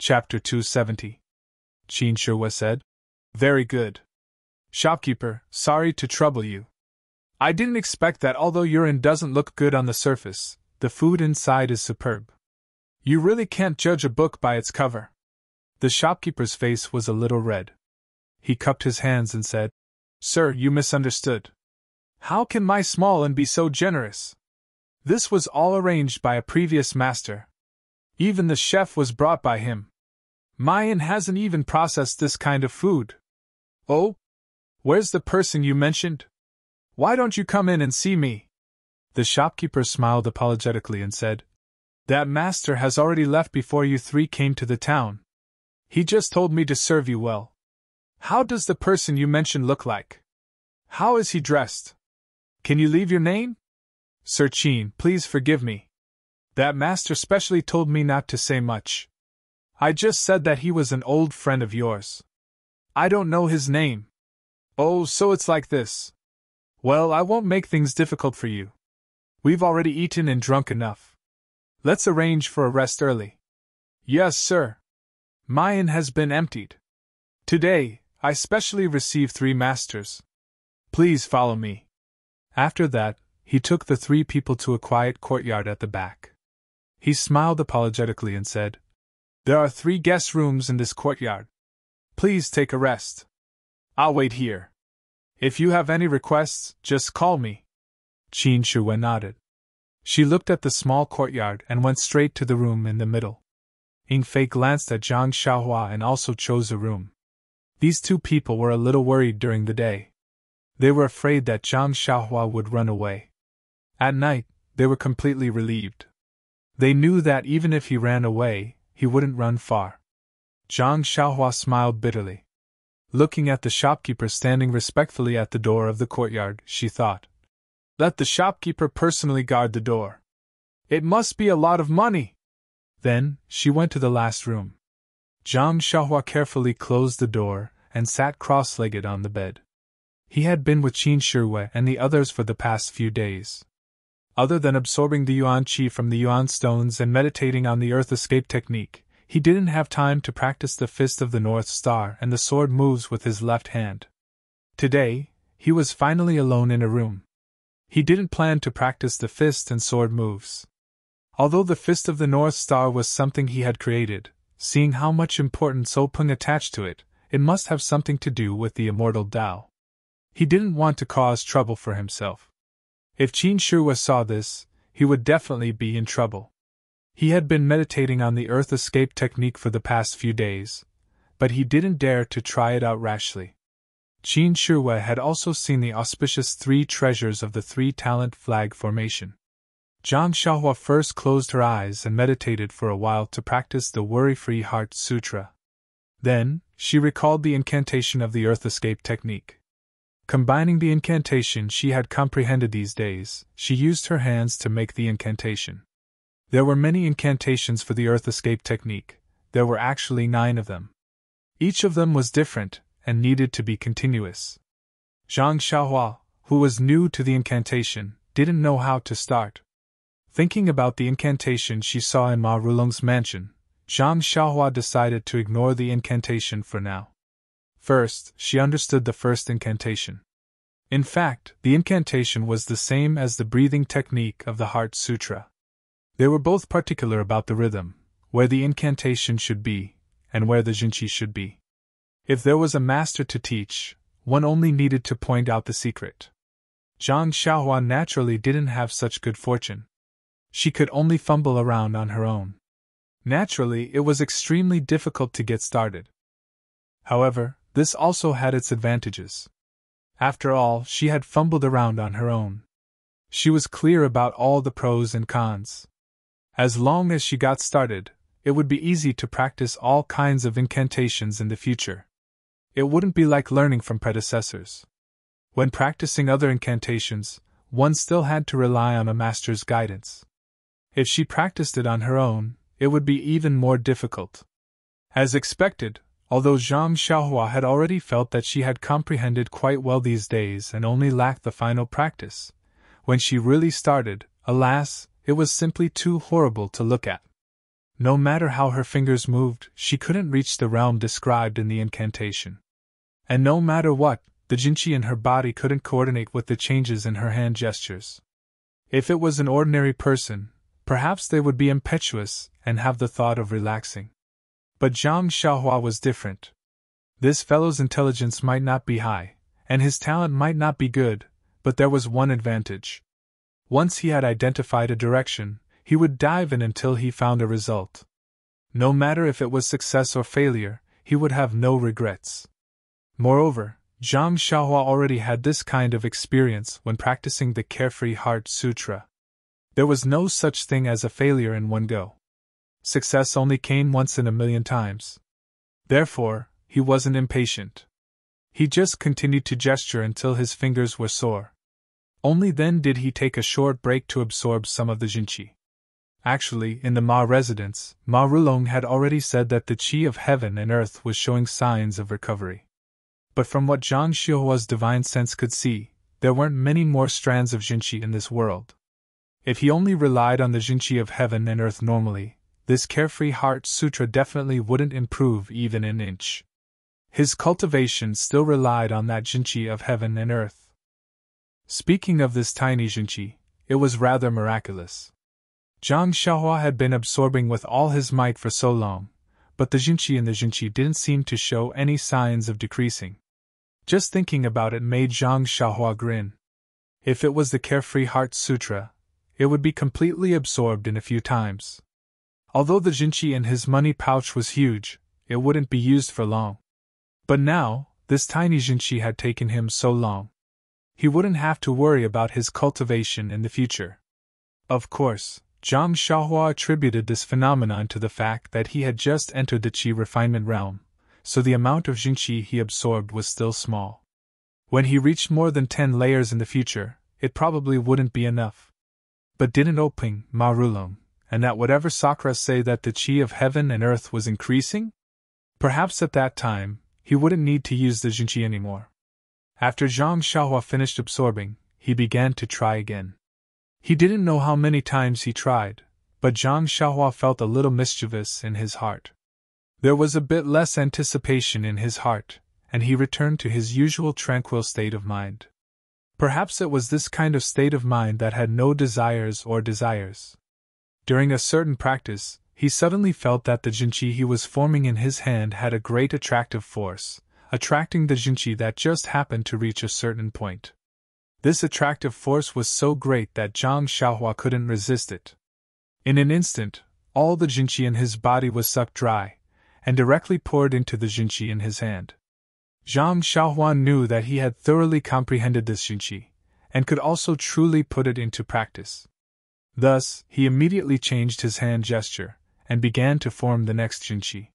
Chapter 270. Qin Shihua said. Very good. Shopkeeper, sorry to trouble you. I didn't expect that. Although urine doesn't look good on the surface, the food inside is superb. You really can't judge a book by its cover. The shopkeeper's face was a little red. He cupped his hands and said, Sir, you misunderstood. How can my small inn be so generous? This was all arranged by a previous master. Even the chef was brought by him. My inn hasn't even processed this kind of food. Oh? Where's the person you mentioned? Why don't you come in and see me? The shopkeeper smiled apologetically and said, That master has already left before you three came to the town. He just told me to serve you well. How does the person you mentioned look like? How is he dressed? Can you leave your name? Sir Qin, please forgive me. That master specially told me not to say much. I just said that he was an old friend of yours. I don't know his name. Oh, so it's like this. Well, I won't make things difficult for you. We've already eaten and drunk enough. Let's arrange for a rest early. Yes, sir. My inn has been emptied. Today, I specially received 3 masters. Please follow me. After that, he took the 3 people to a quiet courtyard at the back. He smiled apologetically and said, There are 3 guest rooms in this courtyard. Please take a rest. I'll wait here. If you have any requests, just call me. Qin Shihua nodded. She looked at the small courtyard and went straight to the room in the middle. Yingfei glanced at Zhang Xiaohua and also chose a room. These 2 people were a little worried during the day. They were afraid that Zhang Xiaohua would run away. At night, they were completely relieved. They knew that even if he ran away, he wouldn't run far. Zhang Xiaohua smiled bitterly. Looking at the shopkeeper standing respectfully at the door of the courtyard, she thought, Let the shopkeeper personally guard the door. It must be a lot of money. Then, she went to the last room. Zhang Xiaohua carefully closed the door and sat cross-legged on the bed. He had been with Qin Shihua and the others for the past few days. Other than absorbing the yuan qi from the yuan stones and meditating on the earth escape technique, he didn't have time to practice the fist of the North Star and the sword moves with his left hand. Today, he was finally alone in a room. He didn't plan to practice the fist and sword moves. Although the fist of the North Star was something he had created, seeing how much importance Openg attached to it, it must have something to do with the immortal Tao. He didn't want to cause trouble for himself. If Qin Shihua saw this, he would definitely be in trouble. He had been meditating on the earth escape technique for the past few days, but he didn't dare to try it out rashly. Qin Shihua had also seen the auspicious 3 treasures of the 3-talent flag formation. Zhang Xiaohua first closed her eyes and meditated for a while to practice the Worry-Free Heart Sutra. Then, she recalled the incantation of the earth escape technique. Combining the incantation she had comprehended these days, she used her hands to make the incantation. There were many incantations for the earth escape technique. There were actually 9 of them. Each of them was different and needed to be continuous. Zhang Xiaohua, who was new to the incantation, didn't know how to start. Thinking about the incantation she saw in Ma Rulong's mansion, Zhang Xiaohua decided to ignore the incantation for now. First, she understood the first incantation. In fact, the incantation was the same as the breathing technique of the Heart Sutra. They were both particular about the rhythm, where the incantation should be, and where the jinqi should be. If there was a master to teach, one only needed to point out the secret. Zhang Xiaohua naturally didn't have such good fortune. She could only fumble around on her own. Naturally, it was extremely difficult to get started. However, this also had its advantages. After all, she had fumbled around on her own. She was clear about all the pros and cons. As long as she got started, it would be easy to practice all kinds of incantations in the future. It wouldn't be like learning from predecessors. When practicing other incantations, one still had to rely on a master's guidance. If she practiced it on her own, it would be even more difficult. As expected, although Zhang Xiaohua had already felt that she had comprehended quite well these days and only lacked the final practice, when she really started, alas, it was simply too horrible to look at. No matter how her fingers moved, she couldn't reach the realm described in the incantation. And no matter what, the jinchi in her body couldn't coordinate with the changes in her hand gestures. If it was an ordinary person, perhaps they would be impetuous and have the thought of relaxing. But Zhang Xiaohua was different. This fellow's intelligence might not be high, and his talent might not be good, but there was one advantage. Once he had identified a direction, he would dive in until he found a result. No matter if it was success or failure, he would have no regrets. Moreover, Zhang Xiaohua already had this kind of experience when practicing the Carefree Heart Sutra. There was no such thing as a failure in one go. Success only came once in a million times. Therefore, he wasn't impatient. He just continued to gesture until his fingers were sore. Only then did he take a short break to absorb some of the jinchi. Actually, in the Ma residence, Ma Rulong had already said that the chi of heaven and earth was showing signs of recovery. But from what Zhang Xiaohua's divine sense could see, there weren't many more strands of jinchi in this world. If he only relied on the jinchi of heaven and earth normally, this Carefree Heart Sutra definitely wouldn't improve even an inch. His cultivation still relied on that jinchi of heaven and earth. Speaking of this tiny jinchi, it was rather miraculous. Zhang Xiaohua had been absorbing with all his might for so long, but the jinchi in the jinchi didn't seem to show any signs of decreasing. Just thinking about it made Zhang Xiaohua grin. If it was the Carefree Heart Sutra, it would be completely absorbed in a few times. Although the jinchi in his money pouch was huge, it wouldn't be used for long. But now, this tiny jinchi had taken him so long. He wouldn't have to worry about his cultivation in the future. Of course, Zhang Xiaohua attributed this phenomenon to the fact that he had just entered the qi refinement realm, so the amount of jinchi he absorbed was still small. When he reached more than 10 layers in the future, it probably wouldn't be enough. But didn't Oping, Ma Rulong, and that whatever Sakura say that the chi of heaven and earth was increasing? Perhaps at that time, he wouldn't need to use the jinchi anymore. After Zhang Xiaohua finished absorbing, he began to try again. He didn't know how many times he tried, but Zhang Xiaohua felt a little mischievous in his heart. There was a bit less anticipation in his heart, and he returned to his usual tranquil state of mind. Perhaps it was this kind of state of mind that had no desires or desires. During a certain practice, he suddenly felt that the jinchi he was forming in his hand had a great attractive force, attracting the jinchi that just happened to reach a certain point. This attractive force was so great that Zhang Xiaohua couldn't resist it. In an instant, all the jinchi in his body was sucked dry, and directly poured into the jinchi in his hand. Zhang Xiaohua knew that he had thoroughly comprehended this jinchi, and could also truly put it into practice. Thus, he immediately changed his hand gesture, and began to form the next jinchi.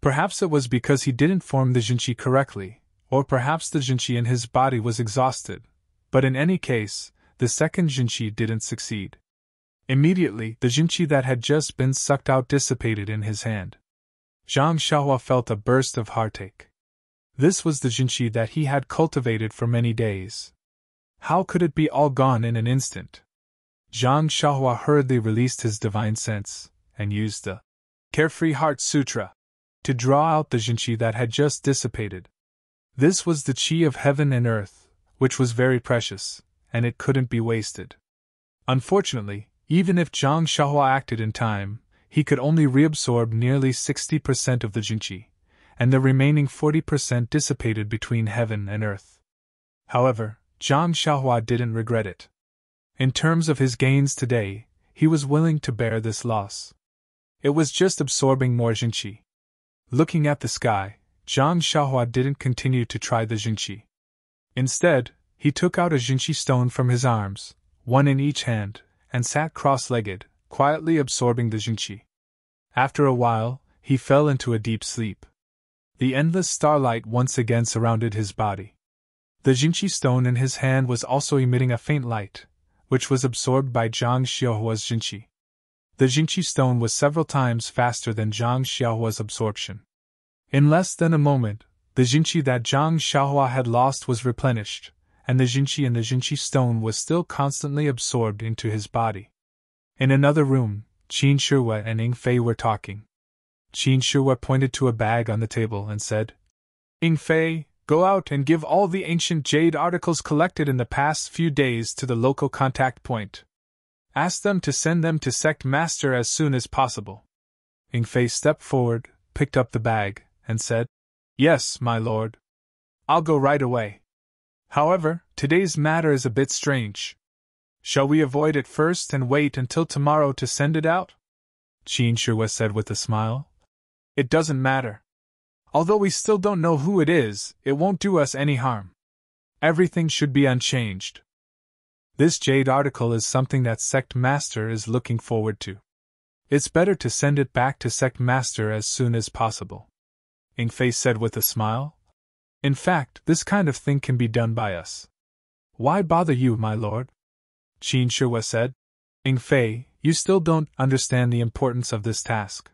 Perhaps it was because he didn't form the jinchi correctly, or perhaps the jinchi in his body was exhausted, but in any case, the second jinchi didn't succeed. Immediately, the jinchi that had just been sucked out dissipated in his hand. Zhang Xiaohua felt a burst of heartache. This was the jinchi that he had cultivated for many days. How could it be all gone in an instant? Zhang Xiaohua hurriedly released his divine sense, and used the Carefree Heart Sutra to draw out the jinchi that had just dissipated. This was the chi of heaven and earth, which was very precious, and it couldn't be wasted. Unfortunately, even if Zhang Xiaohua acted in time, he could only reabsorb nearly 60% of the jinchi, and the remaining 40% dissipated between heaven and earth. However, Zhang Xiaohua didn't regret it. In terms of his gains today, he was willing to bear this loss. It was just absorbing more jinchi. Looking at the sky, Zhang Xiaohua didn't continue to try the jinchi. Instead, he took out a jinchi stone from his arms, one in each hand, and sat cross-legged, quietly absorbing the jinchi. After a while, he fell into a deep sleep. The endless starlight once again surrounded his body. The jinchi stone in his hand was also emitting a faint light, which was absorbed by Zhang Xiaohua's jinchi. The jinchi stone was several times faster than Zhang Xiaohua's absorption. In less than a moment, the jinchi that Zhang Xiaohua had lost was replenished, and the jinchi in the jinchi stone was still constantly absorbed into his body. In another room, Qin Shihue and Ing Fei were talking. Qin Shihue pointed to a bag on the table and said, Ing Fei, go out and give all the ancient jade articles collected in the past few days to the local contact point. Ask them to send them to Sect Master as soon as possible. Ing Fei stepped forward, picked up the bag, and said, Yes, my lord. I'll go right away. However, today's matter is a bit strange. Shall we avoid it first and wait until tomorrow to send it out? Qin Shihue said with a smile. It doesn't matter. Although we still don't know who it is, it won't do us any harm. Everything should be unchanged. This jade article is something that Sect Master is looking forward to. It's better to send it back to Sect Master as soon as possible. Ing Fei said with a smile. In fact, this kind of thing can be done by us. Why bother you, my lord? Qin Shihue said. Ing Fei, you still don't understand the importance of this task.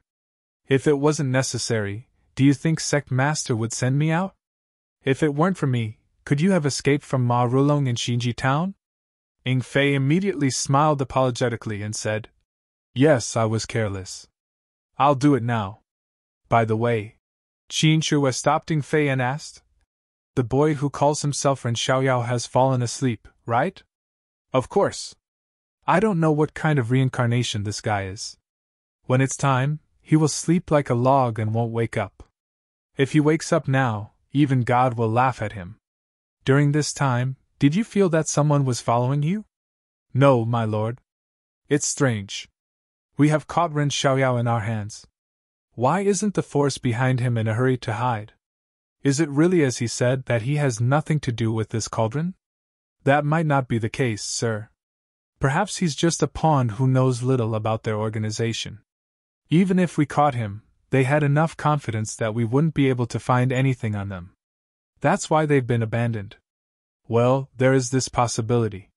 If it wasn't necessary, do you think Sect Master would send me out? If it weren't for me, could you have escaped from Ma Rulong in Xinji town? Ing Fei immediately smiled apologetically and said, Yes, I was careless. I'll do it now. By the way, Qin Shihue stopped Ing Fei and asked, The boy who calls himself Ren Xiaoyao has fallen asleep, right? Of course. I don't know what kind of reincarnation this guy is. When it's time, he will sleep like a log and won't wake up. If he wakes up now, even God will laugh at him. During this time, did you feel that someone was following you? No, my lord. It's strange. We have caught Ren Xiaoyao in our hands. Why isn't the force behind him in a hurry to hide? Is it really as he said that he has nothing to do with this cauldron? That might not be the case, sir. Perhaps he's just a pawn who knows little about their organization. Even if we caught him, they had enough confidence that we wouldn't be able to find anything on them. That's why they've been abandoned. Well, there is this possibility.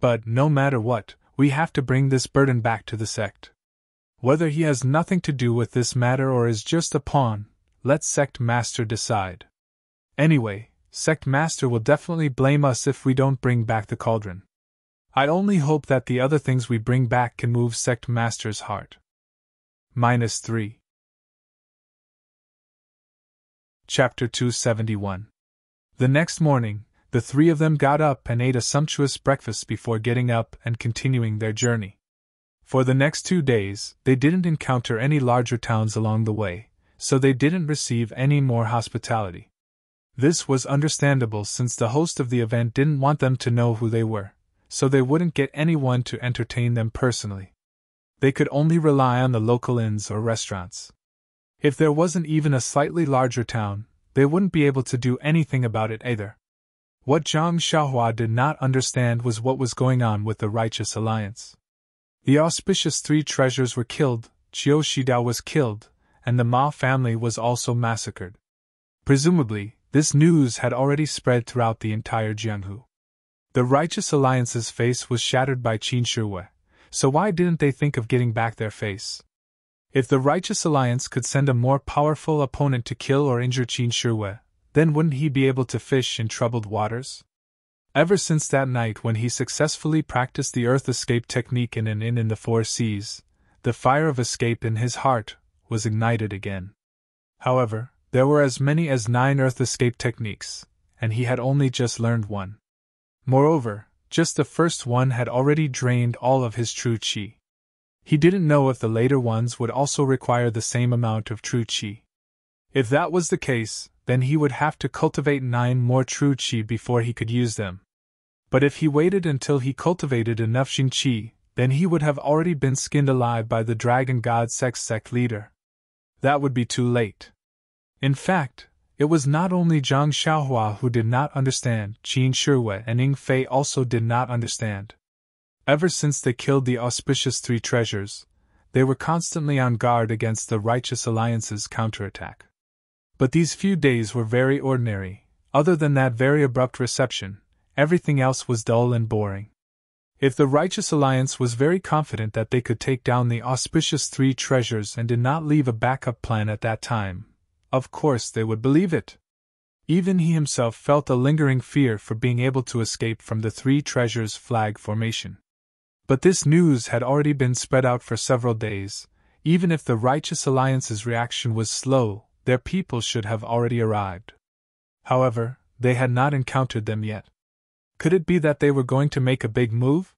But no matter what, we have to bring this burden back to the sect. Whether he has nothing to do with this matter or is just a pawn, let Sect Master decide. Anyway, Sect Master will definitely blame us if we don't bring back the cauldron. I only hope that the other things we bring back can move Sect Master's heart. -3. Chapter 271. The next morning, the three of them got up and ate a sumptuous breakfast before getting up and continuing their journey. For the next 2 days, they didn't encounter any larger towns along the way, so they didn't receive any more hospitality. This was understandable since the host of the event didn't want them to know who they were, so they wouldn't get anyone to entertain them personally. They could only rely on the local inns or restaurants. If there wasn't even a slightly larger town, they wouldn't be able to do anything about it either. What Zhang Xiaohua did not understand was what was going on with the Righteous Alliance. The auspicious three treasures were killed, Qiu Shidao was killed, and the Ma family was also massacred. Presumably, this news had already spread throughout the entire Jianghu. The Righteous Alliance's face was shattered by Qin Shihue, so why didn't they think of getting back their face? If the Righteous Alliance could send a more powerful opponent to kill or injure Qin Shihue, then wouldn't he be able to fish in troubled waters? Ever since that night when he successfully practiced the earth escape technique in an inn in the Four Seas, the fire of escape in his heart was ignited again. However, there were as many as 9 earth escape techniques, and he had only just learned one. Moreover, just the first one had already drained all of his true qi. He didn't know if the later ones would also require the same amount of true qi. If that was the case, then he would have to cultivate 9 more true qi before he could use them. But if he waited until he cultivated enough Xing qi, then he would have already been skinned alive by the Dragon God sect leader. That would be too late. In fact, it was not only Zhang Xiaohua who did not understand, Qin Shihue and Ing Fei also did not understand. Ever since they killed the auspicious 3 treasures, they were constantly on guard against the Righteous Alliance's counterattack. But these few days were very ordinary. Other than that very abrupt reception, everything else was dull and boring. If the Righteous Alliance was very confident that they could take down the auspicious 3 treasures and did not leave a backup plan at that time, of course they would believe it. Even he himself felt a lingering fear for being able to escape from the 3 treasures flag formation. But this news had already been spread out for several days. Even if the Righteous Alliance's reaction was slow, their people should have already arrived. However, they had not encountered them yet. Could it be that they were going to make a big move?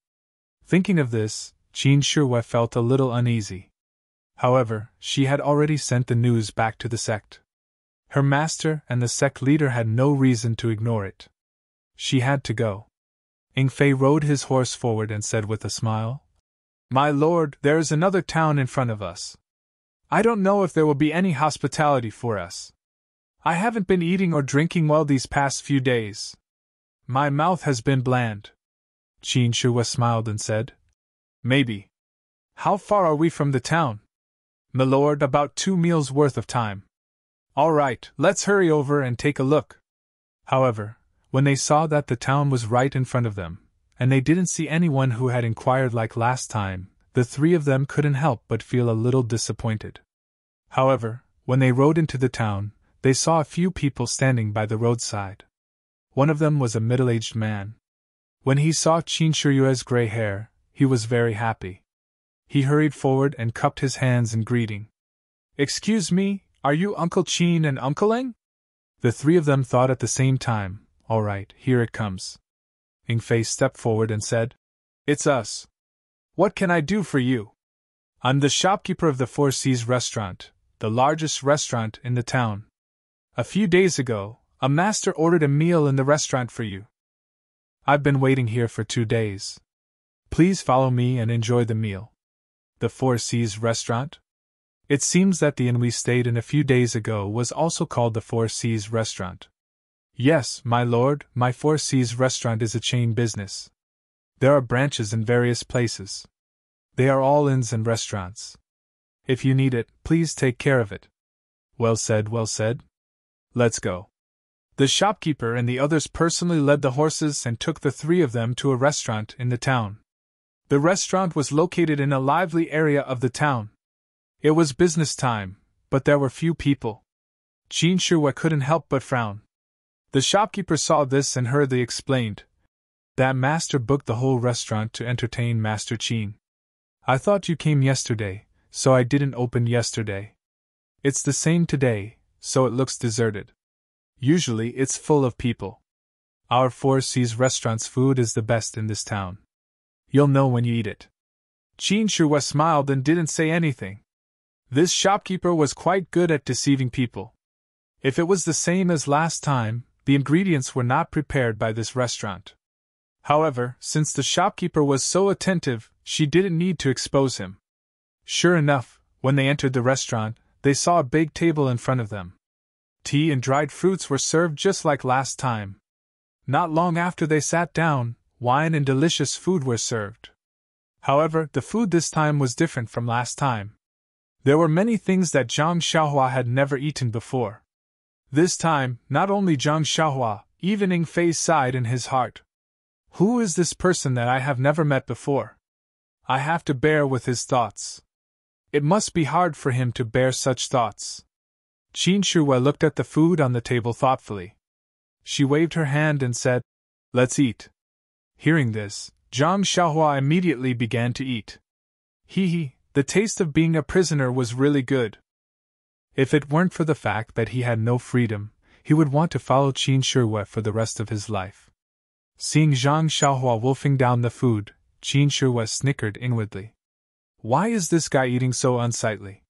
Thinking of this, Qin Shihue felt a little uneasy. However, she had already sent the news back to the sect. Her master and the sect leader had no reason to ignore it. She had to go. Ing Fei rode his horse forward and said with a smile, "My lord, there is another town in front of us. I don't know if there will be any hospitality for us. I haven't been eating or drinking well these past few days. My mouth has been bland." Qin Shihue smiled and said, "Maybe. How far are we from the town?" "Milord, about 2 meals worth of time." "All right, let's hurry over and take a look." However, when they saw that the town was right in front of them, and they didn't see anyone who had inquired like last time, the three of them couldn't help but feel a little disappointed. However, when they rode into the town, they saw a few people standing by the roadside. One of them was a middle-aged man. When he saw Qin Shihue's gray hair, he was very happy. He hurried forward and cupped his hands in greeting. "Excuse me, are you Uncle Qin and Uncle Eng?" The three of them thought at the same time, "All right, here it comes." Ing Fei stepped forward and said, "It's us. What can I do for you?" "I'm the shopkeeper of the Four Seas restaurant, the largest restaurant in the town. A few days ago, a master ordered a meal in the restaurant for you. I've been waiting here for 2 days. Please follow me and enjoy the meal." The Four Seas restaurant? It seems that the inn we stayed in a few days ago was also called the Four Seas restaurant. "Yes, my lord, my Four Seas restaurant is a chain business. There are branches in various places. They are all inns and restaurants. If you need it, please take care of it." "Well said, well said. Let's go." The shopkeeper and the others personally led the horses and took the three of them to a restaurant in the town. The restaurant was located in a lively area of the town. It was business time, but there were few people. Qin Shihue couldn't help but frown. The shopkeeper saw this and hurriedly explained, "That master booked the whole restaurant to entertain Master Qin. I thought you came yesterday, so I didn't open yesterday. It's the same today, so it looks deserted. Usually it's full of people. Our Four Seas restaurant's food is the best in this town. You'll know when you eat it." Qin Shihue smiled and didn't say anything. This shopkeeper was quite good at deceiving people. If it was the same as last time, the ingredients were not prepared by this restaurant. However, since the shopkeeper was so attentive, she didn't need to expose him. Sure enough, when they entered the restaurant, they saw a big table in front of them. Tea and dried fruits were served just like last time. Not long after they sat down, wine and delicious food were served. However, the food this time was different from last time. There were many things that Zhang Xiaohua had never eaten before. This time, not only Zhang Xiaohua, even Ing Fei sighed in his heart. Who is this person that I have never met before? I have to bear with his thoughts. It must be hard for him to bear such thoughts. Qin Shihue looked at the food on the table thoughtfully. She waved her hand and said, "Let's eat." Hearing this, Zhang Xiaohua immediately began to eat. The taste of being a prisoner was really good. If it weren't for the fact that he had no freedom, he would want to follow Qin Shihue for the rest of his life. Seeing Zhang Xiaohua wolfing down the food, Qin Shihue snickered inwardly. Why is this guy eating so unsightly?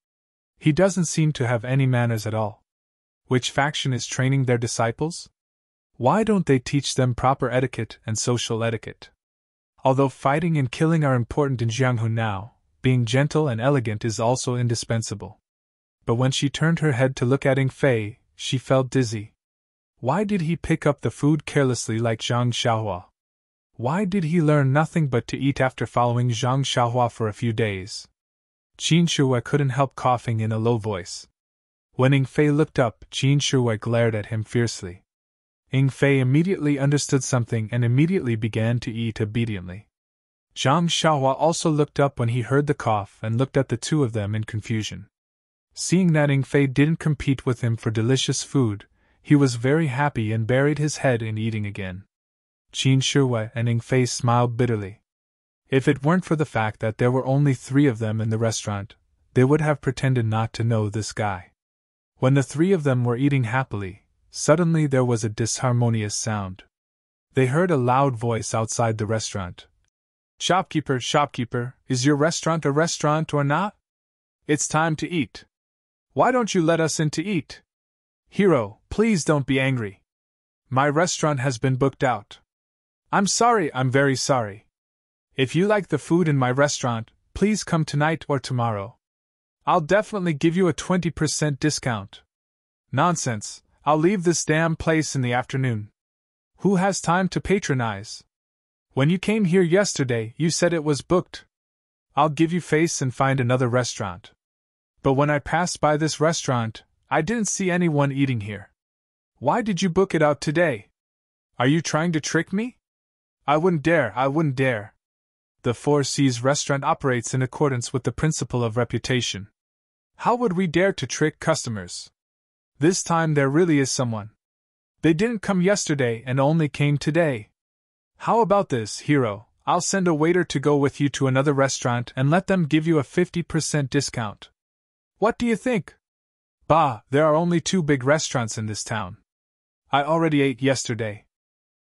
He doesn't seem to have any manners at all. Which faction is training their disciples? Why don't they teach them proper etiquette and social etiquette? Although fighting and killing are important in Jianghu now, being gentle and elegant is also indispensable. But when she turned her head to look at Ing Fei, she felt dizzy. Why did he pick up the food carelessly like Zhang Xiaohua? Why did he learn nothing but to eat after following Zhang Xiaohua for a few days? Qin Shihue couldn't help coughing in a low voice. When Ing Fei looked up, Qin Shihue glared at him fiercely. Ing Fei immediately understood something and immediately began to eat obediently. Zhang Xiaohua also looked up when he heard the cough and looked at the two of them in confusion. Seeing that Ing Fei didn't compete with him for delicious food, he was very happy and buried his head in eating again. Qin Shihue and Ing Fei smiled bitterly. If it weren't for the fact that there were only 3 of them in the restaurant, they would have pretended not to know this guy. When the 3 of them were eating happily, suddenly there was a disharmonious sound. They heard a loud voice outside the restaurant. "Shopkeeper, shopkeeper, is your restaurant a restaurant or not? It's time to eat. Why don't you let us in to eat? Hero, please don't be angry. My restaurant has been booked out. I'm sorry, I'm very sorry. If you like the food in my restaurant, please come tonight or tomorrow. I'll definitely give you a 20% discount." "Nonsense, I'll leave this damn place in the afternoon. Who has time to patronize? When you came here yesterday, you said it was booked. I'll give you face and find another restaurant. But when I passed by this restaurant, I didn't see anyone eating here. Why did you book it out today? Are you trying to trick me? I wouldn't dare. The Four Seas restaurant operates in accordance with the principle of reputation. How would we dare to trick customers? This time there really is someone. They didn't come yesterday and only came today. How about this, Hero? I'll send a waiter to go with you to another restaurant and let them give you a 50% discount. What do you think? Bah, there are only 2 big restaurants in this town. I already ate yesterday.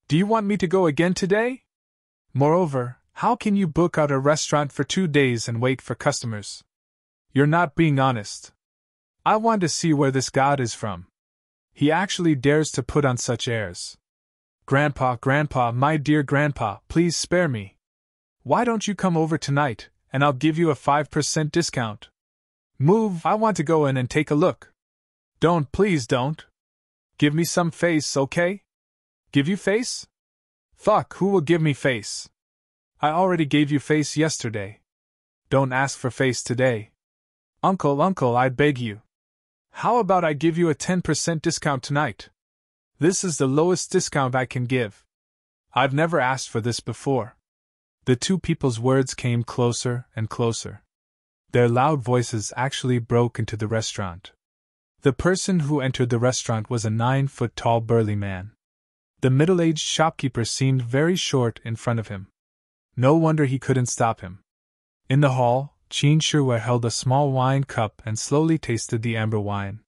Do you want me to go again today? Moreover, how can you book out a restaurant for 2 days and wait for customers? You're not being honest. I want to see where this god is from. He actually dares to put on such airs. Grandpa, my dear Grandpa, please spare me. Why don't you come over tonight, and I'll give you a 5% discount. Move, I want to go in and take a look. Don't, please don't. Give me some face, okay? Give you face? Fuck, who will give me face? I already gave you face yesterday. Don't ask for face today. Uncle, I beg you. How about I give you a 10% discount tonight? This is the lowest discount I can give. I've never asked for this before. The 2 people's words came closer and closer. Their loud voices actually broke into the restaurant. The person who entered the restaurant was a 9-foot-tall burly man. The middle-aged shopkeeper seemed very short in front of him. No wonder he couldn't stop him. In the hall, Qin Shihue held a small wine cup and slowly tasted the amber wine.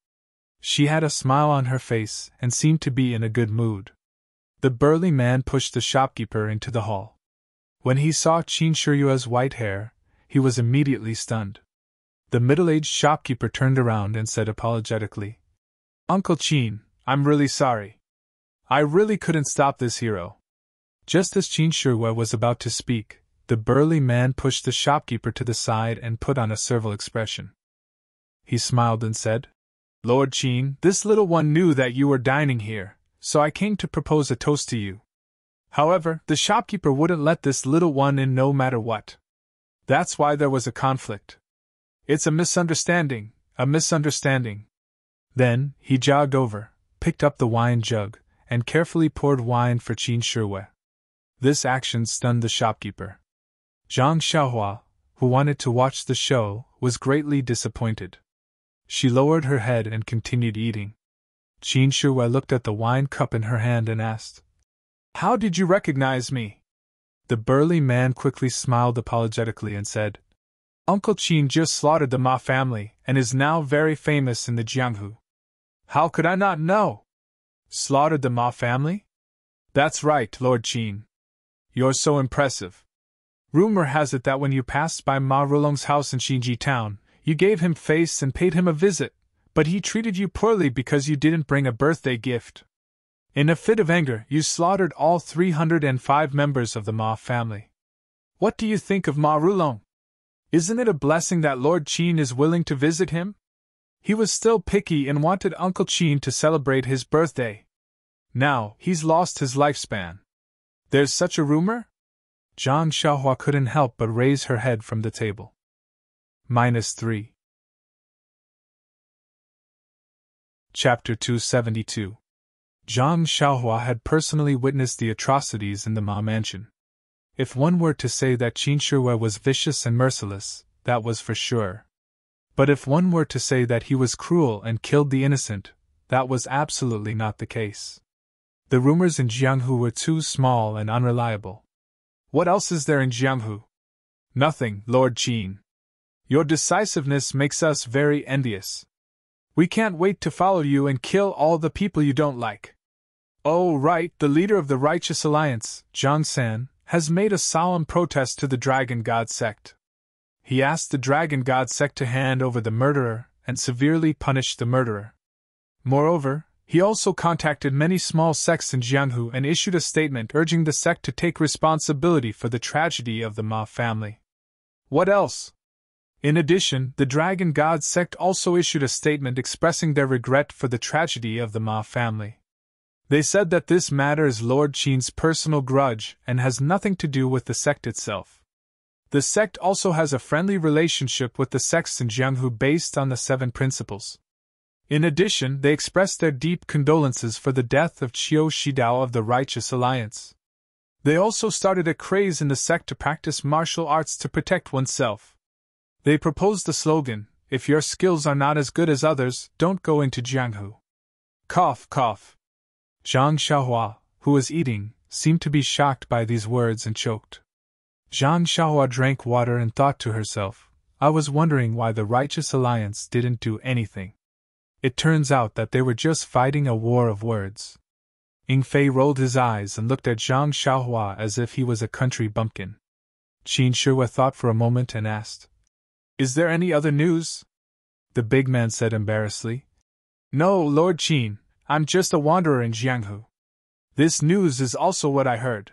She had a smile on her face and seemed to be in a good mood. The burly man pushed the shopkeeper into the hall. When he saw Qin Shihue's white hair, he was immediately stunned. The middle-aged shopkeeper turned around and said apologetically, "Uncle Qin, I'm really sorry. I really couldn't stop this hero." Just as Qin Shihue was about to speak, the burly man pushed the shopkeeper to the side and put on a servile expression. He smiled and said, "Lord Qin, this little one knew that you were dining here, so I came to propose a toast to you. However, the shopkeeper wouldn't let this little one in no matter what. That's why there was a conflict. It's a misunderstanding. Then, he jogged over, picked up the wine jug, and carefully poured wine for Qin Shihue. This action stunned the shopkeeper. Zhang Xiaohua, who wanted to watch the show, was greatly disappointed. She lowered her head and continued eating. Qin Shihue looked at the wine cup in her hand and asked, "How did you recognize me?" The burly man quickly smiled apologetically and said, "Uncle Qin just slaughtered the Ma family and is now very famous in the Jianghu." "How could I not know?" "Slaughtered the Ma family?" "That's right, Lord Qin. You're so impressive. Rumor has it that when you passed by Ma Rulong's house in Xinji town, you gave him face and paid him a visit, but he treated you poorly because you didn't bring a birthday gift. In a fit of anger, you slaughtered all 305 members of the Ma family. What do you think of Ma Rulong? Isn't it a blessing that Lord Qin is willing to visit him? He was still picky and wanted Uncle Qin to celebrate his birthday. Now, he's lost his lifespan. There's such a rumor?" Zhang Xiaohua couldn't help but raise her head from the table. -3. Chapter 272. Zhang Xiaohua had personally witnessed the atrocities in the Ma mansion. If one were to say that Qin Shihue was vicious and merciless, that was for sure. But if one were to say that he was cruel and killed the innocent, that was absolutely not the case. The rumors in Jianghu were too small and unreliable. What else is there in Jianghu? Nothing, Lord Qin. Your decisiveness makes us very envious. We can't wait to follow you and kill all the people you don't like. Oh, right, the leader of the Righteous Alliance, Zhang San, has made a solemn protest to the Dragon God sect. He asked the Dragon God sect to hand over the murderer and severely punish the murderer. Moreover, he also contacted many small sects in Jianghu and issued a statement urging the sect to take responsibility for the tragedy of the Ma family. What else? In addition, the Dragon God sect also issued a statement expressing their regret for the tragedy of the Ma family. They said that this matter is Lord Qin's personal grudge and has nothing to do with the sect itself. The sect also has a friendly relationship with the sects in Jianghu based on the 7 principles. In addition, they expressed their deep condolences for the death of Qiu Shidao of the Righteous Alliance. They also started a craze in the sect to practice martial arts to protect oneself. They proposed the slogan, "If your skills are not as good as others, don't go into Jianghu." Cough, cough. Zhang Xiaohua, who was eating, seemed to be shocked by these words and choked. Zhang Xiaohua drank water and thought to herself, I was wondering why the Righteous Alliance didn't do anything. It turns out that they were just fighting a war of words. Ying Fei rolled his eyes and looked at Zhang Xiaohua as if he was a country bumpkin. Qin Shihua thought for a moment and asked, Is there any other news? The big man said embarrassedly, No, Lord Qin, I'm just a wanderer in Jianghu. This news is also what I heard.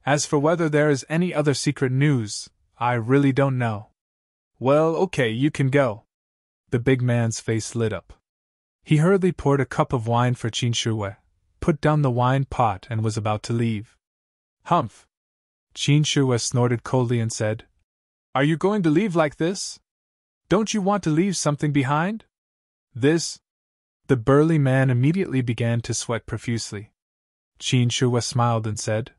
As for whether there is any other secret news, I really don't know. Well, okay, you can go. The big man's face lit up. He hurriedly poured a cup of wine for Qin Shihua, put down the wine pot and was about to leave. Humph! Qin Shihua snorted coldly and said, Are you going to leave like this? Don't you want to leave something behind? This? The burly man immediately began to sweat profusely. Qin Shihua smiled and said,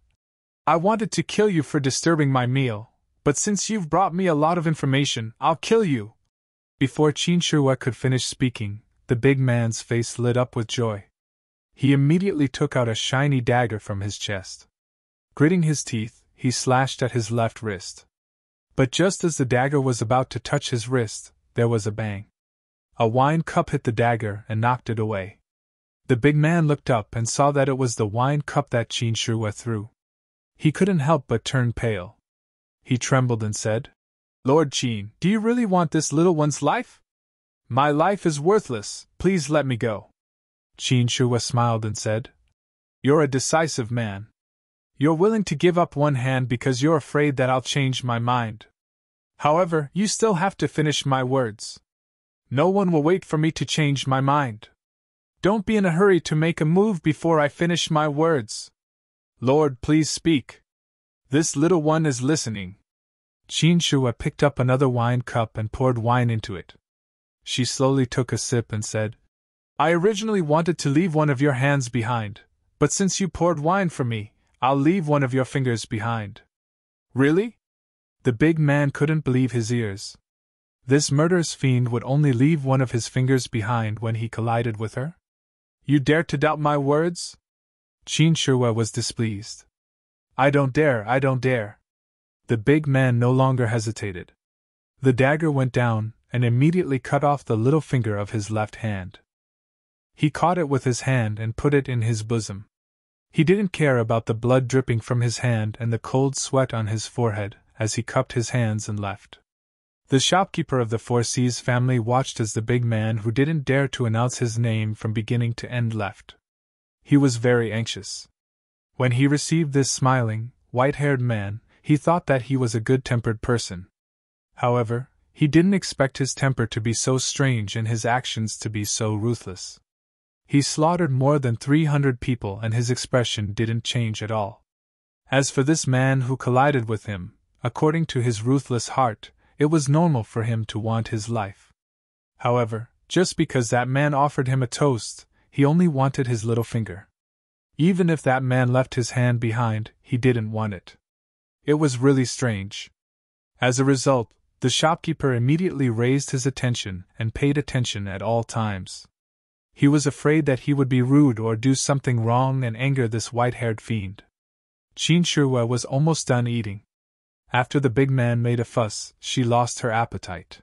I wanted to kill you for disturbing my meal, but since you've brought me a lot of information, I'll kill you. Before Qin Shihua could finish speaking, the big man's face lit up with joy. He immediately took out a shiny dagger from his chest. Gritting his teeth, he slashed at his left wrist. But just as the dagger was about to touch his wrist, there was a bang. A wine cup hit the dagger and knocked it away. The big man looked up and saw that it was the wine cup that Qin Shihua threw. He couldn't help but turn pale. He trembled and said, Lord Qin, do you really want this little one's life? My life is worthless, please let me go. Qin Shihua smiled and said, You're a decisive man. You're willing to give up one hand because you're afraid that I'll change my mind. However, you still have to finish my words. No one will wait for me to change my mind. Don't be in a hurry to make a move before I finish my words. Lord, please speak. This little one is listening. Qin Shihua picked up another wine cup and poured wine into it. She slowly took a sip and said, I originally wanted to leave one of your hands behind, but since you poured wine for me, I'll leave one of your fingers behind. Really? The big man couldn't believe his ears. This murderous fiend would only leave one of his fingers behind when he collided with her? You dare to doubt my words? Qin Shihua was displeased. I don't dare, I don't dare. The big man no longer hesitated. The dagger went down and immediately cut off the little finger of his left hand. He caught it with his hand and put it in his bosom. He didn't care about the blood dripping from his hand and the cold sweat on his forehead as he cupped his hands and left. The shopkeeper of the Four Seas family watched as the big man who didn't dare to announce his name from beginning to end left. He was very anxious. When he received this smiling, white-haired man, he thought that he was a good-tempered person. However, he didn't expect his temper to be so strange and his actions to be so ruthless. He slaughtered more than 300 people and his expression didn't change at all. As for this man who collided with him, according to his ruthless heart, it was normal for him to want his life. However, just because that man offered him a toast, he only wanted his little finger. Even if that man left his hand behind, he didn't want it. It was really strange. As a result, the shopkeeper immediately raised his attention and paid attention at all times. He was afraid that he would be rude or do something wrong and anger this white-haired fiend. Qin Shihua was almost done eating. After the big man made a fuss, she lost her appetite.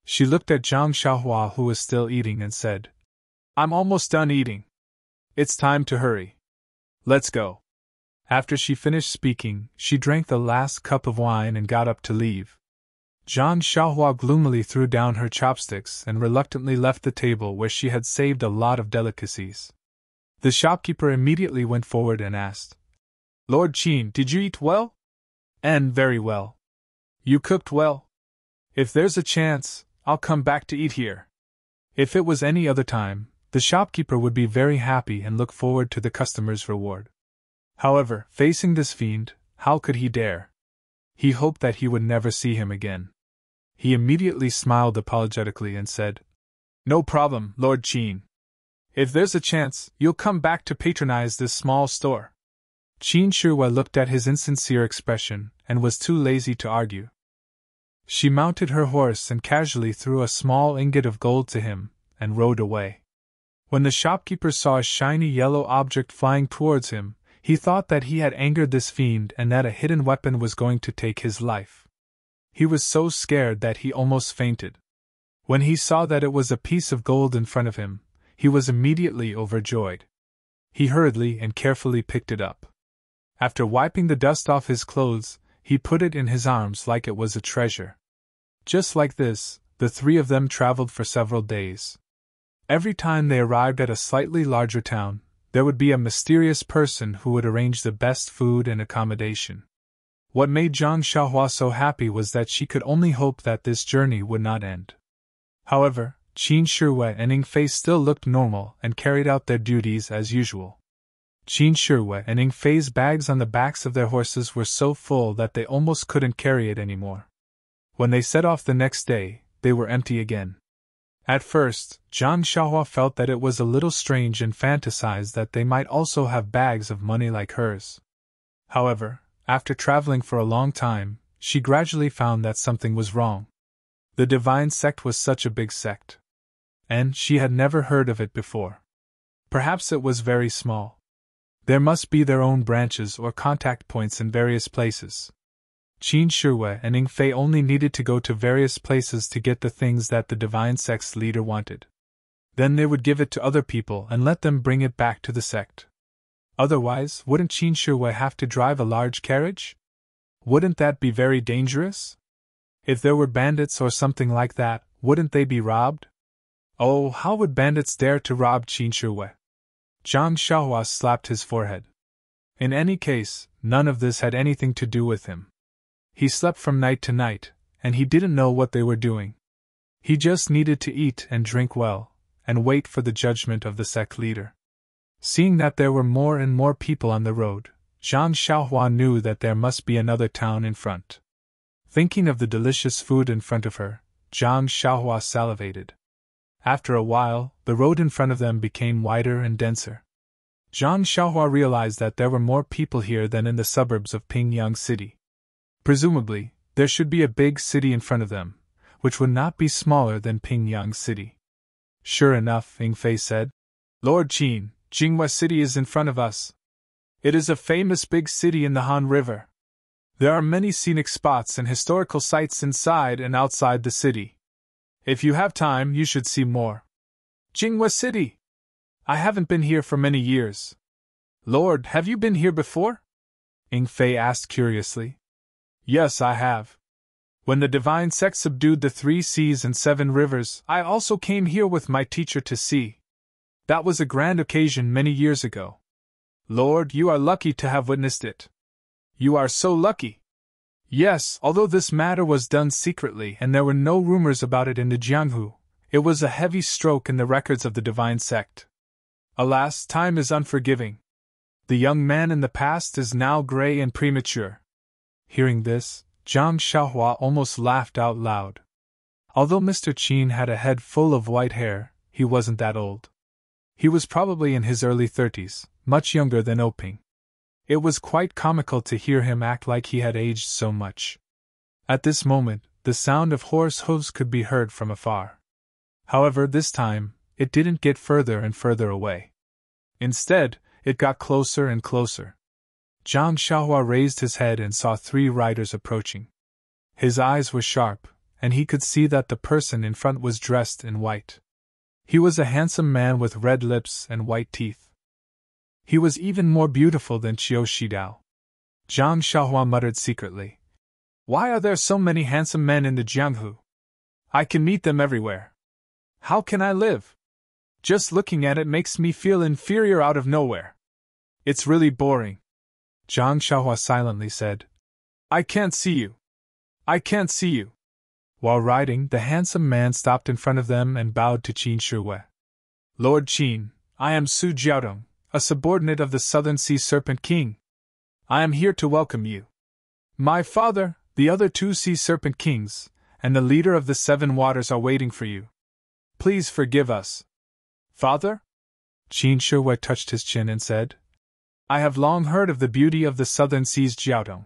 She looked at Zhang Xiaohua, who was still eating, and said, "I'm almost done eating. It's time to hurry. Let's go." After she finished speaking, she drank the last cup of wine and got up to leave. Zhang Xiaohua gloomily threw down her chopsticks and reluctantly left the table where she had saved a lot of delicacies. The shopkeeper immediately went forward and asked, "Lord Qin, did you eat well?" "And very well. You cooked well. If there's a chance, I'll come back to eat here." If it was any other time, the shopkeeper would be very happy and look forward to the customer's reward. However, facing this fiend, how could he dare? He hoped that he would never see him again. He immediately smiled apologetically and said, "No problem, Lord Qin. If there's a chance, you'll come back to patronize this small store." Qin Shihua looked at his insincere expression and was too lazy to argue. She mounted her horse and casually threw a small ingot of gold to him, and rode away. When the shopkeeper saw a shiny yellow object flying towards him, he thought that he had angered this fiend and that a hidden weapon was going to take his life. He was so scared that he almost fainted. When he saw that it was a piece of gold in front of him, he was immediately overjoyed. He hurriedly and carefully picked it up. After wiping the dust off his clothes, he put it in his arms like it was a treasure. Just like this, the three of them traveled for several days. Every time they arrived at a slightly larger town, there would be a mysterious person who would arrange the best food and accommodation. What made Zhang Xiaohua so happy was that she could only hope that this journey would not end. However, Qin Shihua and Ning Fei still looked normal and carried out their duties as usual. Qin Shihua and Ning Fei's bags on the backs of their horses were so full that they almost couldn't carry it anymore. When they set off the next day, they were empty again. At first, Zhang Xiaohua felt that it was a little strange and fantasized that they might also have bags of money like hers. However, after traveling for a long time, she gradually found that something was wrong. The divine sect was such a big sect. And she had never heard of it before. Perhaps it was very small. There must be their own branches or contact points in various places. Qin Shihua and Ning Fei only needed to go to various places to get the things that the divine sect's leader wanted. Then they would give it to other people and let them bring it back to the sect. Otherwise, wouldn't Qin Shihua have to drive a large carriage? Wouldn't that be very dangerous? If there were bandits or something like that, wouldn't they be robbed? Oh, how would bandits dare to rob Qin Shihua? Zhang Xiaohua slapped his forehead. In any case, none of this had anything to do with him. He slept from night to night, and he didn't know what they were doing. He just needed to eat and drink well, and wait for the judgment of the sect leader. Seeing that there were more and more people on the road, Zhang Xiaohua knew that there must be another town in front. Thinking of the delicious food in front of her, Zhang Xiaohua salivated. After a while, the road in front of them became wider and denser. Zhang Xiaohua realized that there were more people here than in the suburbs of Pingyang City. Presumably, there should be a big city in front of them, which would not be smaller than Pingyang City. Sure enough, Ning Fei said, "Lord Qin, Jinghua City is in front of us. It is a famous big city in the Han River. There are many scenic spots and historical sites inside and outside the city. If you have time, you should see more." "Jinghua City? I haven't been here for many years." "Lord, have you been here before?" Ning Fei asked curiously. "Yes, I have. When the divine sect subdued the 3 seas and 7 rivers, I also came here with my teacher to see. That was a grand occasion many years ago. Lord, you are lucky to have witnessed it." "You are so lucky." "Yes, although this matter was done secretly and there were no rumors about it in the Jianghu, it was a heavy stroke in the records of the divine sect. Alas, time is unforgiving. The young man in the past is now gray and premature." Hearing this, Zhang Xiaohua almost laughed out loud. Although Mr. Qin had a head full of white hair, he wasn't that old. He was probably in his early 30s, much younger than Oping. It was quite comical to hear him act like he had aged so much. At this moment, the sound of horse hooves could be heard from afar. However, this time, it didn't get further and further away. Instead, it got closer and closer. Zhang Xiaohua raised his head and saw 3 riders approaching. His eyes were sharp, and he could see that the person in front was dressed in white. He was a handsome man with red lips and white teeth. He was even more beautiful than Qiu Shidao. Zhang Xiaohua muttered secretly. Why are there so many handsome men in the Jianghu? I can meet them everywhere. How can I live? Just looking at it makes me feel inferior out of nowhere. It's really boring. Zhang Xiaohua silently said. I can't see you. I can't see you. While riding, the handsome man stopped in front of them and bowed to Qin Shiwei. Lord Qin, I am Su Jiaodong, a subordinate of the Southern Sea Serpent King. I am here to welcome you. My father, the other 2 Sea Serpent Kings, and the leader of the 7 waters are waiting for you. Please forgive us. Father? Qin Shiwei touched his chin and said, I have long heard of the beauty of the Southern Seas, Jiaodong.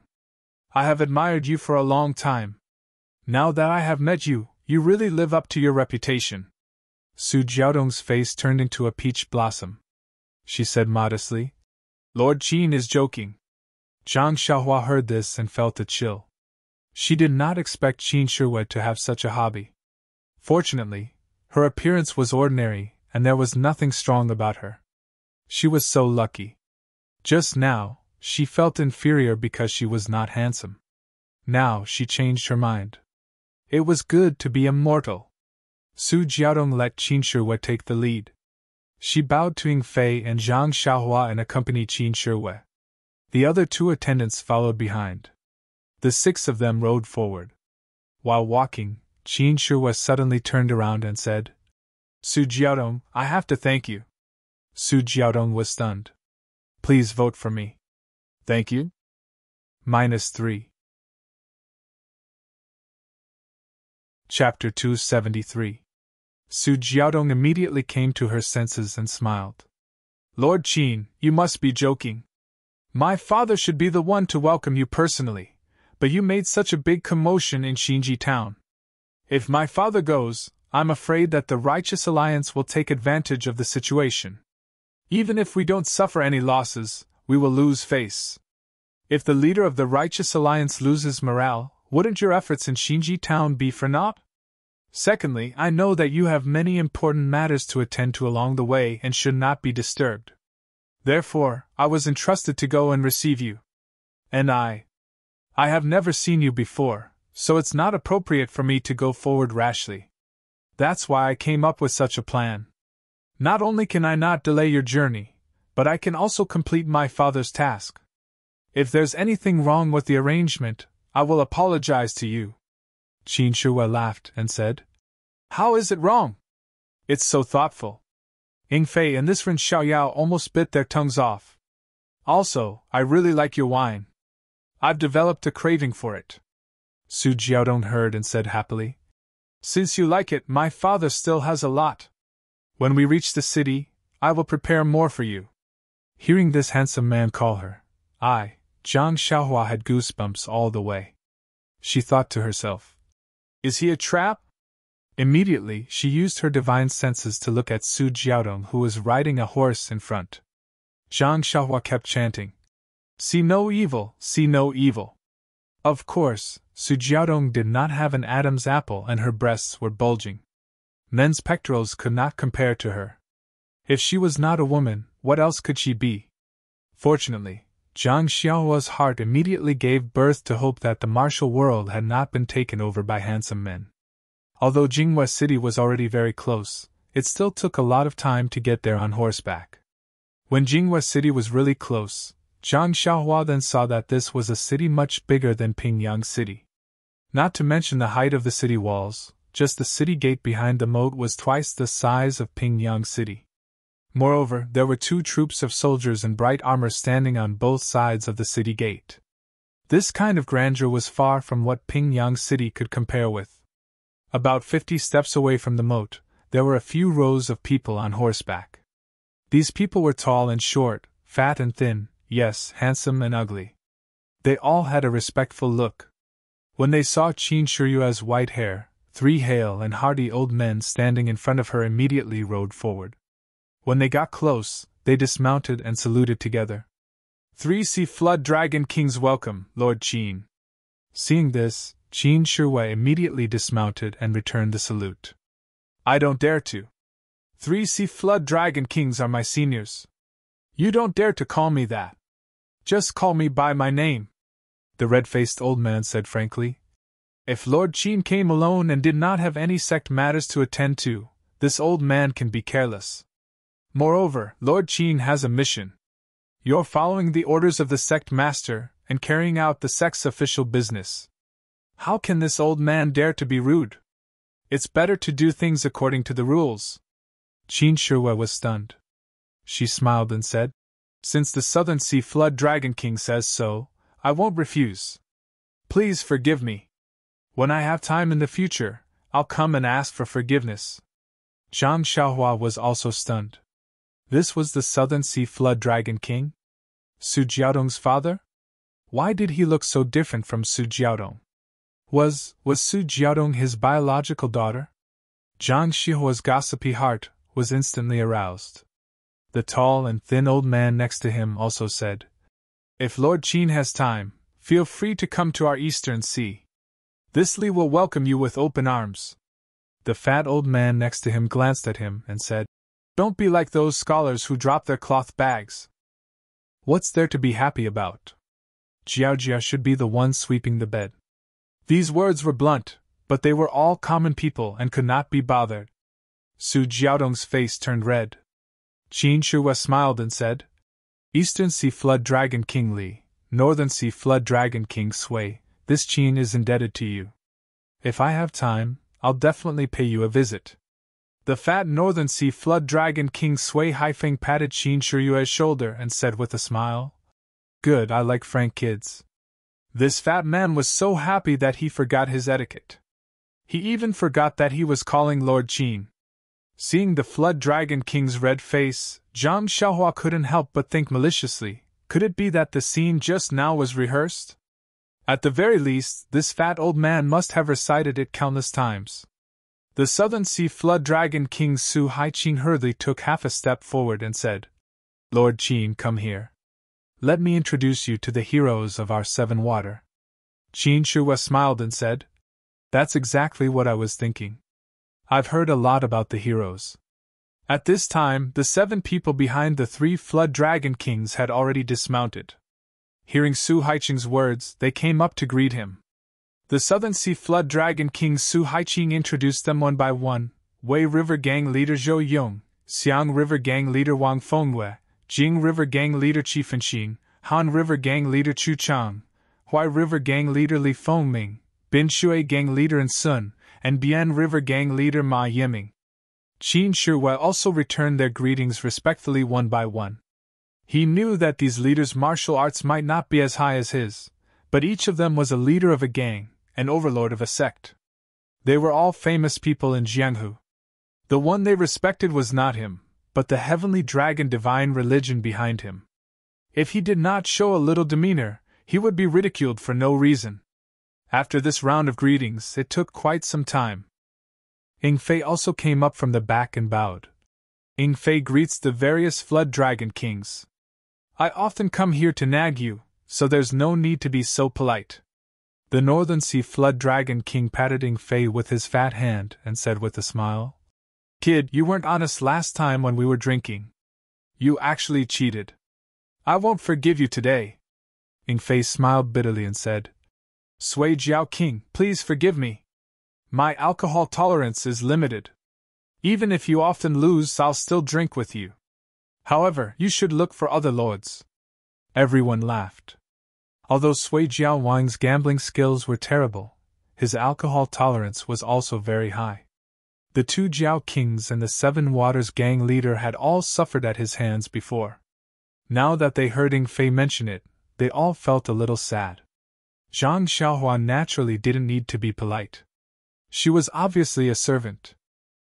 I have admired you for a long time. Now that I have met you, you really live up to your reputation. Su Jiaodong's face turned into a peach blossom. She said modestly, Lord Qin is joking. Zhang Xiaohua heard this and felt a chill. She did not expect Qin Shiwei to have such a hobby. Fortunately, her appearance was ordinary, and there was nothing strong about her. She was so lucky. Just now, she felt inferior because she was not handsome. Now she changed her mind. It was good to be immortal. Su Jiaodong let Qin Shiwei take the lead. She bowed to Ying Fei and Zhang Xiaohua and accompanied Qin Shiwei. The other 2 attendants followed behind. The 6 of them rode forward. While walking, Qin Shiwei suddenly turned around and said, Su Jiaodong, I have to thank you. Su Jiaodong was stunned. Please vote for me. Thank you. -3. Chapter 273. Su Jiaodong immediately came to her senses and smiled. Lord Qin, you must be joking. My father should be the one to welcome you personally, but you made such a big commotion in Xinji town. If my father goes, I'm afraid that the Righteous Alliance will take advantage of the situation. Even if we don't suffer any losses, we will lose face. If the leader of the Righteous Alliance loses morale, wouldn't your efforts in Xinji town be for naught? Secondly, I know that you have many important matters to attend to along the way and should not be disturbed. Therefore, I was entrusted to go and receive you. And I have never seen you before, so it's not appropriate for me to go forward rashly. That's why I came up with such a plan. Not only can I not delay your journey, but I can also complete my father's task. If there's anything wrong with the arrangement, I will apologize to you. Qin Shiwei laughed and said, How is it wrong? It's so thoughtful. Ying Fei and this Ren Xiaoyao almost bit their tongues off. Also, I really like your wine. I've developed a craving for it. Su Jiaodong heard and said happily, Since you like it, my father still has a lot. When we reach the city, I will prepare more for you. Hearing this handsome man call her, Zhang Xiaohua had goosebumps all the way. She thought to herself, Is he a trap? Immediately, she used her divine senses to look at Su Jiaodong, who was riding a horse in front. Zhang Xiaohua kept chanting, See no evil, see no evil. Of course, Su Jiaodong did not have an Adam's apple and her breasts were bulging. Men's pectorals could not compare to her. If she was not a woman, what else could she be? Fortunately, Zhang Xiaohua's heart immediately gave birth to hope that the martial world had not been taken over by handsome men. Although Jinghua City was already very close, it still took a lot of time to get there on horseback. When Jinghua City was really close, Zhang Xiaohua then saw that this was a city much bigger than Pingyang City. Not to mention the height of the city walls, just the city gate behind the moat was twice the size of Pingyang City. Moreover, there were 2 troops of soldiers in bright armor standing on both sides of the city gate. This kind of grandeur was far from what Pingyang City could compare with. About 50 steps away from the moat, there were a few rows of people on horseback. These people were tall and short, fat and thin, yes, handsome and ugly. They all had a respectful look. When they saw Qin Shiu's white hair, 3 hale and hearty old men standing in front of her immediately rode forward. When they got close, they dismounted and saluted together. 3 Sea Flood Dragon Kings welcome, Lord Qin. Seeing this, Qin Shiwei immediately dismounted and returned the salute. I don't dare to. 3 Sea Flood Dragon Kings are my seniors. You don't dare to call me that. Just call me by my name, the red-faced old man said frankly. If Lord Qin came alone and did not have any sect matters to attend to, this old man can be careless. Moreover, Lord Qin has a mission. You're following the orders of the sect master and carrying out the sect's official business. How can this old man dare to be rude? It's better to do things according to the rules. Qin Shiwei was stunned. She smiled and said, Since the Southern Sea Flood Dragon King says so, I won't refuse. Please forgive me. When I have time in the future, I'll come and ask for forgiveness. Zhang Xiaohua was also stunned. This was the Southern Sea Flood Dragon King? Su Jiaodong's father? Why did he look so different from Su Jiaodong? Was Su Jiaodong his biological daughter? Zhang Xiaohua's gossipy heart was instantly aroused. The tall and thin old man next to him also said, If Lord Qin has time, feel free to come to our eastern sea. This Li will welcome you with open arms. The fat old man next to him glanced at him and said, Don't be like those scholars who drop their cloth bags. What's there to be happy about? Jiao should be the one sweeping the bed. These words were blunt, but they were all common people and could not be bothered. Su Jiaodong's face turned red. Qin Shiwei smiled and said, Eastern Sea Flood Dragon King Li, Northern Sea Flood Dragon King Sui, this Qin is indebted to you. If I have time, I'll definitely pay you a visit. The fat Northern Sea Flood Dragon King Sui Haifeng patted Qin Shiwei's shoulder and said with a smile, Good, I like frank kids. This fat man was so happy that he forgot his etiquette. He even forgot that he was calling Lord Qin. Seeing the Flood Dragon King's red face, Zhang Xiaohua couldn't help but think maliciously, could it be that the scene just now was rehearsed? At the very least, this fat old man must have recited it countless times. The Southern Sea Flood Dragon King Su Haiqing hurriedly took half a step forward and said, Lord Qin, come here. Let me introduce you to the heroes of our seven water. Qin Shiwei smiled and said, That's exactly what I was thinking. I've heard a lot about the heroes. At this time, the 7 people behind the 3 Flood Dragon Kings had already dismounted. Hearing Su Haiqing's words, they came up to greet him. The Southern Sea Flood Dragon King Su Haiqing introduced them one by one: Wei River Gang Leader Zhou Yong, Xiang River Gang Leader Wang Fengwei, Jing River Gang Leader Qi Fenxing, Han River Gang Leader Chu Chang, Huai River Gang Leader Li Fengming, Bin Shui Gang Leader and Sun, and Bian River Gang Leader Ma Yiming. Qin Shiwei also returned their greetings respectfully one by one. He knew that these leaders' martial arts might not be as high as his, but each of them was a leader of a gang, an overlord of a sect. They were all famous people in Jianghu. The one they respected was not him, but the heavenly dragon divine religion behind him. If he did not show a little demeanor, he would be ridiculed for no reason. After this round of greetings, it took quite some time. Ying Fei also came up from the back and bowed. Ying Fei greets the various Flood Dragon Kings. I often come here to nag you, so there's no need to be so polite. The Northern Sea Flood Dragon King patted Ying Fei with his fat hand and said with a smile, Kid, you weren't honest last time when we were drinking. You actually cheated. I won't forgive you today. Ying Fei smiled bitterly and said, Sui Jiao King, please forgive me. My alcohol tolerance is limited. Even if you often lose, I'll still drink with you. However, you should look for other lords. Everyone laughed. Although Sui Jiao Wang's gambling skills were terrible, his alcohol tolerance was also very high. The 2 Jiao Kings and the 7 Waters gang leader had all suffered at his hands before. Now that they heard Ying Fei mention it, they all felt a little sad. Zhang Xiaohua naturally didn't need to be polite. She was obviously a servant.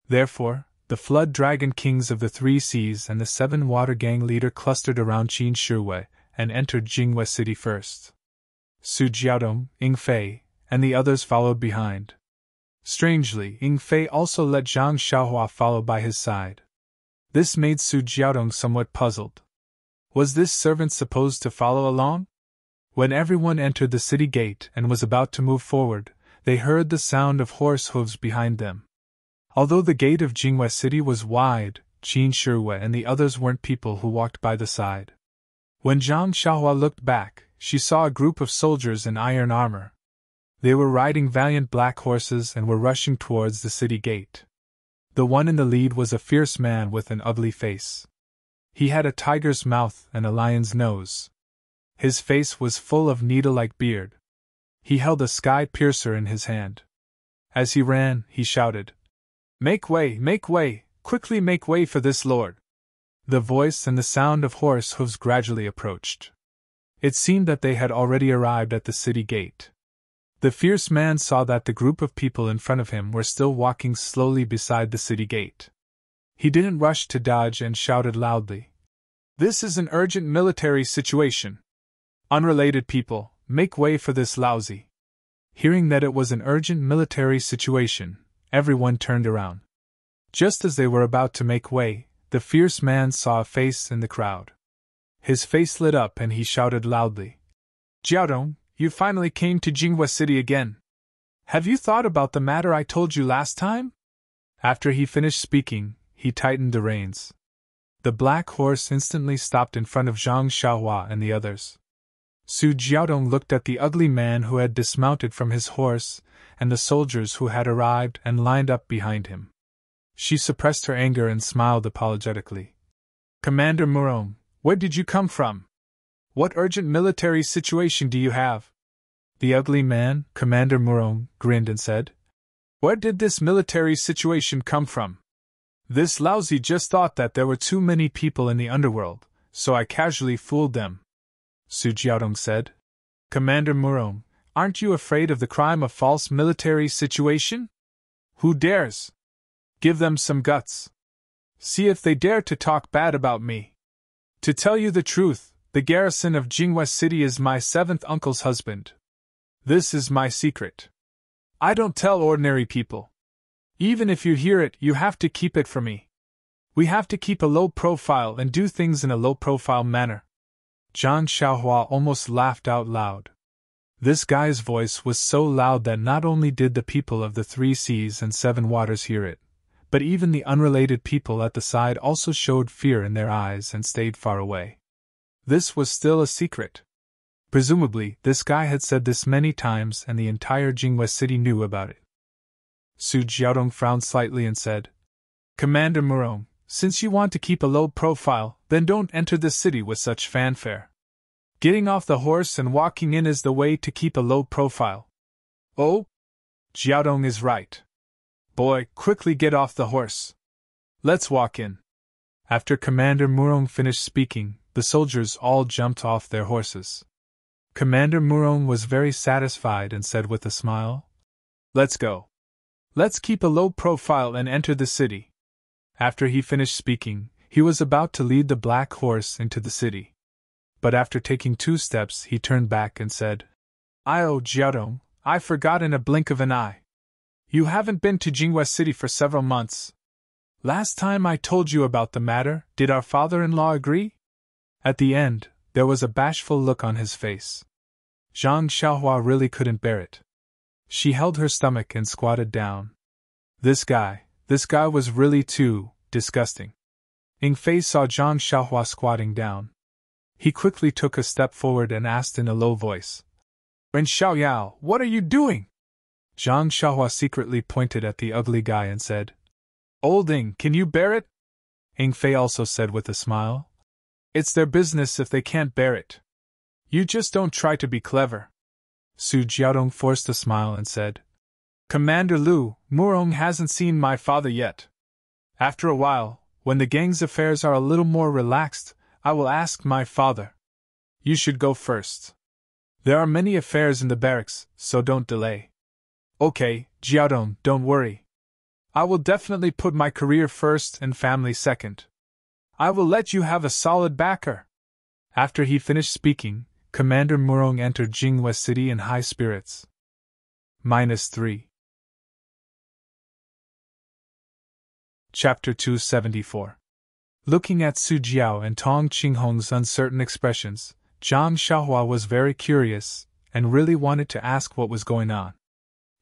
Therefore, the Flood Dragon Kings of the 3 Seas and the 7 Water Gang leader clustered around Qin Shiwei and entered Jingwei City first. Su Jiaodong, Ying Fei, and the others followed behind. Strangely, Ying Fei also let Zhang Xiaohua follow by his side. This made Su Jiaodong somewhat puzzled. Was this servant supposed to follow along? When everyone entered the city gate and was about to move forward, they heard the sound of horse hooves behind them. Although the gate of Jingwe City was wide, Qin Shihue and the others weren't people who walked by the side. When Zhang Xiaohua looked back, she saw a group of soldiers in iron armor. They were riding valiant black horses and were rushing towards the city gate. The one in the lead was a fierce man with an ugly face. He had a tiger's mouth and a lion's nose. His face was full of needle-like beard. He held a sky piercer in his hand. As he ran, he shouted, make way, quickly make way for this lord." The voice and the sound of horse hooves gradually approached. It seemed that they had already arrived at the city gate. The fierce man saw that the group of people in front of him were still walking slowly beside the city gate. He didn't rush to dodge and shouted loudly, "This is an urgent military situation. Unrelated people, make way for this lousy." Hearing that it was an urgent military situation, everyone turned around. Just as they were about to make way, the fierce man saw a face in the crowd. His face lit up and he shouted loudly, "Jiaodong, you finally came to Jingwe City again. Have you thought about the matter I told you last time?" After he finished speaking, he tightened the reins. The black horse instantly stopped in front of Zhang Xiaohua and the others. Su Jiaodong looked at the ugly man who had dismounted from his horse and the soldiers who had arrived and lined up behind him. She suppressed her anger and smiled apologetically. "Commander Murong, where did you come from? What urgent military situation do you have?" The ugly man, Commander Murong, grinned and said, "Where did this military situation come from? This lousy just thought that there were too many people in the underworld, so I casually fooled them." Su Jiaodong said, "Commander Murong, aren't you afraid of the crime of false military situation? Who dares? Give them some guts. See if they dare to talk bad about me. To tell you the truth, the garrison of Jingwe City is my seventh uncle's husband. This is my secret. I don't tell ordinary people. Even if you hear it, you have to keep it from me. We have to keep a low profile and do things in a low profile manner." Zhang Xiaohua almost laughed out loud. This guy's voice was so loud that not only did the people of the 3 seas and 7 waters hear it, but even the unrelated people at the side also showed fear in their eyes and stayed far away. This was still a secret. Presumably, this guy had said this many times and the entire Jingwe City knew about it. Su Jiaodong frowned slightly and said, "Commander Murong, since you want to keep a low profile, then don't enter the city with such fanfare. Getting off the horse and walking in is the way to keep a low profile." "Oh? Jiaodong is right. Boy, quickly get off the horse. Let's walk in." After Commander Murong finished speaking, the soldiers all jumped off their horses. Commander Murong was very satisfied and said with a smile, "Let's go. Let's keep a low profile and enter the city." After he finished speaking, he was about to lead the black horse into the city. But after taking 2 steps, he turned back and said, "Oh, Jiaodong, I forgot in a blink of an eye. You haven't been to Jingwe City for several months. Last time I told you about the matter, did our father-in-law agree?" At the end, there was a bashful look on his face. Zhang Xiaohua really couldn't bear it. She held her stomach and squatted down. This guy was really too disgusting. Ing Fei saw Zhang Xiaohua squatting down. He quickly took a step forward and asked in a low voice, "Ren Xiaoyao, what are you doing?" Zhang Xiaohua secretly pointed at the ugly guy and said, "Old Ing, can you bear it?" Ing Fei also said with a smile, "It's their business if they can't bear it. You just don't try to be clever." Su Jiaodong forced a smile and said, "Commander Lu, Murong hasn't seen my father yet. After a while, when the gang's affairs are a little more relaxed, I will ask my father. You should go first. There are many affairs in the barracks, so don't delay." "Okay, Jiaodong, don't worry. I will definitely put my career first and family second. I will let you have a solid backer." After he finished speaking, Commander Murong entered Jingwe City in high spirits. -3. Chapter 274. Looking at Su Jiao and Tong Qinghong's uncertain expressions, Zhang Xiaohua was very curious, and really wanted to ask what was going on.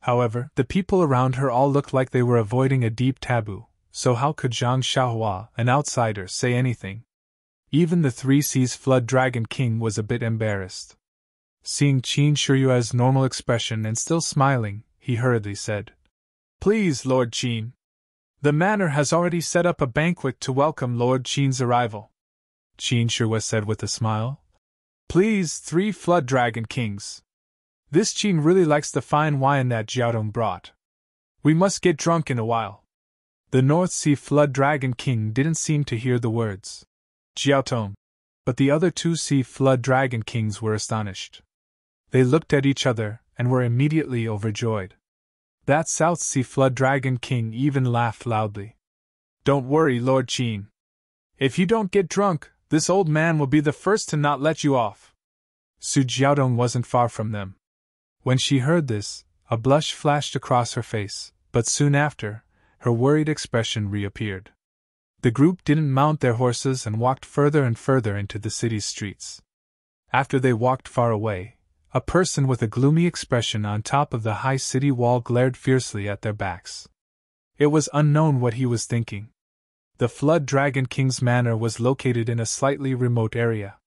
However, the people around her all looked like they were avoiding a deep taboo, so how could Zhang Xiaohua, an outsider, say anything? Even the Three Seas Flood Dragon King was a bit embarrassed. Seeing Qin Shiyue's normal expression and still smiling, he hurriedly said, "Please, Lord Qin. The manor has already set up a banquet to welcome Lord Qin's arrival." Qin Shiyue said with a smile, "Please, 3 Flood Dragon Kings. This Qin really likes the fine wine that Jiaotong brought. We must get drunk in a while." The North Sea Flood Dragon King didn't seem to hear the words Jiaotong, but the other 2 Sea Flood Dragon Kings were astonished. They looked at each other and were immediately overjoyed. That South Sea Flood Dragon King even laughed loudly. "Don't worry, Lord Qin. If you don't get drunk, this old man will be the first to not let you off." Su Jiaotong wasn't far from them. When she heard this, a blush flashed across her face, but soon after, her worried expression reappeared. The group didn't mount their horses and walked further and further into the city's streets. After they walked far away, a person with a gloomy expression on top of the high city wall glared fiercely at their backs. It was unknown what he was thinking. The Flood Dragon King's manor was located in a slightly remote area.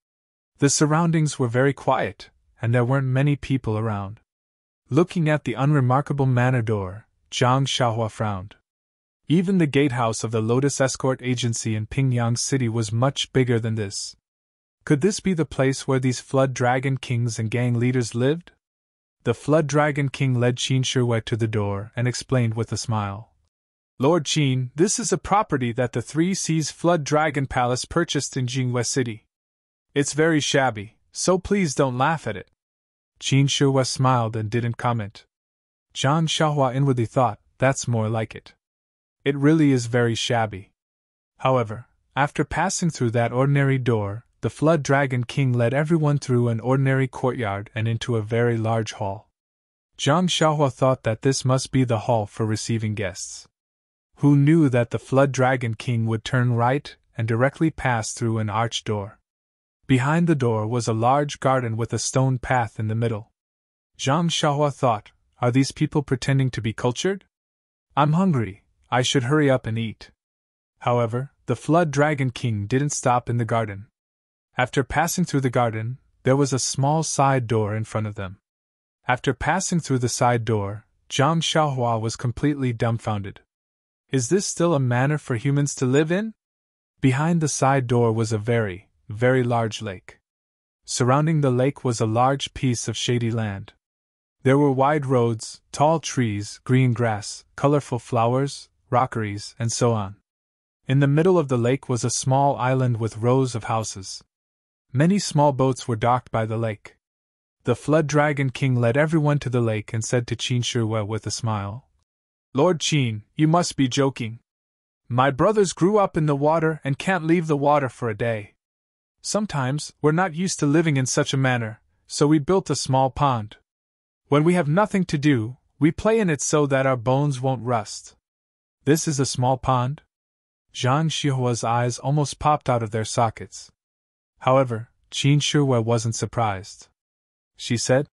The surroundings were very quiet, and there weren't many people around. Looking at the unremarkable manor door, Zhang Xiaohua frowned. Even the gatehouse of the Lotus Escort Agency in Pingyang City was much bigger than this. Could this be the place where these Flood Dragon Kings and gang leaders lived? The Flood Dragon King led Qin Shiyue to the door and explained with a smile. "Lord Qin, this is a property that the Three Seas Flood Dragon Palace purchased in Jinghua City. It's very shabby, so please don't laugh at it." Qin Shiyue smiled and didn't comment. Zhang Xiaohua inwardly thought, "That's more like it. It really is very shabby." However, after passing through that ordinary door, the Flood Dragon King led everyone through an ordinary courtyard and into a very large hall. Zhang Xiaohua thought that this must be the hall for receiving guests. Who knew that the Flood Dragon King would turn right and directly pass through an arched door? Behind the door was a large garden with a stone path in the middle. Zhang Xiaohua thought, "Are these people pretending to be cultured? I'm hungry, I should hurry up and eat." However, the Flood Dragon King didn't stop in the garden. After passing through the garden, there was a small side door in front of them. After passing through the side door, Zhang Xiaohua was completely dumbfounded. Is this still a manor for humans to live in? Behind the side door was a very, very large lake. Surrounding the lake was a large piece of shady land. There were wide roads, tall trees, green grass, colorful flowers, rockeries, and so on. In the middle of the lake was a small island with rows of houses. Many small boats were docked by the lake. The Flood Dragon King led everyone to the lake and said to Qin Shiyue with a smile, "Lord Qin, you must be joking. My brothers grew up in the water and can't leave the water for a day. Sometimes we're not used to living in such a manner, so we built a small pond. When we have nothing to do, we play in it so that our bones won't rust." "This is a small pond?" Zhang Xiaohua's eyes almost popped out of their sockets. However, Qin Shiyue wasn't surprised. She said,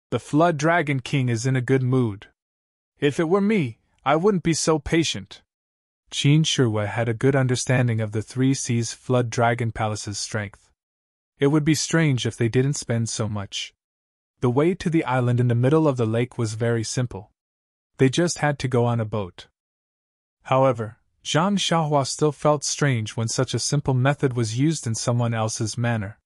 "The Flood Dragon King is in a good mood. If it were me, I wouldn't be so patient." Qin Shiyue had a good understanding of the Three Seas Flood Dragon Palace's strength. It would be strange if they didn't spend so much. The way to the island in the middle of the lake was very simple. They just had to go on a boat. However, Zhang Xiaohua still felt strange when such a simple method was used in someone else's manor.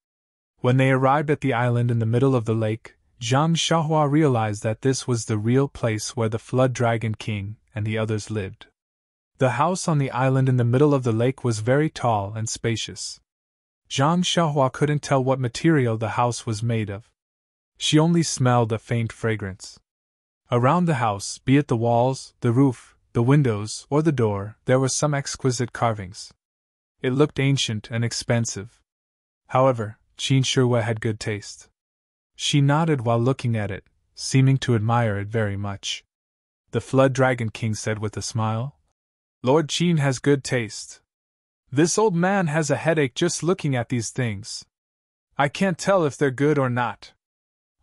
When they arrived at the island in the middle of the lake, Zhang Xiaohua realized that this was the real place where the Flood Dragon King and the others lived. The house on the island in the middle of the lake was very tall and spacious. Zhang Xiaohua couldn't tell what material the house was made of. She only smelled a faint fragrance. Around the house, be it the walls, the roof, the windows, or the door, there were some exquisite carvings. It looked ancient and expensive. However, Qin Shiyue had good taste. She nodded while looking at it, seeming to admire it very much. The Flood Dragon King said with a smile, "Lord Qin has good taste. This old man has a headache just looking at these things. I can't tell if they're good or not.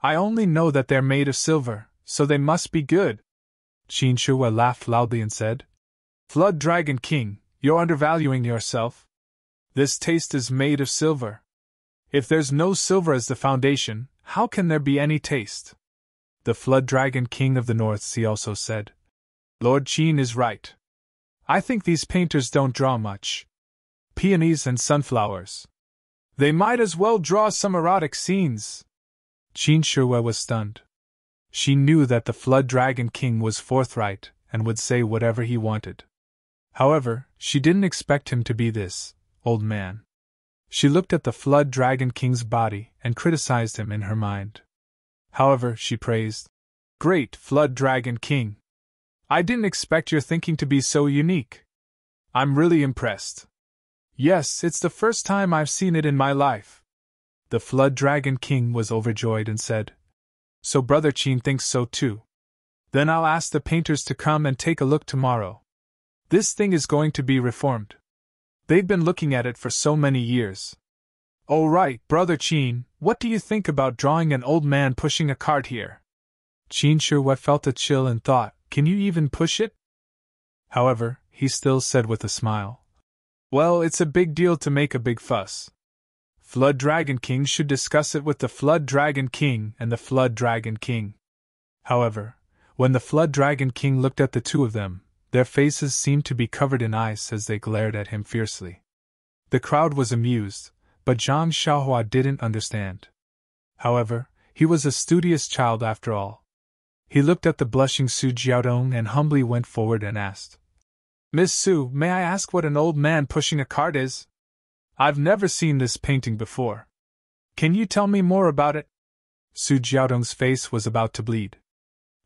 I only know that they're made of silver, so they must be good. Qin Shi Huai laughed loudly and said, Flood Dragon King, you're undervaluing yourself. This taste is made of silver. If there's no silver as the foundation, how can there be any taste? The Flood Dragon King of the North Sea also said, Lord Qin is right. I think these painters don't draw much. Peonies and sunflowers. They might as well draw some erotic scenes. Qin Shi Huai was stunned. She knew that the Flood Dragon King was forthright and would say whatever he wanted. However, she didn't expect him to be this old man. She looked at the Flood Dragon King's body and criticized him in her mind. However, she praised, Great Flood Dragon King! I didn't expect your thinking to be so unique. I'm really impressed. Yes, it's the first time I've seen it in my life. The Flood Dragon King was overjoyed and said, So Brother Qin thinks so too. Then I'll ask the painters to come and take a look tomorrow. This thing is going to be reformed. They've been looking at it for so many years. Oh right, Brother Qin, what do you think about drawing an old man pushing a cart here? Qin Shi Huai felt a chill and thought, Can you even push it? However, he still said with a smile, Well, it's a big deal to make a big fuss. Flood Dragon King should discuss it with the Flood Dragon King and the Flood Dragon King. However, when the Flood Dragon King looked at the two of them, their faces seemed to be covered in ice as they glared at him fiercely. The crowd was amused, but Zhang Xiaohua didn't understand. However, he was a studious child after all. He looked at the blushing Su Jiaodong and humbly went forward and asked, Miss Su, may I ask what an old man pushing a cart is? I've never seen this painting before. Can you tell me more about it? Su Jiaodong's face was about to bleed.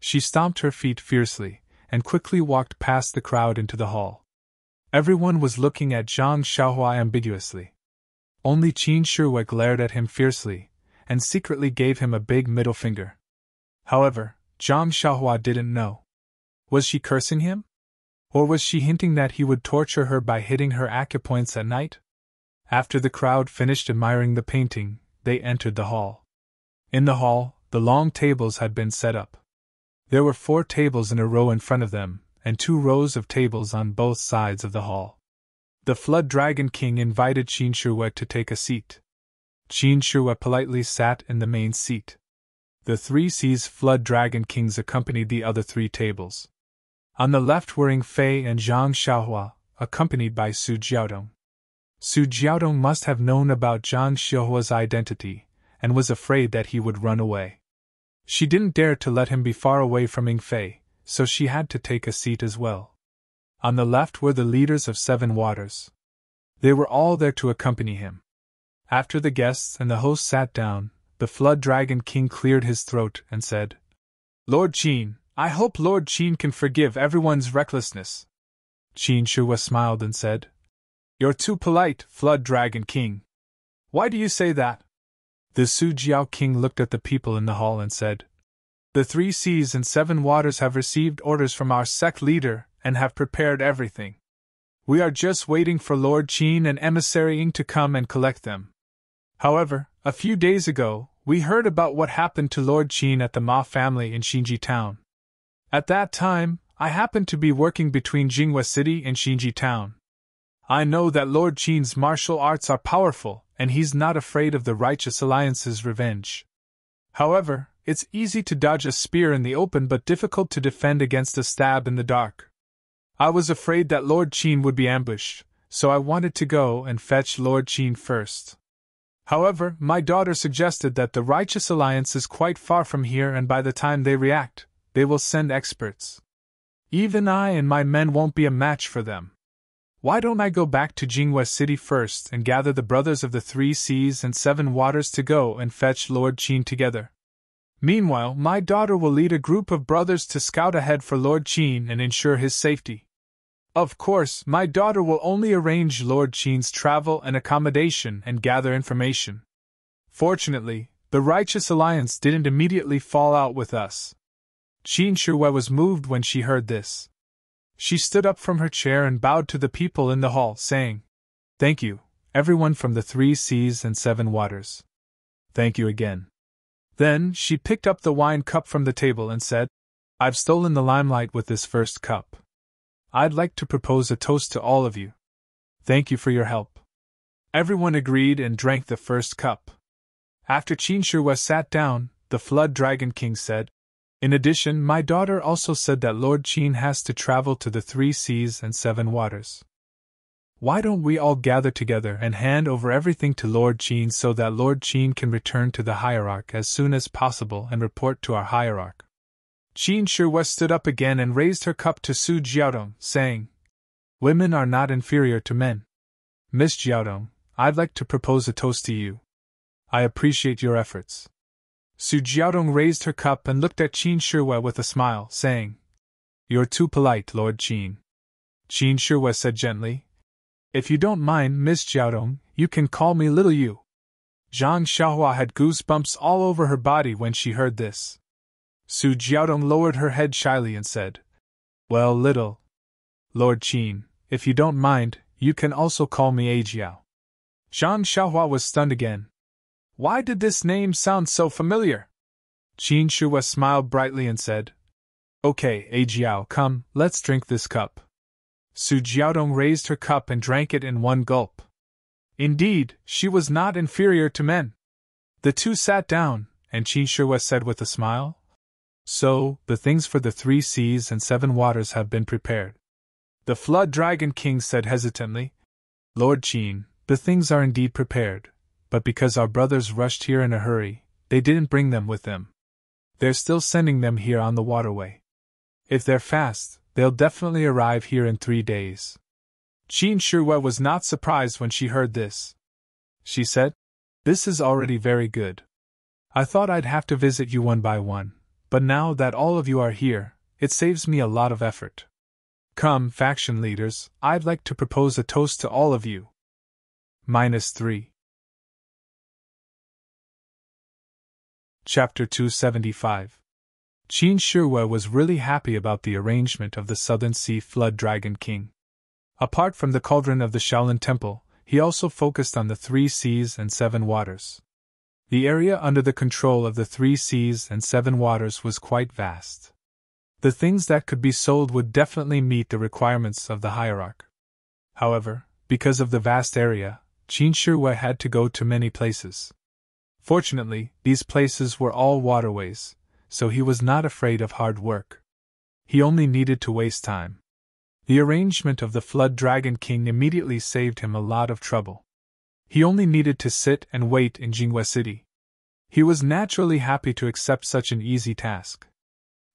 She stomped her feet fiercely, and quickly walked past the crowd into the hall. Everyone was looking at Zhang Xiaohua ambiguously. Only Qin Shi Huai glared at him fiercely, and secretly gave him a big middle finger. However, Zhang Xiaohua didn't know. Was she cursing him? Or was she hinting that he would torture her by hitting her acupoints at night? After the crowd finished admiring the painting, they entered the hall. In the hall, the long tables had been set up. There were 4 tables in a row in front of them, and 2 rows of tables on both sides of the hall. The Flood Dragon King invited Qin Shi Huai to take a seat. Qin Shi Huai politely sat in the main seat. The 3 Seas Flood Dragon Kings accompanied the other 3 tables. On the left were Ying Fei and Zhang Xiaohua, accompanied by Su Jiaodong. Su Jiaodong must have known about Zhang Xiaohua's identity, and was afraid that he would run away. She didn't dare to let him be far away from Ying Fei, so she had to take a seat as well. On the left were the leaders of 7 waters. They were all there to accompany him. After the guests and the host sat down, the Flood Dragon King cleared his throat and said, Lord Qin, I hope Lord Qin can forgive everyone's recklessness. Qin Shi Huai smiled and said, You're too polite, Flood Dragon King. Why do you say that? The Su Jiao King looked at the people in the hall and said, The 3 Seas and 7 waters have received orders from our sect leader and have prepared everything. We are just waiting for Lord Qin and Emissary Ying to come and collect them. However, a few days ago, we heard about what happened to Lord Qin at the Ma family in Xinji town. At that time, I happened to be working between Jinghua City and Xinji town. I know that Lord Qin's martial arts are powerful, and he's not afraid of the Righteous Alliance's revenge. However, it's easy to dodge a spear in the open but difficult to defend against a stab in the dark. I was afraid that Lord Qin would be ambushed, so I wanted to go and fetch Lord Qin first. However, my daughter suggested that the Righteous Alliance is quite far from here and by the time they react, they will send experts. Even I and my men won't be a match for them. Why don't I go back to Jinghua City first and gather the brothers of the 3 Seas and 7 waters to go and fetch Lord Qin together? Meanwhile, my daughter will lead a group of brothers to scout ahead for Lord Qin and ensure his safety. Of course, my daughter will only arrange Lord Qin's travel and accommodation and gather information. Fortunately, the Righteous Alliance didn't immediately fall out with us. Qin Shi Huai was moved when she heard this. She stood up from her chair and bowed to the people in the hall, saying, Thank you, everyone from the 3 seas and 7 waters. Thank you again. Then she picked up the wine cup from the table and said, I've stolen the limelight with this first cup. I'd like to propose a toast to all of you. Thank you for your help. Everyone agreed and drank the first cup. After Qin Shihue sat down, the Flood Dragon King said, In addition, my daughter also said that Lord Qin has to travel to the 3 seas and 7 waters. Why don't we all gather together and hand over everything to Lord Qin so that Lord Qin can return to the hierarch as soon as possible and report to our hierarch? Qin Shihue stood up again and raised her cup to Su Jiaodong, saying, Women are not inferior to men. Miss Jiaodong, I'd like to propose a toast to you. I appreciate your efforts. Su Jiaodong raised her cup and looked at Qin Shihue with a smile, saying, You're too polite, Lord Qin. Qin Shihue said gently, If you don't mind, Miss Jiaodong, you can call me Little You. Zhang Xiaohua had goosebumps all over her body when she heard this. Su Jiaodong lowered her head shyly and said, Well, Little Lord Qin, if you don't mind, you can also call me Ajiao. Zhang Xiaohua was stunned again. Why did this name sound so familiar? Qin Shihue smiled brightly and said, Okay, Ajiao, come, let's drink this cup. Su Jiaodong raised her cup and drank it in one gulp. Indeed, she was not inferior to men. The two sat down, and Qin Shihue said with a smile, So, the things for the 3 seas and 7 waters have been prepared. The Flood Dragon King said hesitantly, Lord Qin, the things are indeed prepared, but because our brothers rushed here in a hurry, they didn't bring them with them. They're still sending them here on the waterway. If they're fast, they'll definitely arrive here in 3 days. Qin Shihue was not surprised when she heard this. She said, This is already very good. I thought I'd have to visit you one by one, but now that all of you are here, it saves me a lot of effort. Come, faction leaders, I'd like to propose a toast to all of you. -3. Chapter 275. Qin Shihue was really happy about the arrangement of the Southern Sea Flood Dragon King. Apart from the cauldron of the Shaolin Temple, he also focused on the 3 seas and 7 waters. The area under the control of the 3 seas and 7 waters was quite vast. The things that could be sold would definitely meet the requirements of the hierarch. However, because of the vast area, Qin Shihue had to go to many places. Fortunately, these places were all waterways, so he was not afraid of hard work. He only needed to waste time. The arrangement of the Flood Dragon King immediately saved him a lot of trouble. He only needed to sit and wait in Jingwe City. He was naturally happy to accept such an easy task.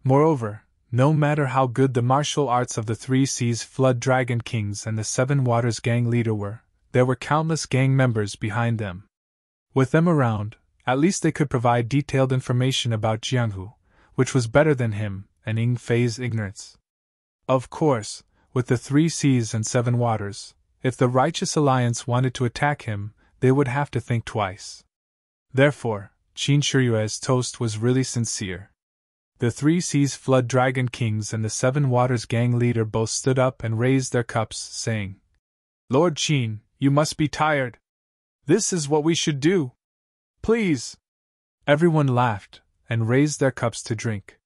Moreover, no matter how good the martial arts of the 3 Seas Flood Dragon Kings and the 7 Waters gang leader were, there were countless gang members behind them. With them around, at least they could provide detailed information about Jianghu, which was better than him and Ying Fei's ignorance. Of course, with the 3 Seas and 7 Waters, if the Righteous Alliance wanted to attack him, they would have to think twice. Therefore, Qin Shihue's toast was really sincere. The 3 Seas Flood Dragon Kings and the 7 Waters gang leader both stood up and raised their cups, saying, Lord Qin, you must be tired. This is what we should do. Please. Everyone laughed and raised their cups to drink.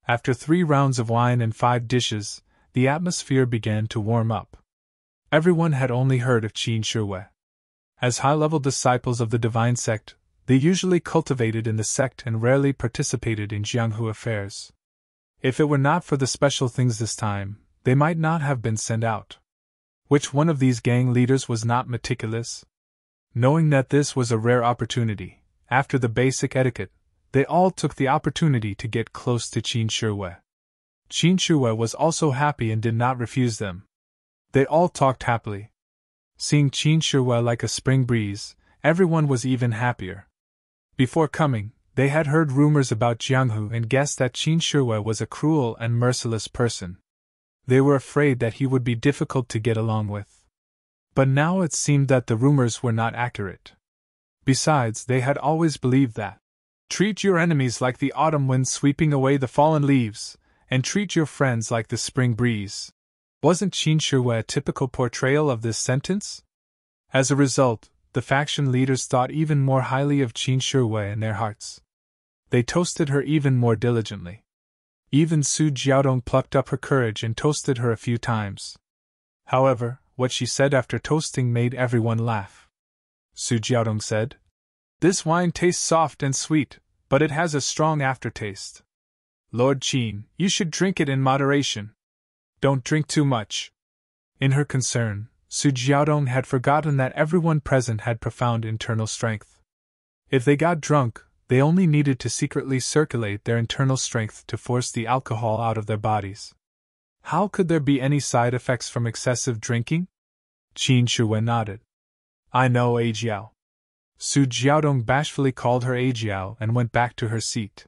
After 3 rounds of wine and 5 dishes, the atmosphere began to warm up. Everyone had only heard of Qin Shihue. As high-level disciples of the divine sect, they usually cultivated in the sect and rarely participated in Jianghu affairs. If it were not for the special things this time, they might not have been sent out. Which one of these gang leaders was not meticulous? Knowing that this was a rare opportunity, after the basic etiquette, they all took the opportunity to get close to Qin Shihue. Qin Shihue was also happy and did not refuse them. They all talked happily. Seeing Qin Shihue like a spring breeze, everyone was even happier. Before coming, they had heard rumors about Jianghu and guessed that Qin Shihue was a cruel and merciless person. They were afraid that he would be difficult to get along with. But now it seemed that the rumors were not accurate. Besides, they had always believed that treat your enemies like the autumn wind sweeping away the fallen leaves, and treat your friends like the spring breeze. Wasn't Qin Shihue a typical portrayal of this sentence? As a result, the faction leaders thought even more highly of Qin Shiwei in their hearts. They toasted her even more diligently. Even Su Jiaodong plucked up her courage and toasted her a few times. However, what she said after toasting made everyone laugh. Su Jiaodong said, "This wine tastes soft and sweet, but it has a strong aftertaste. Lord Qin, you should drink it in moderation. Don't drink too much." In her concern, Su Jiaodong had forgotten that everyone present had profound internal strength. If they got drunk, they only needed to secretly circulate their internal strength to force the alcohol out of their bodies. How could there be any side effects from excessive drinking? Qin Shiwen nodded. "I know, Ajiao." Su Jiaodong bashfully called her Ajiao and went back to her seat.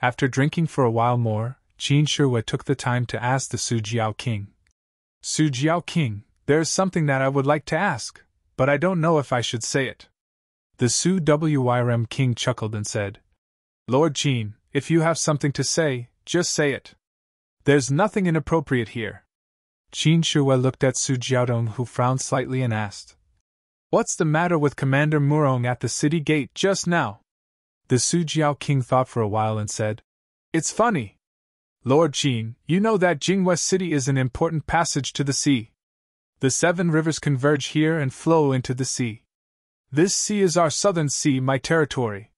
After drinking for a while more, Qin Shiwen took the time to ask the Su Jiao King. "Su Jiao King, there is something that I would like to ask, but I don't know if I should say it." The Su Wyrm King chuckled and said, "Lord Qin, if you have something to say, just say it. There's nothing inappropriate here." Qin Shiwei looked at Su Jiaodong, who frowned slightly, and asked, "What's the matter with Commander Murong at the city gate just now?" The Su Jiao King thought for a while and said, "It's funny. Lord Qin, you know that Jingwei City is an important passage to the sea. The 7 rivers converge here and flow into the sea. This sea is our southern sea, my territory.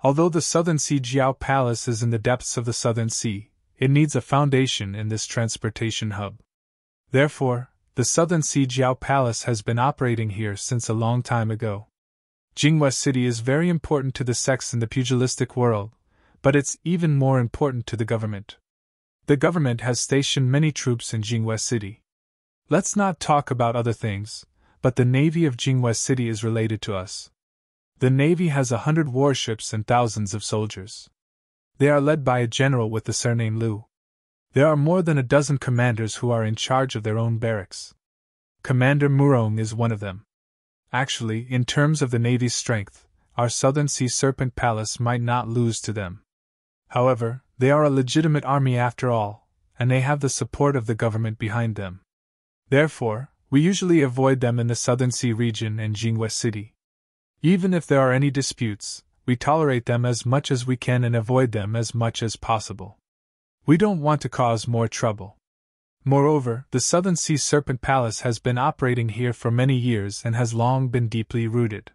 Although the southern sea Jiao Palace is in the depths of the southern sea, it needs a foundation in this transportation hub. Therefore, the southern sea Jiao Palace has been operating here since a long time ago. Jingwei City is very important to the sects in the pugilistic world, but it's even more important to the government. The government has stationed many troops in Jingwei City. Let's not talk about other things, but the navy of Jingwei City is related to us. The navy has 100 warships and thousands of soldiers. They are led by a general with the surname Liu. There are more than a dozen commanders who are in charge of their own barracks. Commander Murong is one of them. Actually, in terms of the navy's strength, our Southern Sea Serpent Palace might not lose to them. However, they are a legitimate army after all, and they have the support of the government behind them. Therefore, we usually avoid them in the Southern Sea region and Jingwei City. Even if there are any disputes, we tolerate them as much as we can and avoid them as much as possible. We don't want to cause more trouble. Moreover, the Southern Sea Serpent Palace has been operating here for many years and has long been deeply rooted.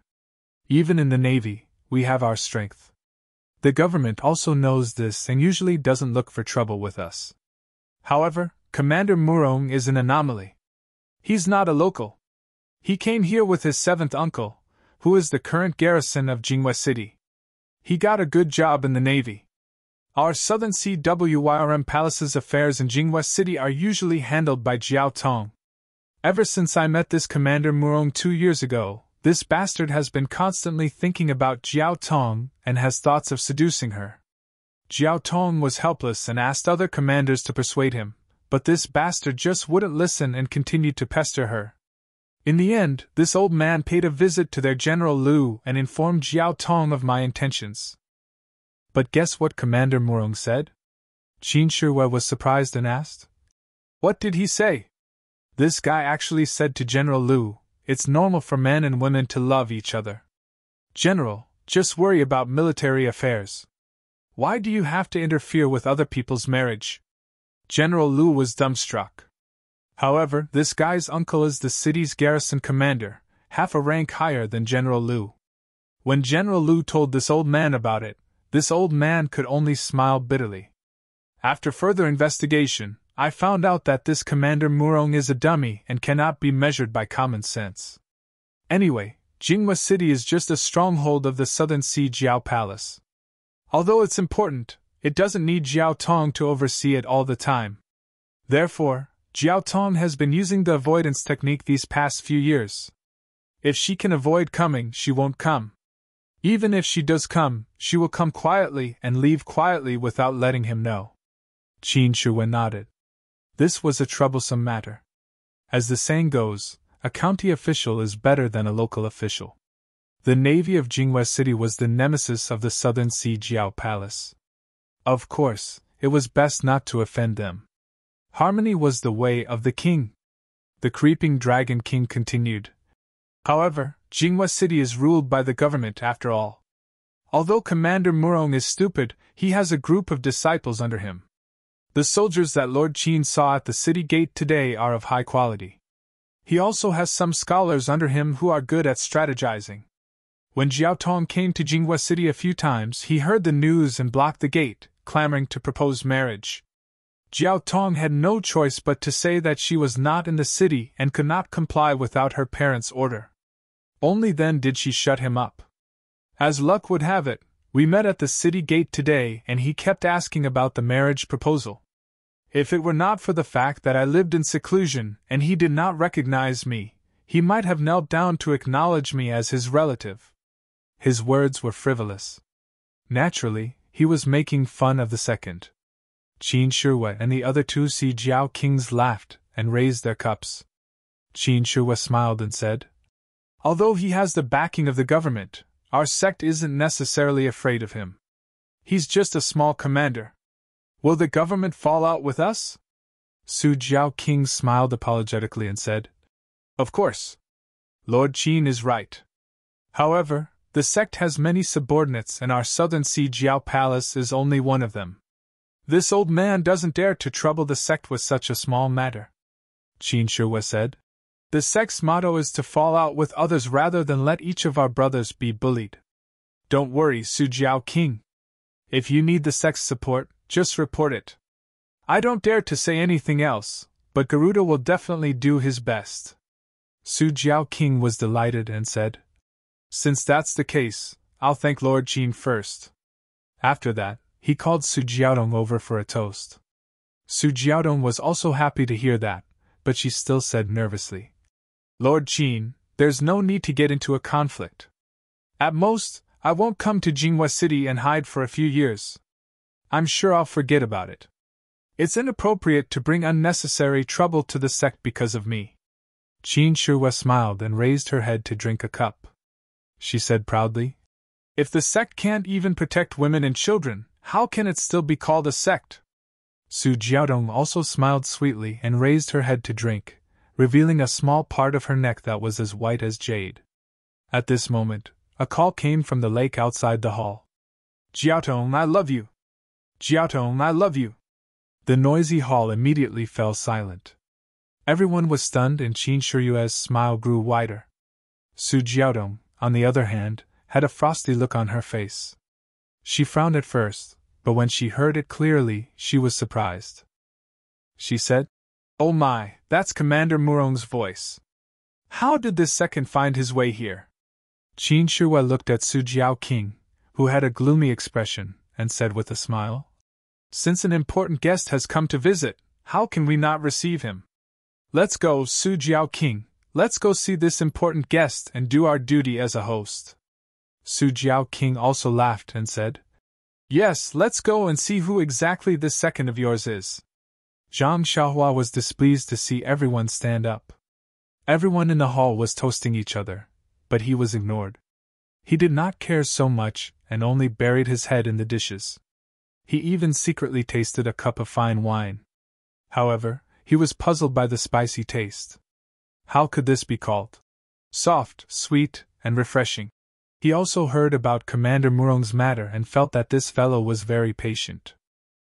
Even in the Navy, we have our strength. The government also knows this and usually doesn't look for trouble with us. However, Commander Murong is an anomaly. He's not a local. He came here with his 7th uncle, who is the current garrison of Jingwei City. He got a good job in the Navy. Our Southern CWYRM Palace's affairs in Jingwei City are usually handled by Jiao Tong. Ever since I met this Commander Murong 2 years ago, this bastard has been constantly thinking about Jiao Tong and has thoughts of seducing her. Jiao Tong was helpless and asked other commanders to persuade him, but this bastard just wouldn't listen and continued to pester her. In the end, this old man paid a visit to their General Liu and informed Jiao Tong of my intentions. But guess what Commander Murong said? Qin Shiwei was surprised and asked. What did he say? This guy actually said to General Liu, "It's normal for men and women to love each other. General, just worry about military affairs. Why do you have to interfere with other people's marriage?" General Liu was dumbstruck. However, this guy's uncle is the city's garrison commander, half a rank higher than General Liu. When General Liu told this old man about it, this old man could only smile bitterly. After further investigation, I found out that this Commander Murong is a dummy and cannot be measured by common sense. Anyway, Jingwei City is just a stronghold of the Southern Sea Jiao Palace. Although it's important, it doesn't need Jiao Tong to oversee it all the time. Therefore, Jiao Tong has been using the avoidance technique these past few years. If she can avoid coming, she won't come. Even if she does come, she will come quietly and leave quietly without letting him know. Qin Shiwen nodded. This was a troublesome matter. As the saying goes, a county official is better than a local official. The navy of Jingwei City was the nemesis of the Southern Sea Jiao Palace. Of course, it was best not to offend them. Harmony was the way of the king. The Creeping Dragon King continued. However, Jinghua City is ruled by the government after all. Although Commander Murong is stupid, he has a group of disciples under him. The soldiers that Lord Qin saw at the city gate today are of high quality. He also has some scholars under him who are good at strategizing. When Jiao Tong came to Jinghua City a few times, he heard the news and blocked the gate, clamoring to propose marriage. Jiao Tong had no choice but to say that she was not in the city and could not comply without her parents' order. Only then did she shut him up. As luck would have it, we met at the city gate today and he kept asking about the marriage proposal. If it were not for the fact that I lived in seclusion and he did not recognize me, he might have knelt down to acknowledge me as his relative. His words were frivolous. Naturally, he was making fun of the second. Qin Shihue and the other two Si Jiao kings laughed and raised their cups. Qin Shihue smiled and said, "Although he has the backing of the government, our sect isn't necessarily afraid of him. He's just a small commander. Will the government fall out with us?" Su Jiao King smiled apologetically and said, "Of course. Lord Qin is right. However, the sect has many subordinates and our southern Si Jiao palace is only one of them. This old man doesn't dare to trouble the sect with such a small matter." Qin Shihue said, "The sect's motto is to fall out with others rather than let each of our brothers be bullied. Don't worry, Su Jiao King. If you need the sect's support, just report it. I don't dare to say anything else, but Garuda will definitely do his best." Su Jiao King was delighted and said, "Since that's the case, I'll thank Lord Qin first." After that, he called Su Jiaodong over for a toast. Su Jiaodong was also happy to hear that, but she still said nervously, "Lord Qin, there's no need to get into a conflict. At most, I won't come to Jinghua City and hide for a few years. I'm sure I'll forget about it. It's inappropriate to bring unnecessary trouble to the sect because of me." Qin Shihue smiled and raised her head to drink a cup. She said proudly, "If the sect can't even protect women and children, how can it still be called a sect?" Su Jiaodong also smiled sweetly and raised her head to drink, revealing a small part of her neck that was as white as jade. At this moment, a call came from the lake outside the hall. "Jiaotong, I love you! Jiaotong, I love you!" The noisy hall immediately fell silent. Everyone was stunned and Qin Shihue's smile grew wider. Su Jiaodong, on the other hand, had a frosty look on her face. She frowned at first, but when she heard it clearly, she was surprised. She said, "Oh my, that's Commander Murong's voice. How did this second find his way here?" Qin Shihue looked at Su Jiao King, who had a gloomy expression, and said with a smile, "Since an important guest has come to visit, how can we not receive him? Let's go, Su Jiao King, let's go see this important guest and do our duty as a host." Su Jiao King also laughed and said, "Yes, let's go and see who exactly this second of yours is." Zhang Xiaohua was displeased to see everyone stand up. Everyone in the hall was toasting each other, but he was ignored. He did not care so much and only buried his head in the dishes. He even secretly tasted a cup of fine wine. However, he was puzzled by the spicy taste. How could this be called soft, sweet, and refreshing? He also heard about Commander Murong's matter and felt that this fellow was very patient.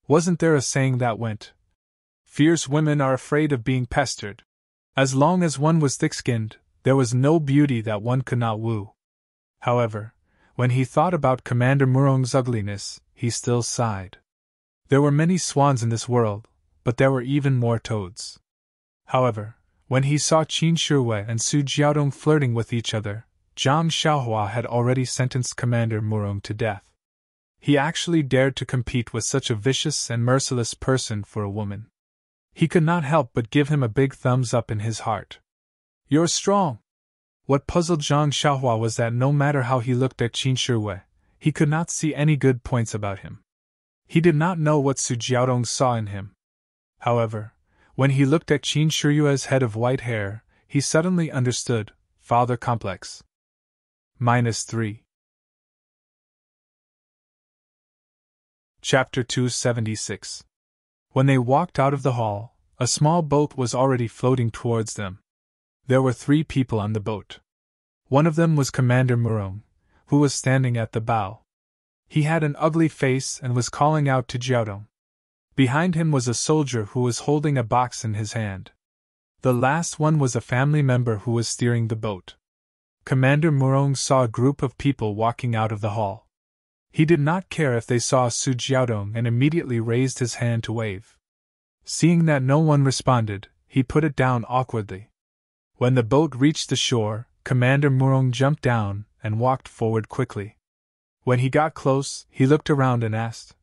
Wasn't there a saying that went, "Fierce women are afraid of being pestered"? As long as one was thick-skinned, there was no beauty that one could not woo. However, when he thought about Commander Murong's ugliness, he still sighed. There were many swans in this world, but there were even more toads. However, when he saw Qin Shihue and Su Jiaodong flirting with each other, Zhang Xiaohua had already sentenced Commander Murong to death. He actually dared to compete with such a vicious and merciless person for a woman. He could not help but give him a big thumbs up in his heart. "You're strong." What puzzled Zhang Xiaohua was that no matter how he looked at Qin Shihue, he could not see any good points about him. He did not know what Su Jiaodong saw in him. However, when he looked at Qin Shihue's head of white hair, he suddenly understood. Father complex. -3. Chapter 276. When they walked out of the hall, a small boat was already floating towards them. There were 3 people on the boat. One of them was Commander Murong, who was standing at the bow. He had an ugly face and was calling out to Jiaodong. Behind him was a soldier who was holding a box in his hand. The last one was a family member who was steering the boat. Commander Murong saw a group of people walking out of the hall. He did not care if they saw Su Jiaodong and immediately raised his hand to wave. Seeing that no one responded, he put it down awkwardly. When the boat reached the shore, Commander Murong jumped down and walked forward quickly. When he got close, he looked around and asked,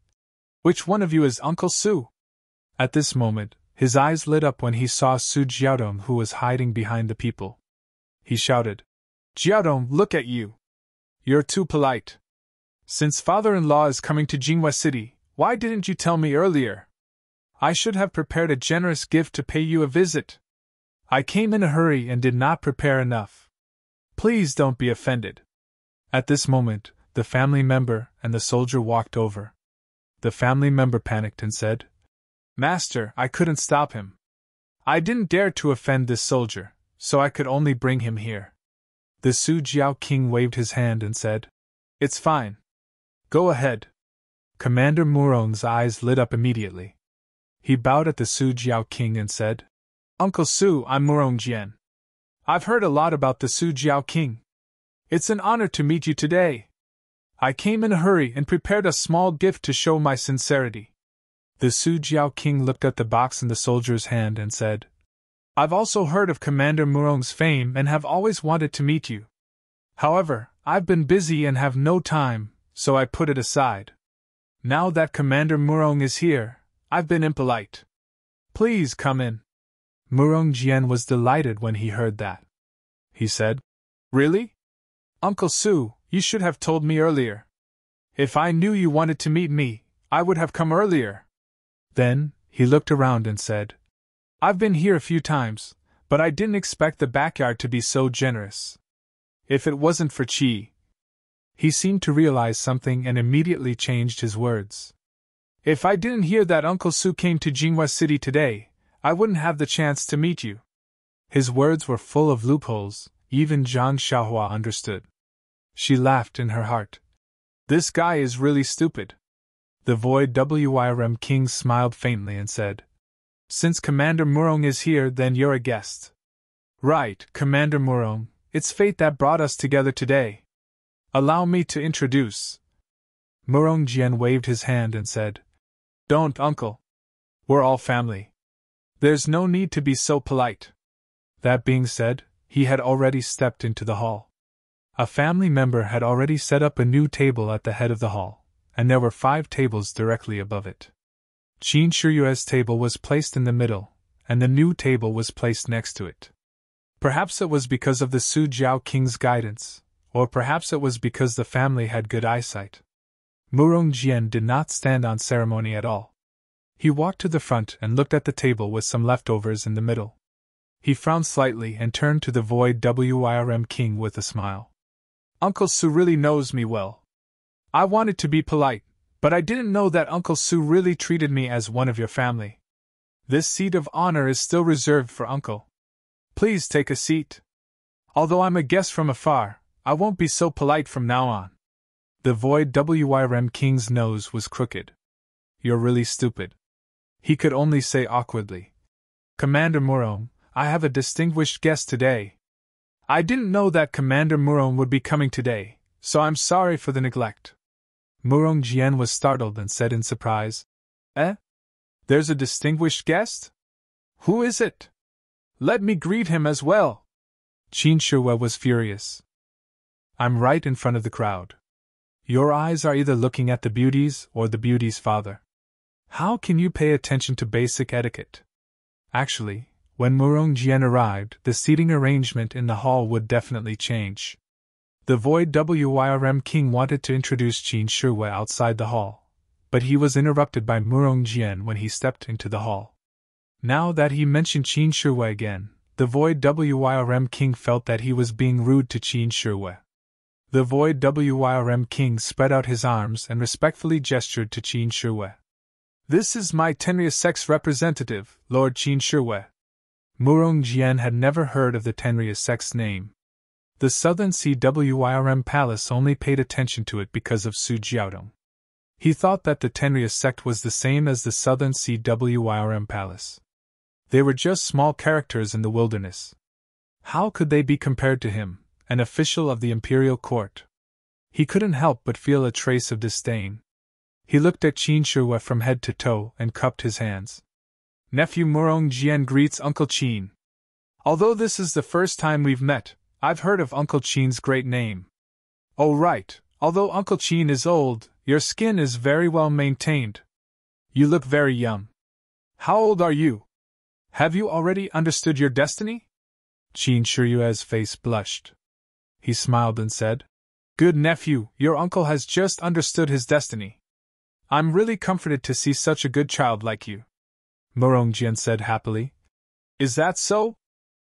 "Which one of you is Uncle Su?" At this moment, his eyes lit up when he saw Su Jiaodong, who was hiding behind the people. He shouted, "Jiaodong, look at you! You're too polite. Since father-in-law is coming to Jinghua City, why didn't you tell me earlier? I should have prepared a generous gift to pay you a visit. I came in a hurry and did not prepare enough. Please don't be offended." At this moment, the family member and the soldier walked over. The family member panicked and said, "Master, I couldn't stop him. I didn't dare to offend this soldier, so I could only bring him here." The Su Jiao King waved his hand and said, "It's fine. Go ahead." Commander Murong's eyes lit up immediately. He bowed at the Su Jiao King and said, "Uncle Su, I'm Murong Jian. I've heard a lot about the Su Jiao King. It's an honor to meet you today. I came in a hurry and prepared a small gift to show my sincerity." The Su Jiao King looked at the box in the soldier's hand and said, "I've also heard of Commander Murong's fame and have always wanted to meet you. However, I've been busy and have no time, so I put it aside. Now that Commander Murong is here, I've been impolite. Please come in." Murong Jian was delighted when he heard that. He said, "Really? Uncle Su, you should have told me earlier. If I knew you wanted to meet me, I would have come earlier." Then, he looked around and said, "I've been here a few times, but I didn't expect the backyard to be so generous. If it wasn't for Qi..." He seemed to realize something and immediately changed his words. "If I didn't hear that Uncle Su came to Jinghua City today, I wouldn't have the chance to meet you." His words were full of loopholes, even Zhang Xiaohua understood. She laughed in her heart. "This guy is really stupid." The Void Wirm King smiled faintly and said, "Since Commander Murong is here, then you're a guest." "Right, Commander Murong, it's fate that brought us together today. Allow me to introduce." Murong Jian waved his hand and said, "Don't, uncle. We're all family. There's no need to be so polite." That being said, he had already stepped into the hall. A family member had already set up a new table at the head of the hall, and there were 5 tables directly above it. Qin Shiyue's table was placed in the middle, and the new table was placed next to it. Perhaps it was because of the Su Jiao King's guidance, or perhaps it was because the family had good eyesight. Murong Jian did not stand on ceremony at all. He walked to the front and looked at the table with some leftovers in the middle. He frowned slightly and turned to the Void Wirm King with a smile. "Uncle Su really knows me well. I wanted to be polite, but I didn't know that Uncle Su really treated me as one of your family. This seat of honor is still reserved for Uncle. Please take a seat. Although I'm a guest from afar, I won't be so polite from now on." The Void Wirm King's nose was crooked. "You're really stupid," he could only say awkwardly. "Commander Murong, I have a distinguished guest today. I didn't know that Commander Murong would be coming today, so I'm sorry for the neglect." Murong Jian was startled and said in surprise, "Eh? There's a distinguished guest? Who is it? Let me greet him as well." Qin Shiyue was furious. "I'm right in front of the crowd. Your eyes are either looking at the beauties or the beauty's father. How can you pay attention to basic etiquette?" Actually, when Murong Jian arrived, the seating arrangement in the hall would definitely change. The Void Wirm King wanted to introduce Qin Shiyue outside the hall, but he was interrupted by Murong Jian when he stepped into the hall. Now that he mentioned Qin Shiyue again, the Void Wirm King felt that he was being rude to Qin Shiyue. The Void Wirm King spread out his arms and respectfully gestured to Qin Shiyue. "This is my Tenrya sex representative, Lord Qin Shiyue." Murong Jian had never heard of the Tenrya sex name. The Southern CWIRM Palace only paid attention to it because of Su Jiaodong. He thought that the Tenryus sect was the same as the Southern CWIRM Palace. They were just small characters in the wilderness. How could they be compared to him, an official of the imperial court? He couldn't help but feel a trace of disdain. He looked at Qin Shihue from head to toe and cupped his hands. Nephew Murong Jian greets Uncle Qin. Although this is the first time we've met, I've heard of Uncle Qin's great name. Oh right, although Uncle Qin is old, your skin is very well maintained. You look very young. How old are you? Have you already understood your destiny? Qin Shihue's face blushed. He smiled and said, Good nephew, your uncle has just understood his destiny. I'm really comforted to see such a good child like you. Murong Jian said happily. Is that so?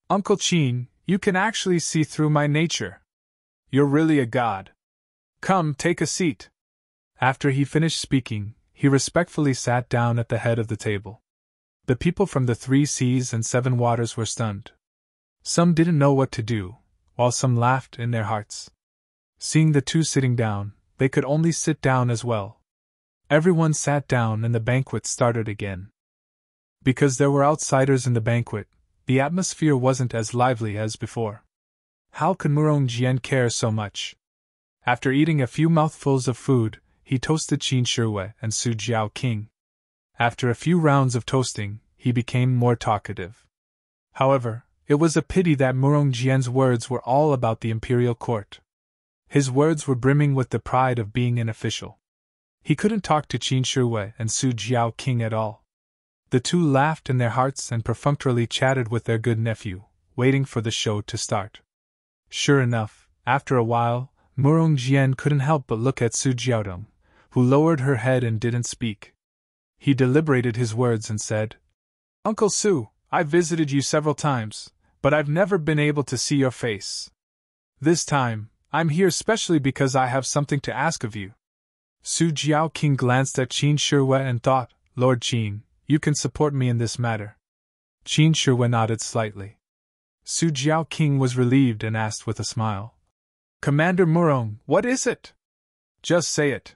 Uncle Qin, you can actually see through my nature. You're really a god. Come, take a seat. After he finished speaking, he respectfully sat down at the head of the table. The people from the 3 seas and 7 waters were stunned. Some didn't know what to do, while some laughed in their hearts. Seeing the two sitting down, they could only sit down as well. Everyone sat down and the banquet started again. Because there were outsiders in the banquet, the atmosphere wasn't as lively as before. How could Murong Jian care so much? After eating a few mouthfuls of food, he toasted Qin Shihue and Su Jiao King. After a few rounds of toasting, he became more talkative. However, it was a pity that Murong Jian's words were all about the imperial court. His words were brimming with the pride of being an official. He couldn't talk to Qin Shihue and Su Jiao King at all. The two laughed in their hearts and perfunctorily chatted with their good nephew, waiting for the show to start. Sure enough, after a while, Murong Jian couldn't help but look at Su Jiaodong, who lowered her head and didn't speak. He deliberated his words and said, Uncle Su, I've visited you several times, but I've never been able to see your face. This time, I'm here specially because I have something to ask of you. Su Jiao King glanced at Qin Shihue and thought, Lord Qin, you can support me in this matter. Qin Shihue nodded slightly. Su Jiao King was relieved and asked with a smile, Commander Murong, what is it? Just say it.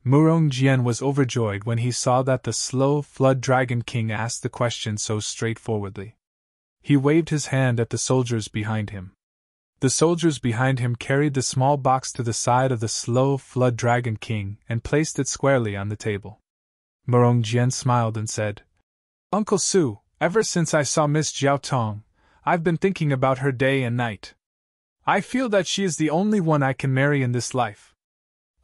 Murong Jian was overjoyed when he saw that the slow Flood Dragon King asked the question so straightforwardly. He waved his hand at the soldiers behind him. The soldiers behind him carried the small box to the side of the slow Flood Dragon King and placed it squarely on the table. Murong Jian smiled and said, Uncle Su, ever since I saw Miss Jiao Tong, I've been thinking about her day and night. I feel that she is the only one I can marry in this life.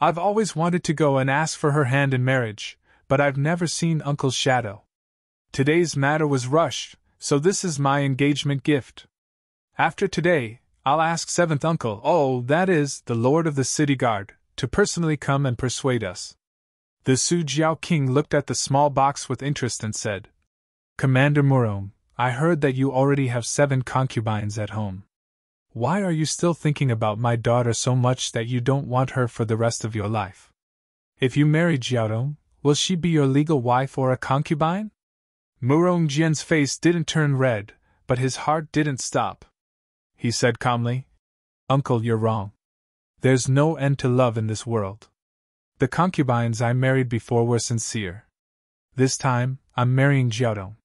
I've always wanted to go and ask for her hand in marriage, but I've never seen Uncle's shadow. Today's matter was rushed, so this is my engagement gift. After today, I'll ask 7th Uncle, that is, the Lord of the City Guard, to personally come and persuade us. The Su Jiao King looked at the small box with interest and said, Commander Murong, I heard that you already have 7 concubines at home. Why are you still thinking about my daughter so much that you don't want her for the rest of your life? If you marry Jiaodong, will she be your legal wife or a concubine? Murong Jian's face didn't turn red, but his heart didn't stop. He said calmly, Uncle, you're wrong. There's no end to love in this world. The concubines I married before were sincere. This time, I'm marrying Jiaodong.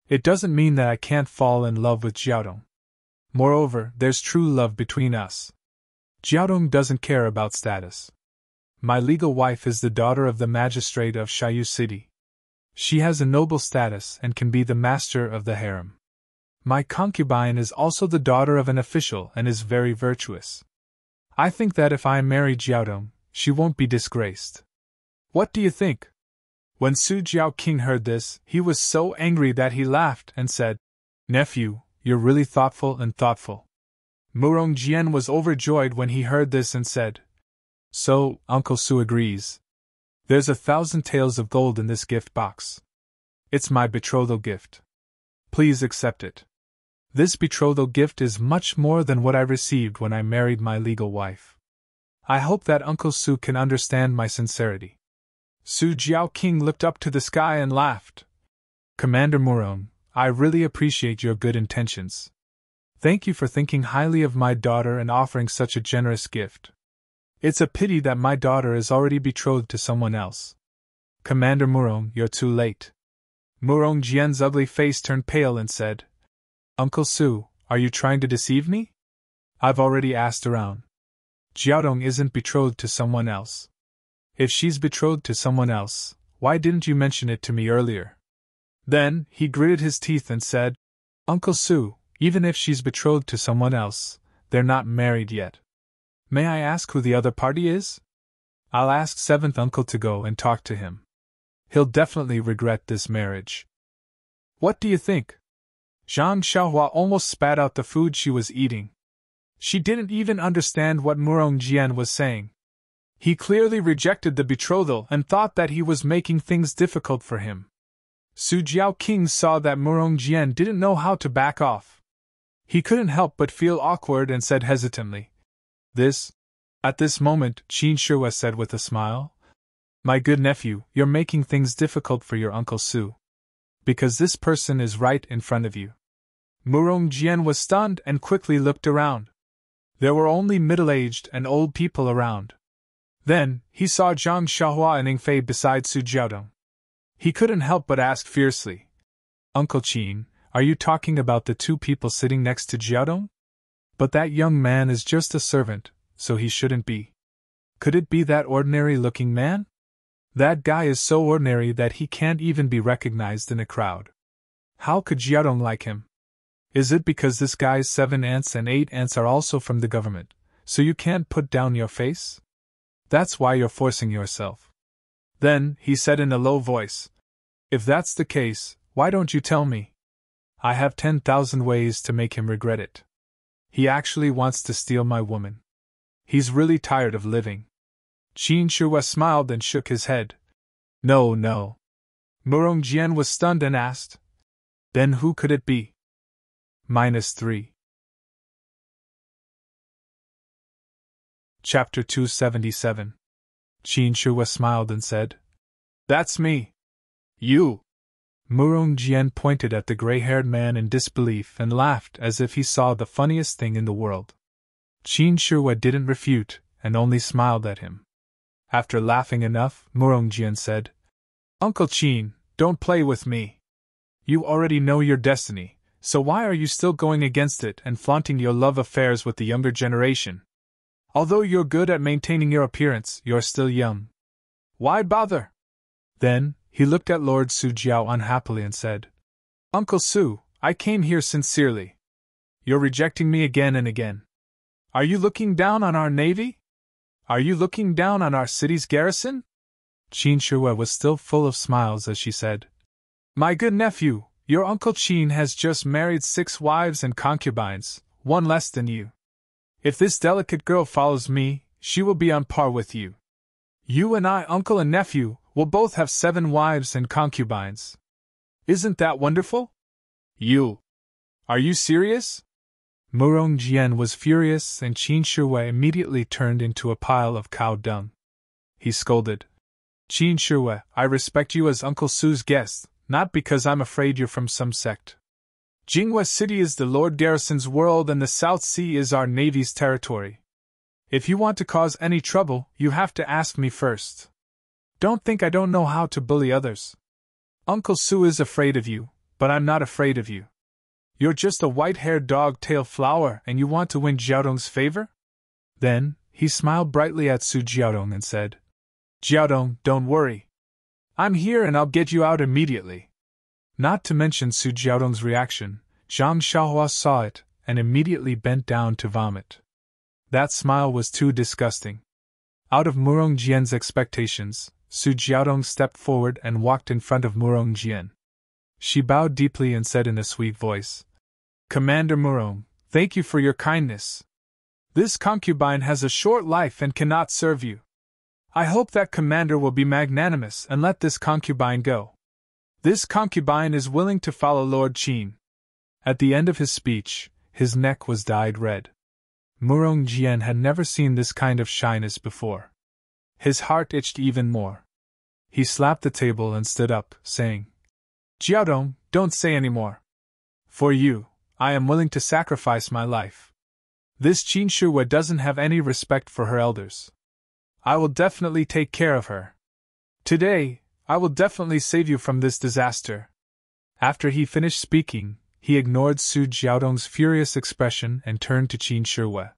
It doesn't mean that I can't fall in love with Jiaodong. Moreover, there's true love between us. Jiaodong doesn't care about status. My legal wife is the daughter of the magistrate of Shiyu City. She has a noble status and can be the master of the harem. My concubine is also the daughter of an official and is very virtuous. I think that if I marry Jiaodong, she won't be disgraced. What do you think? When Su Jiao King heard this, he was so angry that he laughed and said, Nephew, you're really thoughtful and thoughtful. Murong Jian was overjoyed when he heard this and said, So, Uncle Su agrees. There's 1,000 taels of gold in this gift box. It's my betrothal gift. Please accept it. This betrothal gift is much more than what I received when I married my legal wife. I hope that Uncle Su can understand my sincerity. Su Jiao King looked up to the sky and laughed. Commander Murong, I really appreciate your good intentions. Thank you for thinking highly of my daughter and offering such a generous gift. It's a pity that my daughter is already betrothed to someone else. Commander Murong, you're too late. Murong Jian's ugly face turned pale and said, Uncle Su, are you trying to deceive me? I've already asked around. Jiaodong isn't betrothed to someone else. If she's betrothed to someone else, why didn't you mention it to me earlier? Then, he gritted his teeth and said, Uncle Su, even if she's betrothed to someone else, they're not married yet. May I ask who the other party is? I'll ask 7th uncle to go and talk to him. He'll definitely regret this marriage. What do you think? Zhang Xiaohua almost spat out the food she was eating. She didn't even understand what Murong Jian was saying. He clearly rejected the betrothal and thought that he was making things difficult for him. Su Jiaoqing saw that Murong Jian didn't know how to back off. He couldn't help but feel awkward and said hesitantly, At this moment, Qin Shihua said with a smile, My good nephew, you're making things difficult for your Uncle Su. Because this person is right in front of you. Murong Jian was stunned and quickly looked around. There were only middle-aged and old people around. Then, he saw Zhang Xiaohua and Yingfei beside Su Jiaodong. He couldn't help but ask fiercely, Uncle Qin, are you talking about the two people sitting next to Jiaodong? But that young man is just a servant, so he shouldn't be. Could it be that ordinary-looking man? That guy is so ordinary that he can't even be recognized in a crowd. How could Jiaodong like him? Is it because this guy's 7 aunts and 8 aunts are also from the government, so you can't put down your face? That's why you're forcing yourself. Then, he said in a low voice, If that's the case, why don't you tell me? I have 10,000 ways to make him regret it. He actually wants to steal my woman. He's really tired of living. Qin Shihua smiled and shook his head. No. Murong Jian was stunned and asked, Then who could it be? -3. Chapter 277. Qin Shihua smiled and said, That's me. You. Murong Jian pointed at the gray-haired man in disbelief and laughed as if he saw the funniest thing in the world. Qin Shihua didn't refute, and only smiled at him. After laughing enough, Murong Jian said, Uncle Qin, don't play with me. You already know your destiny, so why are you still going against it and flaunting your love affairs with the younger generation? Although you're good at maintaining your appearance, you're still young. Why bother? Then, he looked at Lord Su Jiao unhappily and said, Uncle Su, I came here sincerely. You're rejecting me again and again. Are you looking down on our navy? Are you looking down on our city's garrison? Qin Shihua was still full of smiles as she said, My good nephew, your Uncle Qin has just married 6 wives and concubines, 1 less than you. If this delicate girl follows me, she will be on par with you. You and I, uncle and nephew, will both have 7 wives and concubines. Isn't that wonderful? You. Are you serious? Murong Jian was furious and Qin Shihua immediately turned into a pile of cow dung. He scolded, Qin Shihua, I respect you as Uncle Su's guest, not because I'm afraid you're from some sect. Jinghua City is the Lord Garrison's world and the South Sea is our Navy's territory. If you want to cause any trouble, you have to ask me first. Don't think I don't know how to bully others. Uncle Su is afraid of you, but I'm not afraid of you. You're just a white-haired dog-tail flower and you want to win Jiaodong's favor? Then, he smiled brightly at Su Jiaodong and said, Jiaodong, don't worry. I'm here and I'll get you out immediately. Not to mention Su Jiaodong's reaction, Zhang Xiaohua saw it and immediately bent down to vomit. That smile was too disgusting. Out of Murong Jian's expectations, Su Jiaodong stepped forward and walked in front of Murong Jian. She bowed deeply and said in a sweet voice, Commander Murong, thank you for your kindness. This concubine has a short life and cannot serve you. I hope that Commander will be magnanimous and let this concubine go. This concubine is willing to follow Lord Qin. At the end of his speech, his neck was dyed red. Murong Jian had never seen this kind of shyness before. His heart itched even more. He slapped the table and stood up, saying, Jiaodong, don't say any more. For you, I am willing to sacrifice my life. This Qin Shihua doesn't have any respect for her elders. I will definitely take care of her. Today, I will definitely save you from this disaster. After he finished speaking, he ignored Su Jiaodong's furious expression and turned to Qin Shihua.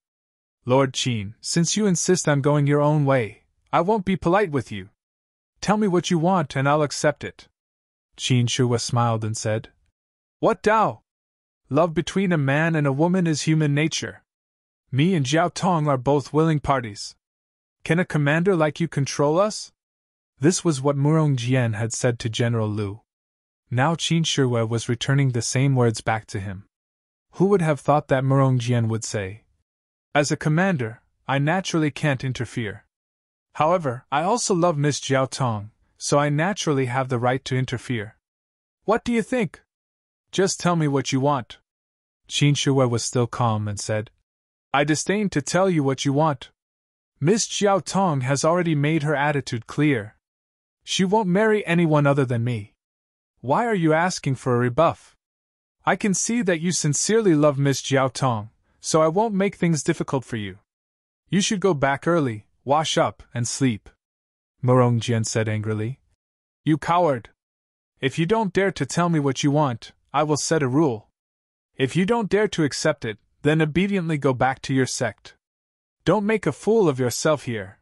Lord Qin, since you insist on going your own way, I won't be polite with you. Tell me what you want and I'll accept it. Qin Shihua smiled and said, What Dao? Love between a man and a woman is human nature. Me and Jiao Tong are both willing parties. Can a commander like you control us? This was what Murong Jian had said to General Lu. Now Qin Shihua was returning the same words back to him. Who would have thought that Murong Jian would say, As a commander, I naturally can't interfere. However, I also love Miss Jiao Tong, so I naturally have the right to interfere. What do you think? Just tell me what you want. Qin Shihua was still calm and said, I disdain to tell you what you want. Miss Jiao Tong has already made her attitude clear. She won't marry anyone other than me. Why are you asking for a rebuff? I can see that you sincerely love Miss Jiao Tong, so I won't make things difficult for you. You should go back early, wash up, and sleep. Murong Jian said angrily. You coward! If you don't dare to tell me what you want, I will set a rule. If you don't dare to accept it, then obediently go back to your sect. Don't make a fool of yourself here.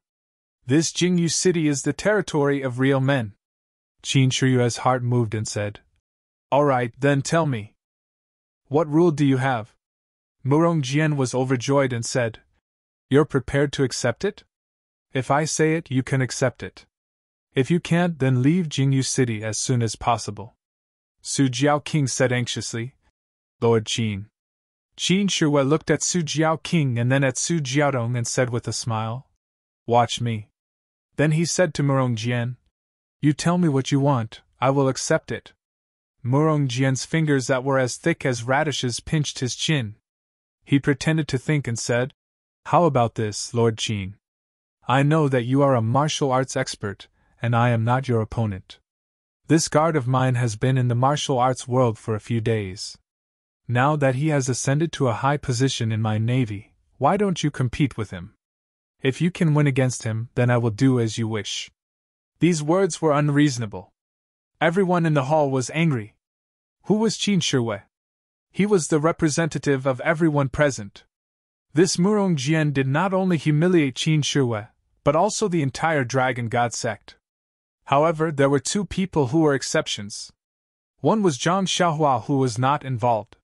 This Jingyu city is the territory of real men. Qin Shihua's heart moved and said, All right, then tell me. What rule do you have? Murong Jian was overjoyed and said, You're prepared to accept it? If I say it, you can accept it. If you can't, then leave Jingyu city as soon as possible. Su Jiaoqing said anxiously, Lord Qin. Qin Shihua looked at Su Jiaoqing and then at Su Jiaodong and said with a smile, Watch me. Then he said to Murong Jian, You tell me what you want, I will accept it. Murong Jian's fingers that were as thick as radishes pinched his chin. He pretended to think and said, How about this, Lord Qin? I know that you are a martial arts expert, and I am not your opponent. This guard of mine has been in the martial arts world for a few days. Now that he has ascended to a high position in my navy, why don't you compete with him? If you can win against him, then I will do as you wish. These words were unreasonable. Everyone in the hall was angry. Who was Qin Shihua? He was the representative of everyone present. This Murong Jian did not only humiliate Qin Shihua, but also the entire Dragon God sect. However, there were two people who were exceptions. One was Zhang Xiaohua, who was not involved.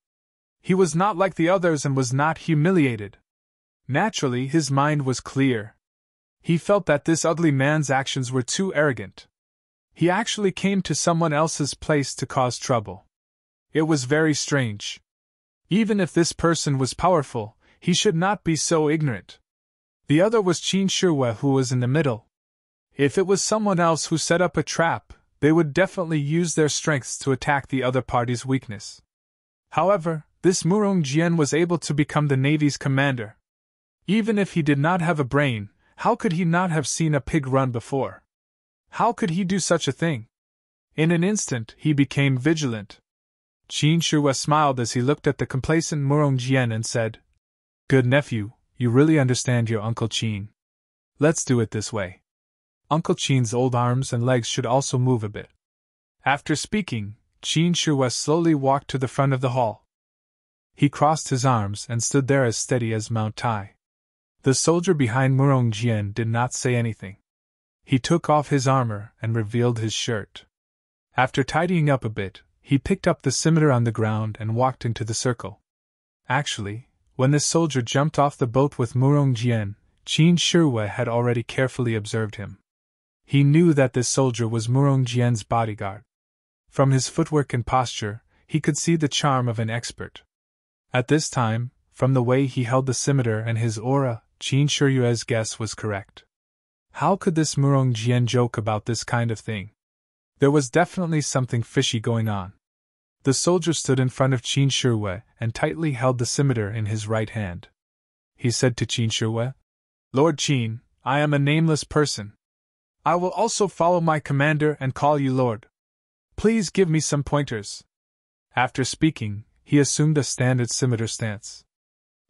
He was not like the others and was not humiliated. Naturally, his mind was clear. He felt that this ugly man's actions were too arrogant. He actually came to someone else's place to cause trouble. It was very strange. Even if this person was powerful, he should not be so ignorant. The other was Qin Shihua, who was in the middle. If it was someone else who set up a trap, they would definitely use their strengths to attack the other party's weakness. However, this Murong Jian was able to become the Navy's commander. Even if he did not have a brain, how could he not have seen a pig run before? How could he do such a thing? In an instant, he became vigilant. Qin Shihua smiled as he looked at the complacent Murong Jian and said, Good nephew, you really understand your Uncle Qin. Let's do it this way. Uncle Qin's old arms and legs should also move a bit. After speaking, Qin Shihua slowly walked to the front of the hall. He crossed his arms and stood there as steady as Mount Tai. The soldier behind Murong Jian did not say anything. He took off his armor and revealed his shirt. After tidying up a bit, he picked up the scimitar on the ground and walked into the circle. Actually, when the soldier jumped off the boat with Murong Jian, Qin Shihua had already carefully observed him. He knew that this soldier was Murong Jian's bodyguard. From his footwork and posture, he could see the charm of an expert. At this time, from the way he held the scimitar and his aura, Qin Shihua's guess was correct. How could this Murong Jian joke about this kind of thing? There was definitely something fishy going on. The soldier stood in front of Qin Shihua and tightly held the scimitar in his right hand. He said to Qin Shihua, Lord Qin, I am a nameless person. I will also follow my commander and call you Lord. Please give me some pointers. After speaking, he assumed a standard scimitar stance.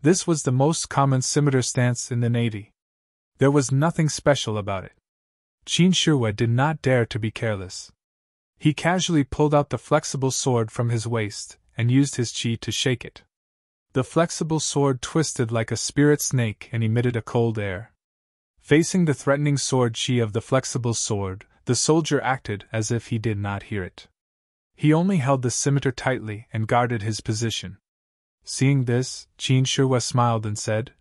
This was the most common scimitar stance in the navy. There was nothing special about it. Qin Shihue did not dare to be careless. He casually pulled out the flexible sword from his waist and used his qi to shake it. The flexible sword twisted like a spirit snake and emitted a cold air. Facing the threatening sword qi of the flexible sword, the soldier acted as if he did not hear it. He only held the scimitar tightly and guarded his position. Seeing this, Qin Shihue smiled and said,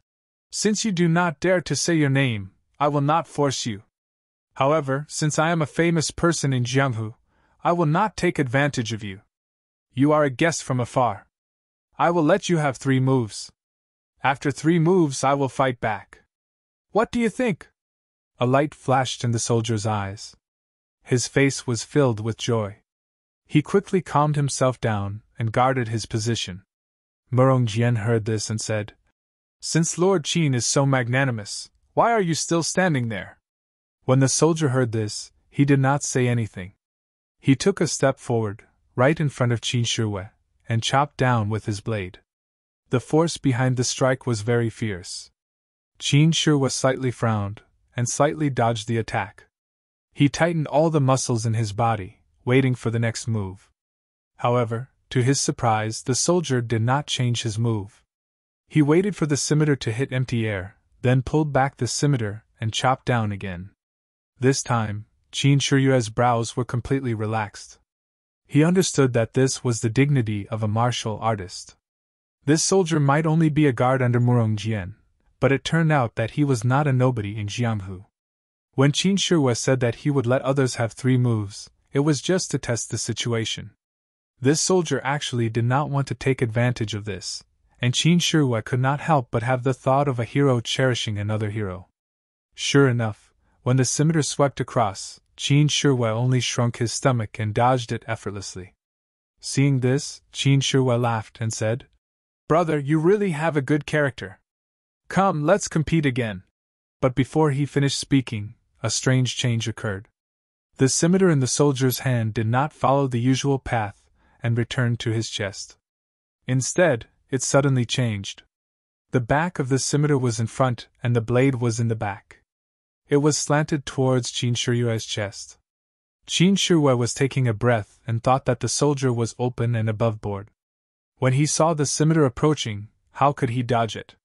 "Since you do not dare to say your name, I will not force you. However, since I am a famous person in Jianghu, I will not take advantage of you. You are a guest from afar. I will let you have 3 moves. After 3 moves, I will fight back. What do you think?" A light flashed in the soldier's eyes. His face was filled with joy. He quickly calmed himself down and guarded his position. Murong Jian heard this and said, "Since Lord Qin is so magnanimous, why are you still standing there?" When the soldier heard this, he did not say anything. He took a step forward, right in front of Qin Shihue, and chopped down with his blade. The force behind the strike was very fierce. Qin Shihue slightly frowned, and slightly dodged the attack. He tightened all the muscles in his body, waiting for the next move. However, to his surprise, the soldier did not change his move. He waited for the scimitar to hit empty air, then pulled back the scimitar and chopped down again. This time, Qin Shihue's brows were completely relaxed. He understood that this was the dignity of a martial artist. This soldier might only be a guard under Murong Jian, but it turned out that he was not a nobody in Jianghu. When Qin Shihue said that he would let others have 3 moves, it was just to test the situation. This soldier actually did not want to take advantage of this, and Qin Shihue could not help but have the thought of a hero cherishing another hero. Sure enough, when the scimitar swept across, Qin Shihue only shrunk his stomach and dodged it effortlessly. Seeing this, Qin Shihue laughed and said, "Brother, you really have a good character. Come, let's compete again." But before he finished speaking, a strange change occurred. The scimitar in the soldier's hand did not follow the usual path and returned to his chest. Instead, it suddenly changed. The back of the scimitar was in front and the blade was in the back. It was slanted towards Qin Shihue's chest. Qin Shihue was taking a breath and thought that the soldier was open and above board. When he saw the scimitar approaching, how could he dodge it?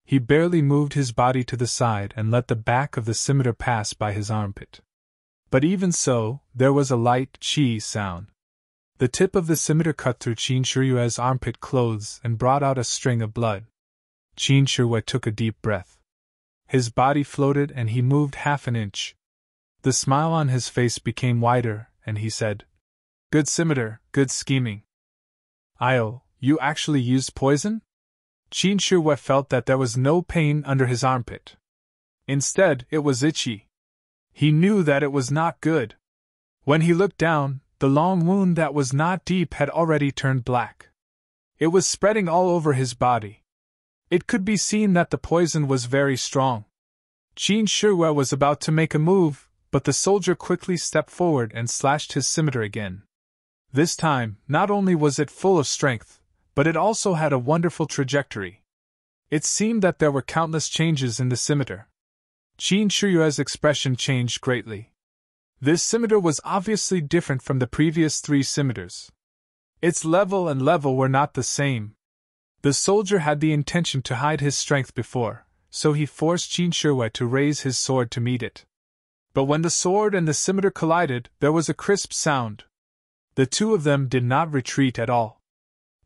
He barely moved his body to the side and let the back of the scimitar pass by his armpit. But even so, there was a light "chi" sound. The tip of the scimitar cut through Qin Shihue's armpit clothes and brought out a string of blood. Qin Shihue took a deep breath. His body floated and he moved half an inch. The smile on his face became wider, and he said, "Good scimitar, good scheming. Io, you actually used poison?" Qin Shihue felt that there was no pain under his armpit. Instead, it was itchy. He knew that it was not good. When he looked down, the long wound that was not deep had already turned black. It was spreading all over his body. It could be seen that the poison was very strong. Qin Shihue was about to make a move, but the soldier quickly stepped forward and slashed his scimitar again. This time, not only was it full of strength, but it also had a wonderful trajectory. It seemed that there were countless changes in the scimitar. Qin Shihue's expression changed greatly. This scimitar was obviously different from the previous 3 scimitars. Its level and level were not the same. The soldier had the intention to hide his strength before, so he forced Qin Shihue to raise his sword to meet it. But when the sword and the scimitar collided, there was a crisp sound. The 2 of them did not retreat at all.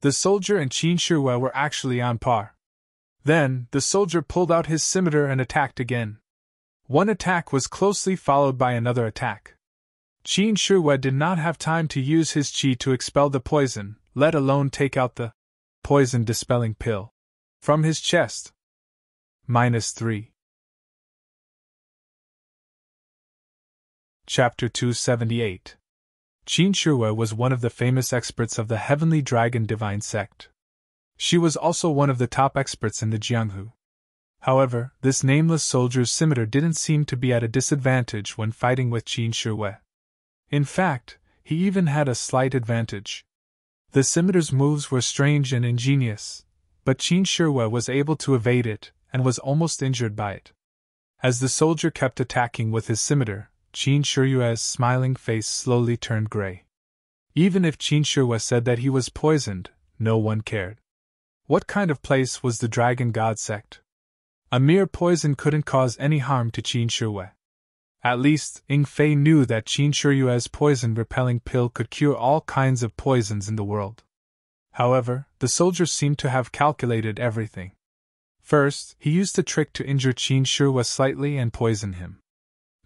The soldier and Qin Shihue were actually on par. Then, the soldier pulled out his scimitar and attacked again. One attack was closely followed by another attack. Qin Shihue did not have time to use his qi to expel the poison, let alone take out the poison-dispelling pill from his chest. -3. Chapter 278. Qin Shihue was one of the famous experts of the Heavenly Dragon Divine Sect. She was also one of the top experts in the Jianghu. However, this nameless soldier's scimitar didn't seem to be at a disadvantage when fighting with Qin Shihue. In fact, he even had a slight advantage. The scimitar's moves were strange and ingenious, but Qin Shihue was able to evade it and was almost injured by it. As the soldier kept attacking with his scimitar, Qin Shihue's smiling face slowly turned gray. Even if Qin Shihue said that he was poisoned, no one cared. What kind of place was the Dragon God sect? A mere poison couldn't cause any harm to Qin Shihue. At least, Ying Fei knew that Qin Shihue's poison-repelling pill could cure all kinds of poisons in the world. However, the soldier seemed to have calculated everything. First, he used a trick to injure Qin Shihue slightly and poison him.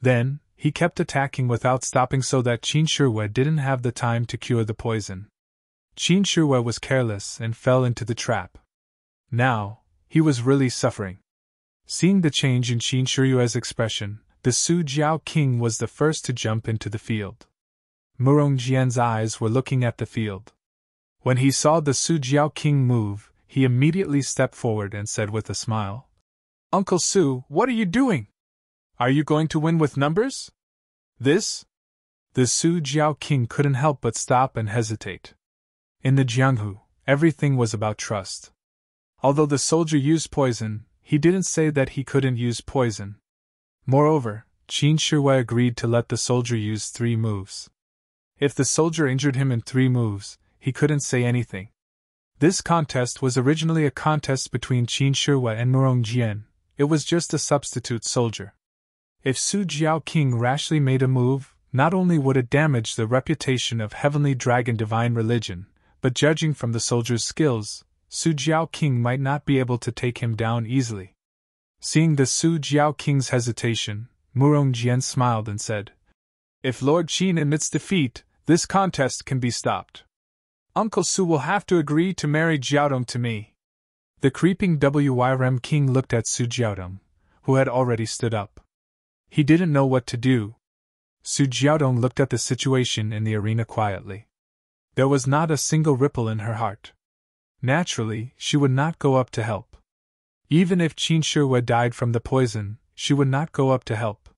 Then, he kept attacking without stopping so that Qin Shihue didn't have the time to cure the poison. Qin Shihue was careless and fell into the trap. Now, he was really suffering. Seeing the change in Qin Shihue's expression, the Su Jiao King was the first to jump into the field. Murong Jian's eyes were looking at the field. When he saw the Su Jiao King move, he immediately stepped forward and said with a smile, "Uncle Su, what are you doing? Are you going to win with numbers? This?" The Su Jiao King couldn't help but stop and hesitate. In the Jianghu, everything was about trust. Although the soldier used poison, he didn't say that he couldn't use poison. Moreover, Qin Shihue agreed to let the soldier use 3 moves. If the soldier injured him in 3 moves, he couldn't say anything. This contest was originally a contest between Qin Shihue and Murong Jian. It was just a substitute soldier. If Su Jiao King rashly made a move, not only would it damage the reputation of Heavenly Dragon Divine Religion, but judging from the soldier's skills, Su Jiao King might not be able to take him down easily. Seeing the Su Jiao King's hesitation, Murong Jian smiled and said, "If Lord Qin admits defeat, this contest can be stopped. Uncle Su will have to agree to marry Jiaodong to me." The creeping Wyrem King looked at Su Jiaodong, who had already stood up. He didn't know what to do. Su Jiaodong looked at the situation in the arena quietly. There was not a single ripple in her heart. Naturally, she would not go up to help. Even if Qin Shihue died from the poison, she would not go up to help.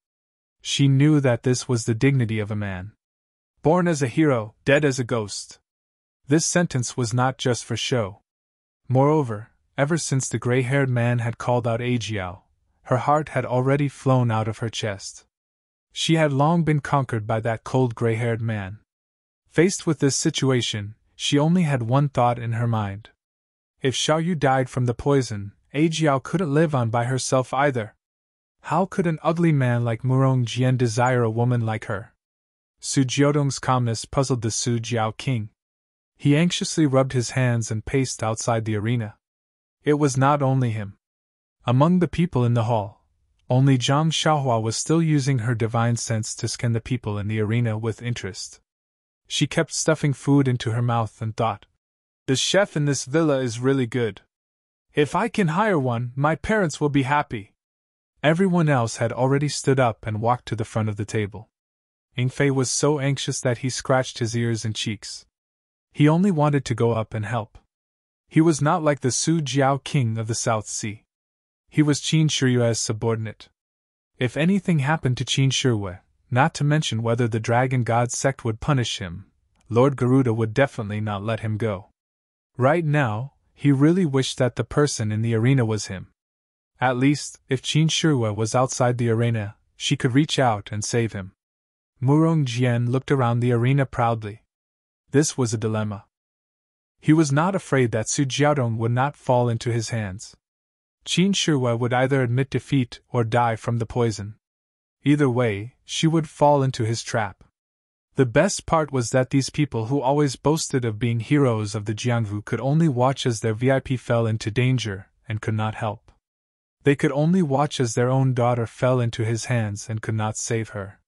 She knew that this was the dignity of a man. Born as a hero, dead as a ghost. This sentence was not just for show. Moreover, ever since the gray-haired man had called out Ajiao, her heart had already flown out of her chest. She had long been conquered by that cold gray-haired man. Faced with this situation, she only had one thought in her mind. If Xiaoyu died from the poison, Ajiao couldn't live on by herself either. How could an ugly man like Murong Jian desire a woman like her? Su Jiaodong's calmness puzzled the Su Jiao King. He anxiously rubbed his hands and paced outside the arena. It was not only him. Among the people in the hall, only Zhang Xiaohua was still using her divine sense to scan the people in the arena with interest. She kept stuffing food into her mouth and thought, "The chef in this villa is really good. If I can hire one, my parents will be happy." Everyone else had already stood up and walked to the front of the table. Ying Fei was so anxious that he scratched his ears and cheeks. He only wanted to go up and help. He was not like the Su Jiao King of the South Sea. He was Qin Shihue's subordinate. If anything happened to Qin Shihue, not to mention whether the Dragon God sect would punish him, Lord Garuda would definitely not let him go. Right now, he really wished that the person in the arena was him. At least, if Qin Shihue was outside the arena, she could reach out and save him. Murong Jian looked around the arena proudly. This was a dilemma. He was not afraid that Su Jiaodong would not fall into his hands. Qin Shihue would either admit defeat or die from the poison. Either way, she would fall into his trap. The best part was that these people who always boasted of being heroes of the Jianghu could only watch as their VIP fell into danger and could not help. They could only watch as their own daughter fell into his hands and could not save her.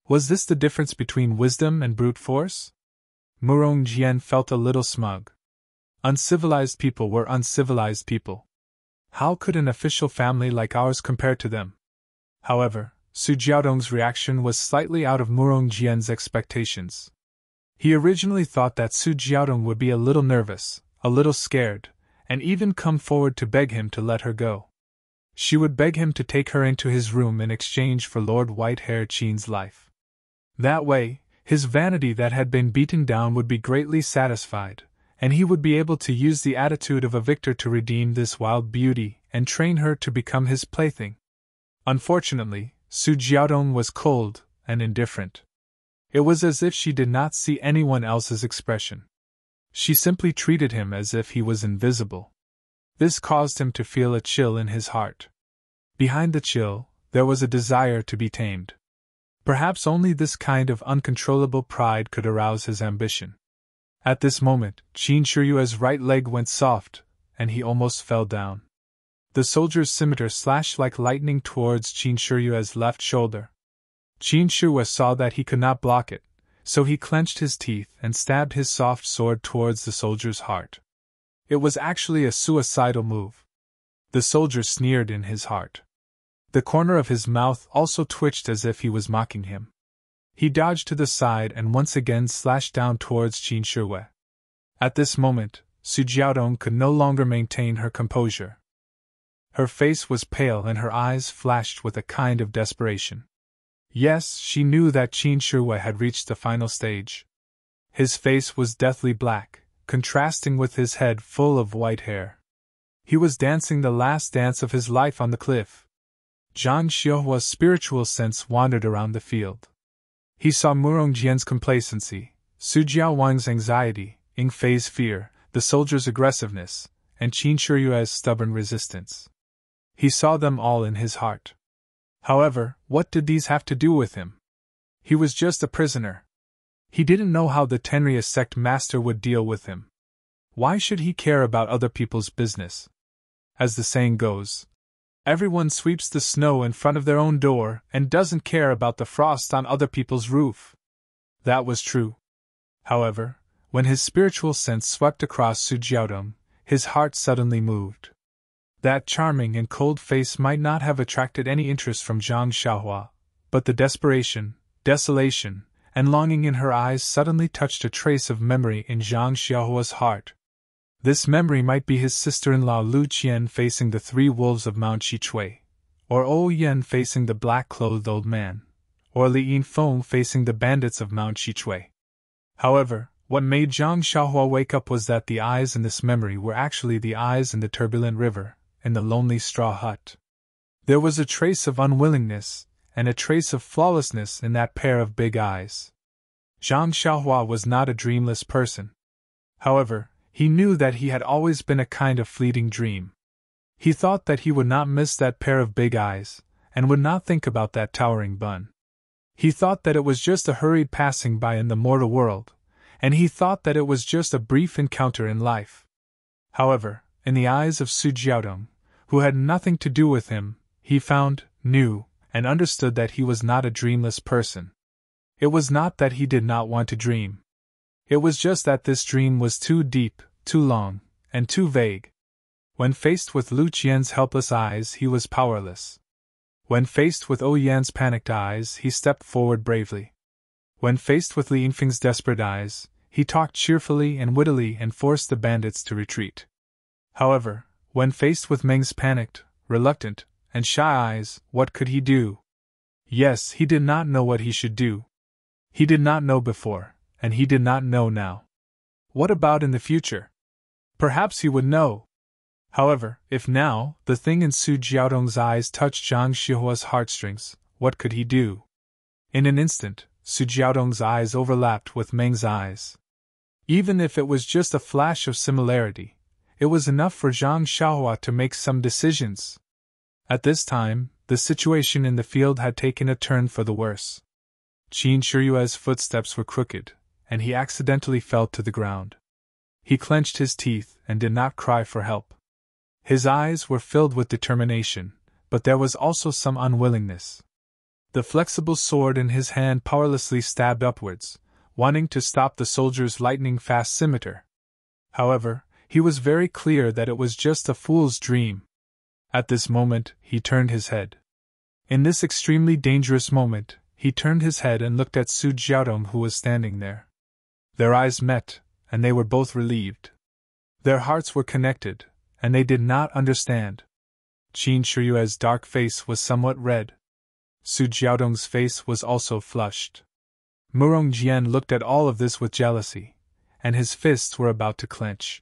Was this the difference between wisdom and brute force? Murong Jian felt a little smug. Uncivilized people were uncivilized people. How could an official family like ours compare to them? However, Su Jiaodong's reaction was slightly out of Murong Jian's expectations. He originally thought that Su Jiaodong would be a little nervous, a little scared, and even come forward to beg him to let her go. She would beg him to take her into his room in exchange for Lord Whitehair Qin's life. That way, his vanity that had been beaten down would be greatly satisfied, and he would be able to use the attitude of a victor to redeem this wild beauty and train her to become his plaything. Unfortunately, Su Jiaodong was cold and indifferent. It was as if she did not see anyone else's expression. She simply treated him as if he was invisible. This caused him to feel a chill in his heart. Behind the chill, there was a desire to be tamed. Perhaps only this kind of uncontrollable pride could arouse his ambition. At this moment, Qin Shiyue's right leg went soft, and he almost fell down. The soldier's scimitar slashed like lightning towards Qin Shiyue's left shoulder. Qin Shiyue saw that he could not block it, so he clenched his teeth and stabbed his soft sword towards the soldier's heart. It was actually a suicidal move. The soldier sneered in his heart. The corner of his mouth also twitched as if he was mocking him. He dodged to the side and once again slashed down towards Qin Shiyue. At this moment, Su Jiaodong could no longer maintain her composure. Her face was pale and her eyes flashed with a kind of desperation. Yes, she knew that Qin Shiyue had reached the final stage. His face was deathly black, contrasting with his head full of white hair. He was dancing the last dance of his life on the cliff. Zhang Xiuhua's spiritual sense wandered around the field. He saw Murong Jian's complacency, Su Jiaowang's anxiety, Ying Fei's fear, the soldier's aggressiveness, and Qin Shiyue's stubborn resistance. He saw them all in his heart. However, what did these have to do with him? He was just a prisoner. He didn't know how the Tenria sect master would deal with him. Why should he care about other people's business? As the saying goes, everyone sweeps the snow in front of their own door and doesn't care about the frost on other people's roof. That was true. However, when his spiritual sense swept across Su Jiaodong, his heart suddenly moved. That charming and cold face might not have attracted any interest from Zhang Xiuhua, but the desperation, desolation, and longing in her eyes suddenly touched a trace of memory in Zhang Xiuhua's heart. This memory might be his sister-in-law Lu Qian facing the 3 wolves of Mount Xiqui, or Ou Yan facing the black-clothed old man, or Li Yinfeng facing the bandits of Mount Xiqui. However, what made Zhang Xiuhua wake up was that the eyes in this memory were actually the eyes in the turbulent river, in the lonely straw hut. There was a trace of unwillingness, and a trace of flawlessness in that pair of big eyes. Zhang Xiuhua was not a dreamless person. However, he knew that he had always been a kind of fleeting dream. He thought that he would not miss that pair of big eyes, and would not think about that towering bun. He thought that it was just a hurried passing by in the mortal world, and he thought that it was just a brief encounter in life. However, in the eyes of Su Jiaodong, who had nothing to do with him, he found, knew, and understood that he was not a dreamless person. It was not that he did not want to dream. It was just that this dream was too deep, too long, and too vague. When faced with Lu Qian's helpless eyes, he was powerless. When faced with Ou Yan's panicked eyes, he stepped forward bravely. When faced with Li Yinfeng's desperate eyes, he talked cheerfully and wittily and forced the bandits to retreat. However, when faced with Meng's panicked, reluctant, and shy eyes, what could he do? Yes, he did not know what he should do. He did not know before, and he did not know now. What about in the future? Perhaps he would know. However, if now, the thing in Su Jiaodong's eyes touched Zhang Xiuhua's heartstrings, what could he do? In an instant, Su Jiaodong's eyes overlapped with Meng's eyes. Even if it was just a flash of similarity, it was enough for Zhang Xiuhua to make some decisions. At this time, the situation in the field had taken a turn for the worse. Qin Shiyue's footsteps were crooked, and he accidentally fell to the ground. He clenched his teeth and did not cry for help. His eyes were filled with determination, but there was also some unwillingness. The flexible sword in his hand powerlessly stabbed upwards, wanting to stop the soldier's lightning-fast scimitar. However, he was very clear that it was just a fool's dream. At this moment, he turned his head. In this extremely dangerous moment, he turned his head and looked at Su Jiaodong, who was standing there. Their eyes met, and they were both relieved. Their hearts were connected, and they did not understand. Qin Shiyue's dark face was somewhat red. Su Jiaodong's face was also flushed. Murong Jian looked at all of this with jealousy, and his fists were about to clench.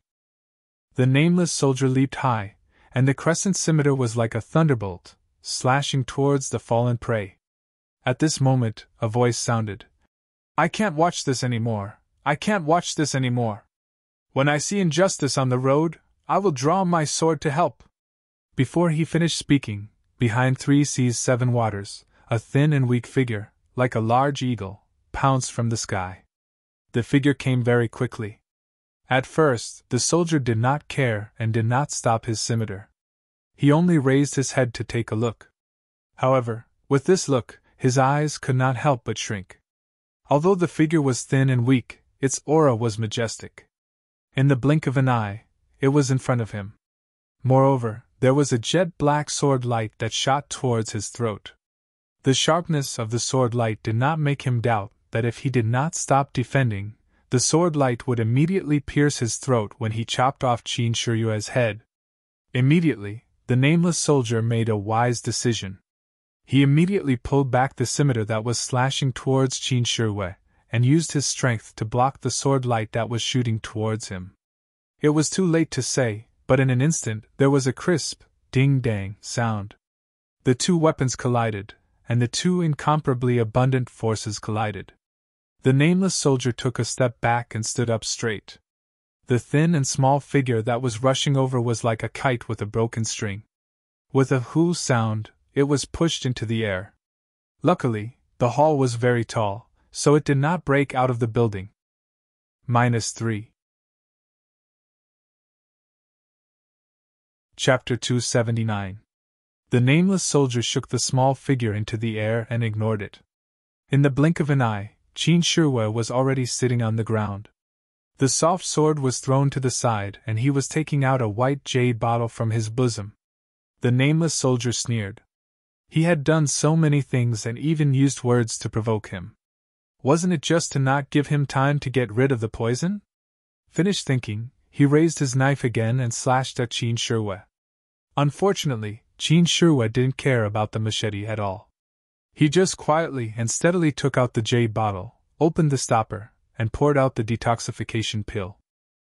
The nameless soldier leaped high, and the crescent scimitar was like a thunderbolt, slashing towards the fallen prey. At this moment, a voice sounded. "I can't watch this anymore. I can't watch this anymore. When I see injustice on the road, I will draw my sword to help." Before he finished speaking, behind 3 seas 7 waters, a thin and weak figure, like a large eagle, pounced from the sky. The figure came very quickly. At first, the soldier did not care and did not stop his scimitar. He only raised his head to take a look. However, with this look, his eyes could not help but shrink. Although the figure was thin and weak, its aura was majestic. In the blink of an eye, it was in front of him. Moreover, there was a jet-black sword light that shot towards his throat. The sharpness of the sword light did not make him doubt that if he did not stop defending, the sword light would immediately pierce his throat when he chopped off Qin Shiyue's head. Immediately, the nameless soldier made a wise decision. He immediately pulled back the scimitar that was slashing towards Qin Shiyue, and used his strength to block the sword light that was shooting towards him. It was too late to say, but in an instant there was a crisp, ding-dang sound. The two weapons collided, and the two incomparably abundant forces collided. The nameless soldier took a step back and stood up straight. The thin and small figure that was rushing over was like a kite with a broken string. With a whoo sound, it was pushed into the air. Luckily, the hall was very tall, so it did not break out of the building. -3. Chapter 279. The nameless soldier shook the small figure into the air and ignored it. In the blink of an eye, Qin Shiyue was already sitting on the ground. The soft sword was thrown to the side and he was taking out a white jade bottle from his bosom. The nameless soldier sneered. He had done so many things and even used words to provoke him. Wasn't it just to not give him time to get rid of the poison? Finished thinking, he raised his knife again and slashed at Qin Shiyue. Unfortunately, Qin Shiyue didn't care about the machete at all. He just quietly and steadily took out the jade bottle, opened the stopper, and poured out the detoxification pill.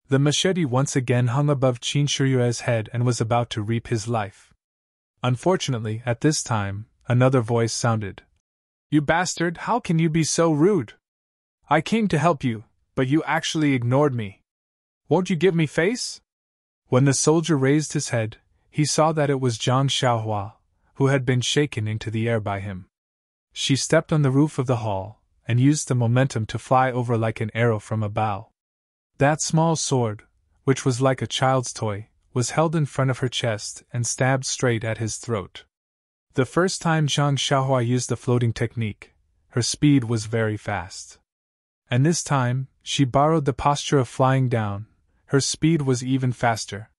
The machete once again hung above Qin Shiyue's head and was about to reap his life. Unfortunately, at this time, another voice sounded. "You bastard, how can you be so rude? I came to help you, but you actually ignored me. Won't you give me face?" When the soldier raised his head, he saw that it was Zhang Xiaohua, who had been shaken into the air by him. She stepped on the roof of the hall, and used the momentum to fly over like an arrow from a bow. That small sword, which was like a child's toy, was held in front of her chest and stabbed straight at his throat. The first time Zhang Xiaohua used the floating technique, her speed was very fast. And this time, she borrowed the posture of flying down, her speed was even faster.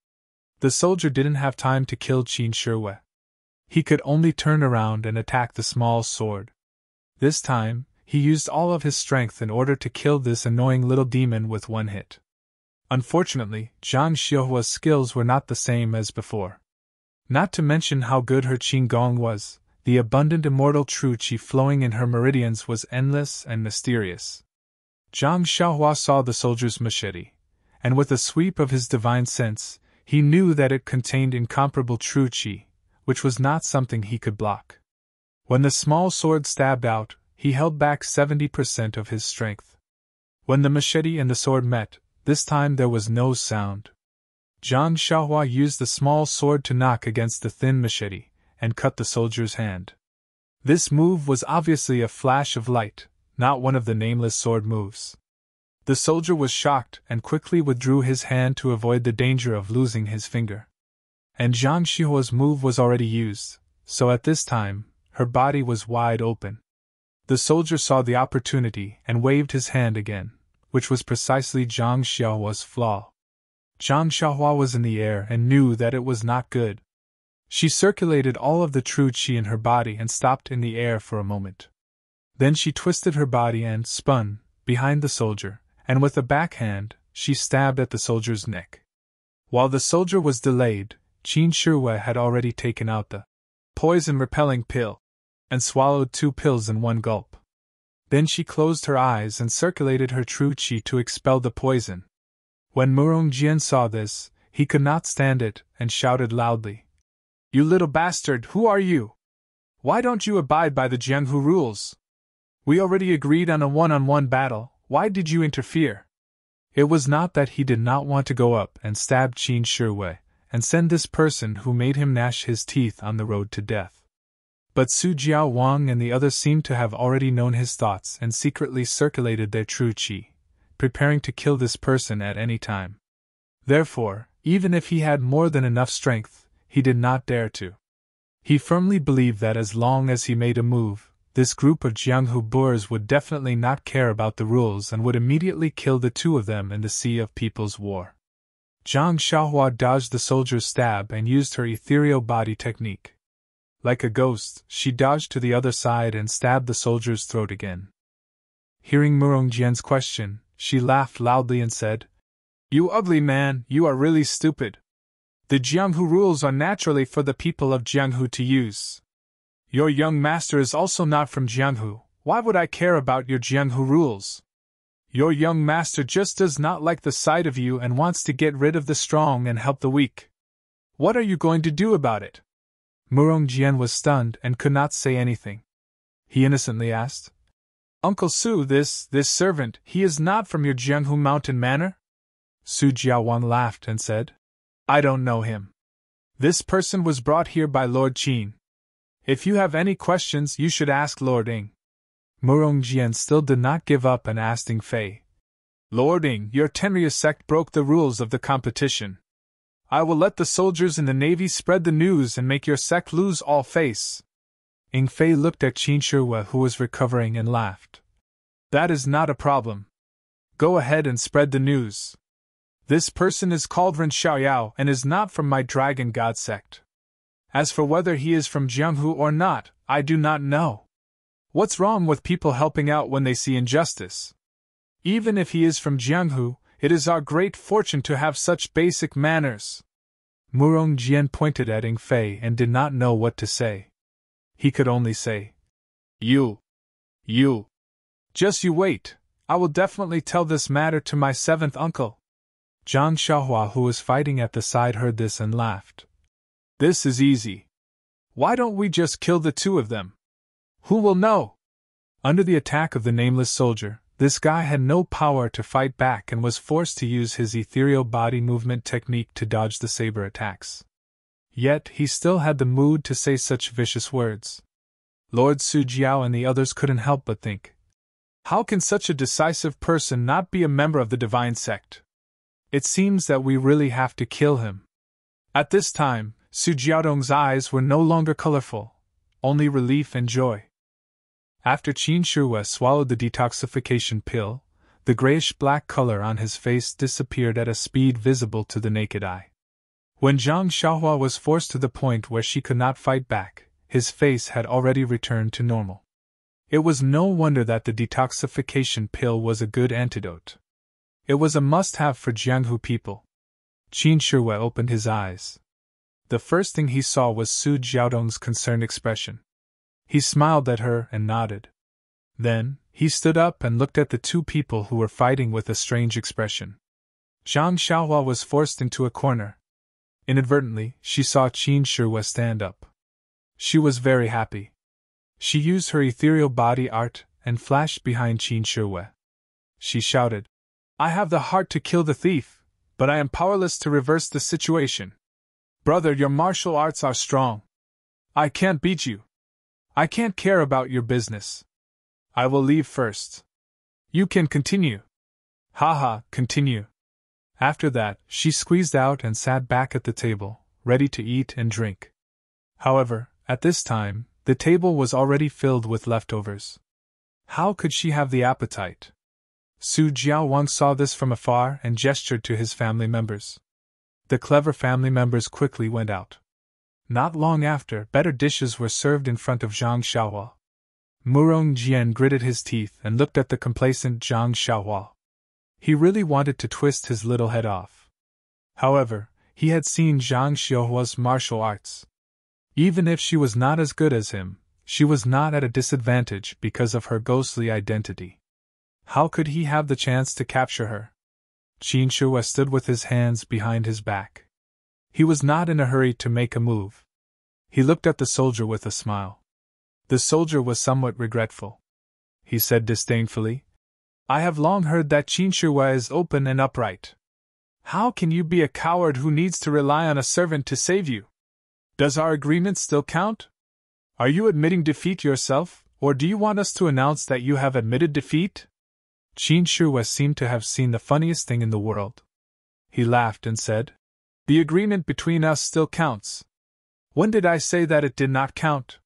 The soldier didn't have time to kill Qin Shiyue. He could only turn around and attack the small sword. This time, he used all of his strength in order to kill this annoying little demon with one hit. Unfortunately, Zhang Xiaohua's skills were not the same as before. Not to mention how good her qigong was, the abundant immortal true qi flowing in her meridians was endless and mysterious. Zhang Xiaohua saw the soldier's machete, and with a sweep of his divine sense, he knew that it contained incomparable true qi, which was not something he could block. When the small sword stabbed out, he held back 70% of his strength. When the machete and the sword met, this time there was no sound. Zhang Xiaohua used the small sword to knock against the thin machete, and cut the soldier's hand. This move was obviously a flash of light, not one of the nameless sword moves. The soldier was shocked and quickly withdrew his hand to avoid the danger of losing his finger. And Zhang Xiaohua's move was already used, so at this time, her body was wide open. The soldier saw the opportunity and waved his hand again, which was precisely Zhang Xiaohua's flaw. Zhang Xiaohua was in the air and knew that it was not good. She circulated all of the true qi in her body and stopped in the air for a moment. Then she twisted her body and spun behind the soldier, and with a backhand, she stabbed at the soldier's neck. While the soldier was delayed, Qin Shiyue had already taken out the poison-repelling pill and swallowed 2 pills in one gulp. Then she closed her eyes and circulated her true qi to expel the poison. When Murong Jian saw this, he could not stand it and shouted loudly, "You little bastard, who are you? Why don't you abide by the Jianghu rules? We already agreed on a one-on-one battle, why did you interfere?" It was not that he did not want to go up and stab Qin Shi and send this person who made him gnash his teeth on the road to death. But Su Jiao Wang and the others seemed to have already known his thoughts and secretly circulated their true qi, preparing to kill this person at any time. Therefore, even if he had more than enough strength, he did not dare to. He firmly believed that as long as he made a move, this group of Jianghu Boers would definitely not care about the rules and would immediately kill the two of them in the Sea of People's War. Zhang Xiaohua dodged the soldier's stab and used her ethereal body technique. Like a ghost, she dodged to the other side and stabbed the soldier's throat again. Hearing Murong Jian's question, she laughed loudly and said, "You ugly man, you are really stupid. The Jianghu rules are naturally for the people of Jianghu to use. Your young master is also not from Jianghu, why would I care about your Jianghu rules? Your young master just does not like the sight of you and wants to get rid of the strong and help the weak. What are you going to do about it?" Murong Jian was stunned and could not say anything. He innocently asked, "Uncle Su, this servant, he is not from your Jianghu mountain manor?" Su Jiaowang laughed and said, "I don't know him. This person was brought here by Lord Qin. If you have any questions, you should ask Lord Ing." Murong Jian still did not give up and asked Ing Fei, "Lord Ing, your Tenrya sect broke the rules of the competition. I will let the soldiers in the navy spread the news and make your sect lose all face." Ing Fei looked at Qin Shi, who was recovering, and laughed. "That is not a problem. Go ahead and spread the news. This person is called Ren Xiaoyao and is not from my Dragon God sect. As for whether he is from Jianghu or not, I do not know. What's wrong with people helping out when they see injustice? Even if he is from Jianghu, it is our great fortune to have such basic manners." Murong Jian pointed at Ing Fei and did not know what to say. He could only say, You. Just you wait, I will definitely tell this matter to my seventh uncle." Zhang Xiaohua, who was fighting at the side, heard this and laughed. "This is easy. Why don't we just kill the two of them? Who will know?" Under the attack of the nameless soldier, this guy had no power to fight back and was forced to use his ethereal body movement technique to dodge the saber attacks. Yet he still had the mood to say such vicious words. Lord Su Jiao and the others couldn't help but think, how can such a decisive person not be a member of the divine sect? It seems that we really have to kill him. At this time, Su Jiaodong's eyes were no longer colorful, only relief and joy. After Qin Shi swallowed the detoxification pill, the grayish-black color on his face disappeared at a speed visible to the naked eye. When Zhang Xiaohua was forced to the point where she could not fight back, his face had already returned to normal. It was no wonder that the detoxification pill was a good antidote. It was a must-have for Jianghu people. Qin Shi opened his eyes. The first thing he saw was Su Jiaodong's concerned expression. He smiled at her and nodded. Then, he stood up and looked at the two people who were fighting with a strange expression. Zhang Xiaohua was forced into a corner. Inadvertently, she saw Qin Shi stand up. She was very happy. She used her ethereal body art and flashed behind Qin Shi. She shouted, "I have the heart to kill the thief, but I am powerless to reverse the situation. Brother, your martial arts are strong. I can't beat you. I can't care about your business. I will leave first. You can continue." "Haha, continue." After that, she squeezed out and sat back at the table, ready to eat and drink. However, at this time, the table was already filled with leftovers. How could she have the appetite? Su Jiaowang saw this from afar and gestured to his family members. The clever family members quickly went out. Not long after, better dishes were served in front of Zhang Xiaohua. Murong Jian gritted his teeth and looked at the complacent Zhang Xiaohua. He really wanted to twist his little head off. However, he had seen Zhang Xiaohua's martial arts. Even if she was not as good as him, She was not at a disadvantage because of her ghostly identity. How could he have the chance to capture her? Qin Shi stood with his hands behind his back. He was not in a hurry to make a move. He looked at the soldier with a smile. The soldier was somewhat regretful. He said disdainfully, "I have long heard that Qin Shi is open and upright. How can you be a coward who needs to rely on a servant to save you? Does our agreement still count? Are you admitting defeat yourself, or do you want us to announce that you have admitted defeat?" Qin Shi seemed to have seen the funniest thing in the world. He laughed and said, "The agreement between us still counts. When did I say that it did not count?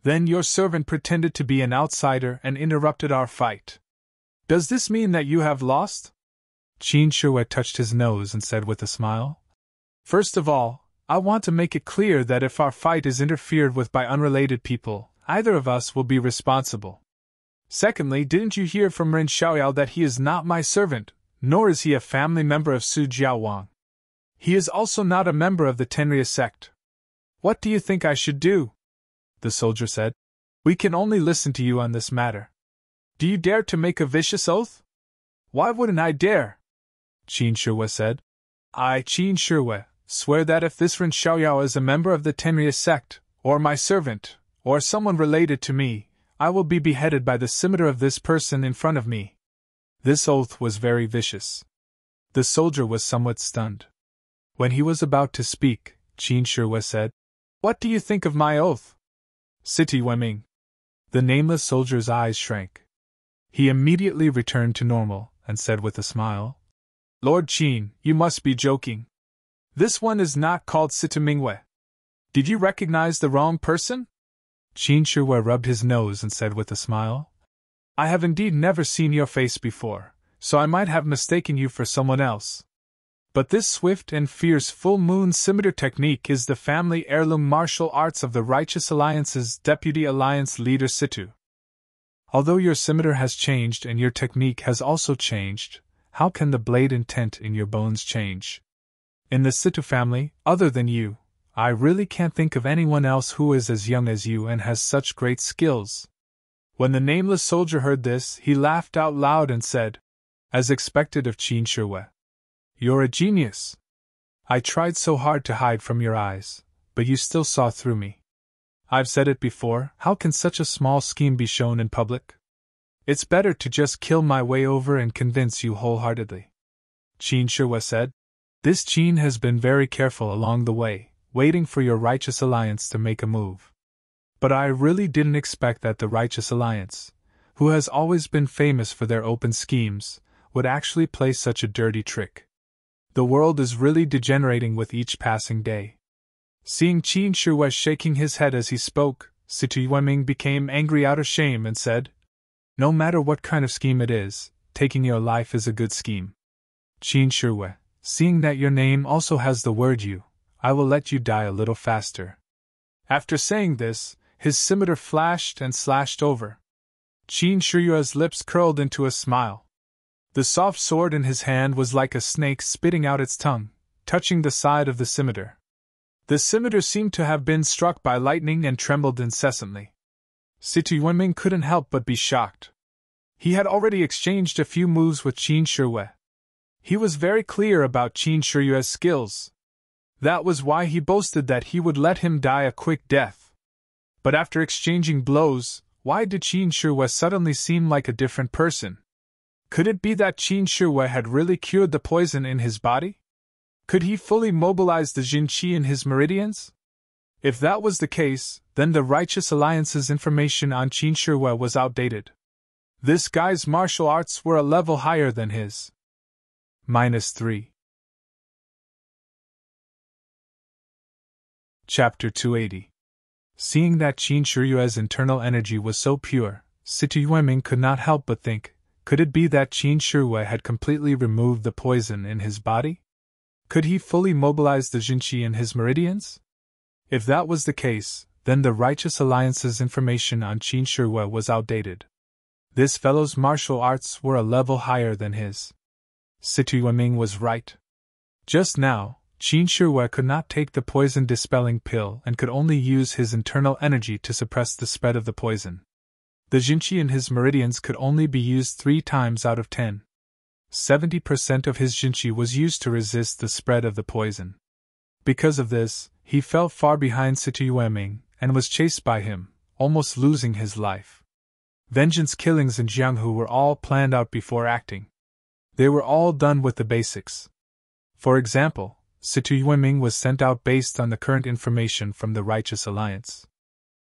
Then your servant pretended to be an outsider and interrupted our fight. Does this mean that you have lost?" Qin Shi touched his nose and said with a smile, "First of all, I want to make it clear that if our fight is interfered with by unrelated people, either of us will be responsible. Secondly, didn't you hear from Ren Xiaoyao that he is not my servant, nor is he a family member of Su Jiaowang? He is also not a member of the Tenria sect. What do you think I should do?" The soldier said, "We can only listen to you on this matter. Do you dare to make a vicious oath?" "Why wouldn't I dare?" Qin Shi said. "I, Qin Shi, swear that if this Ren Xiaoyao is a member of the Tenria sect, or my servant, or someone related to me, I will be beheaded by the scimitar of this person in front of me." This oath was very vicious. The soldier was somewhat stunned. When he was about to speak, Qin Shi said, "What do you think of my oath?" "Siti Wenming." The nameless soldier's eyes shrank. He immediately returned to normal, and said with a smile, "Lord Qin, you must be joking. This one is not called Siti Mingwei. Did you recognize the wrong person?" Qin Shi rubbed his nose and said with a smile, "I have indeed never seen your face before, so I might have mistaken you for someone else. But this swift and fierce full moon scimitar technique is the family heirloom martial arts of the Righteous Alliance's Deputy Alliance leader Situ. Although your scimitar has changed and your technique has also changed, how can the blade intent in your bones change? In the Situ family, other than you, I really can't think of anyone else who is as young as you and has such great skills." When the nameless soldier heard this, he laughed out loud and said, as expected of Qin Shi, "You're a genius. I tried so hard to hide from your eyes, but you still saw through me. I've said it before, how can such a small scheme be shown in public? It's better to just kill my way over and convince you wholeheartedly." Qin Shi said, "This Qin has been very careful along the way, waiting for your Righteous Alliance to make a move. But I really didn't expect that the Righteous Alliance, who has always been famous for their open schemes, would actually play such a dirty trick. The world is really degenerating with each passing day." Seeing Qin Shi shaking his head as he spoke, Situ Wenming became angry out of shame and said, "No matter what kind of scheme it is, taking your life is a good scheme. Qin Shi, seeing that your name also has the word you, I will let you die a little faster." After saying this, his scimitar flashed and slashed over. Qin Shi's lips curled into a smile. The soft sword in his hand was like a snake spitting out its tongue, touching the side of the scimitar. The scimitar seemed to have been struck by lightning and trembled incessantly. Situ Wenming couldn't help but be shocked. He had already exchanged a few moves with Qin Shi. He was very clear about Qin Shi's skills. That was why he boasted that he would let him die a quick death. But after exchanging blows, why did Qin Shi suddenly seem like a different person? Could it be that Qin Shi had really cured the poison in his body? Could he fully mobilize the Jin Qi in his meridians? If that was the case, then the Righteous Alliance's information on Qin Shi was outdated. This guy's martial arts were a level higher than his. -3. Chapter 280. Seeing that Qin Shi's internal energy was so pure, Situ Wenming could not help but think, could it be that Qin Shi had completely removed the poison in his body? Could he fully mobilize the Jinqi in his meridians? If that was the case, then the Righteous Alliance's information on Qin Shi was outdated. This fellow's martial arts were a level higher than his. Situ Wenming was right. Just now, Qin Shihue could not take the poison-dispelling pill and could only use his internal energy to suppress the spread of the poison. The Jinqi in his meridians could only be used 3 times out of 10. 70% of his Jinqi was used to resist the spread of the poison. Because of this, he fell far behind Situ Yueming and was chased by him, almost losing his life. Vengeance killings in Jianghu were all planned out before acting. They were all done with the basics. For example, Situ Yueming was sent out based on the current information from the Righteous Alliance.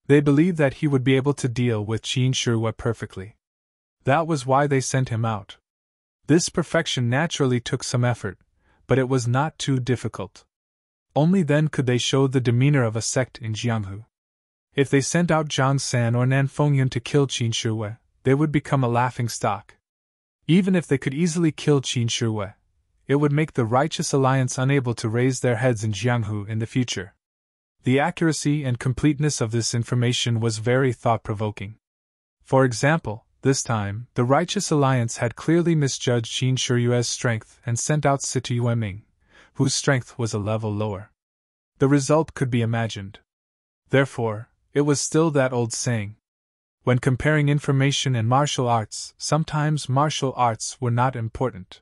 They believed that he would be able to deal with Qin Shihue perfectly. That was why they sent him out. This perfection naturally took some effort, but it was not too difficult. Only then could they show the demeanor of a sect in Jianghu. If they sent out Zhang San or Nan Fengyun to kill Qin Shihue, they would become a laughing stock. Even if they could easily kill Qin Shihue, it would make the Righteous Alliance unable to raise their heads in Jianghu in the future. The accuracy and completeness of this information was very thought-provoking. For example, this time, the Righteous Alliance had clearly misjudged Qin Shihue's strength and sent out Situ Yueming, whose strength was a level lower. The result could be imagined. Therefore, it was still that old saying. When comparing information and martial arts, sometimes martial arts were not important.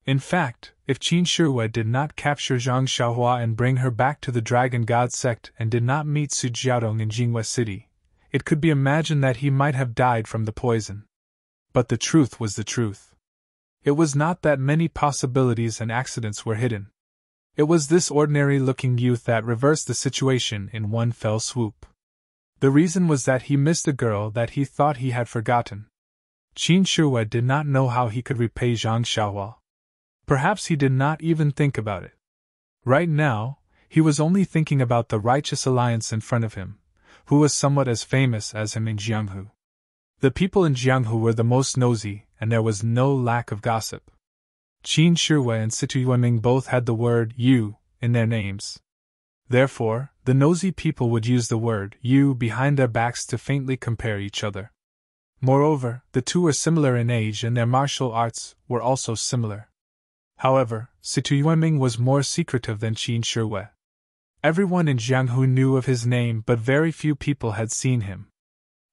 In fact, if Qin Shihue did not capture Zhang Xiaohua and bring her back to the Dragon God sect and did not meet Su Jiaodong in Jingwei City, it could be imagined that he might have died from the poison. But the truth was the truth. It was not that many possibilities and accidents were hidden. It was this ordinary-looking youth that reversed the situation in one fell swoop. The reason was that he missed a girl that he thought he had forgotten. Qin Shihue did not know how he could repay Zhang Xiaohua. Perhaps he did not even think about it. Right now, he was only thinking about the Righteous Alliance in front of him, who was somewhat as famous as him in Jianghu. The people in Jianghu were the most nosy, and there was no lack of gossip. Qin Shihue and Situ Yueming both had the word "you" in their names. Therefore, the nosy people would use the word "you" behind their backs to faintly compare each other. Moreover, the two were similar in age and their martial arts were also similar. However, Situ Yueming was more secretive than Qin Shihue. Everyone in Jianghu knew of his name, but very few people had seen him.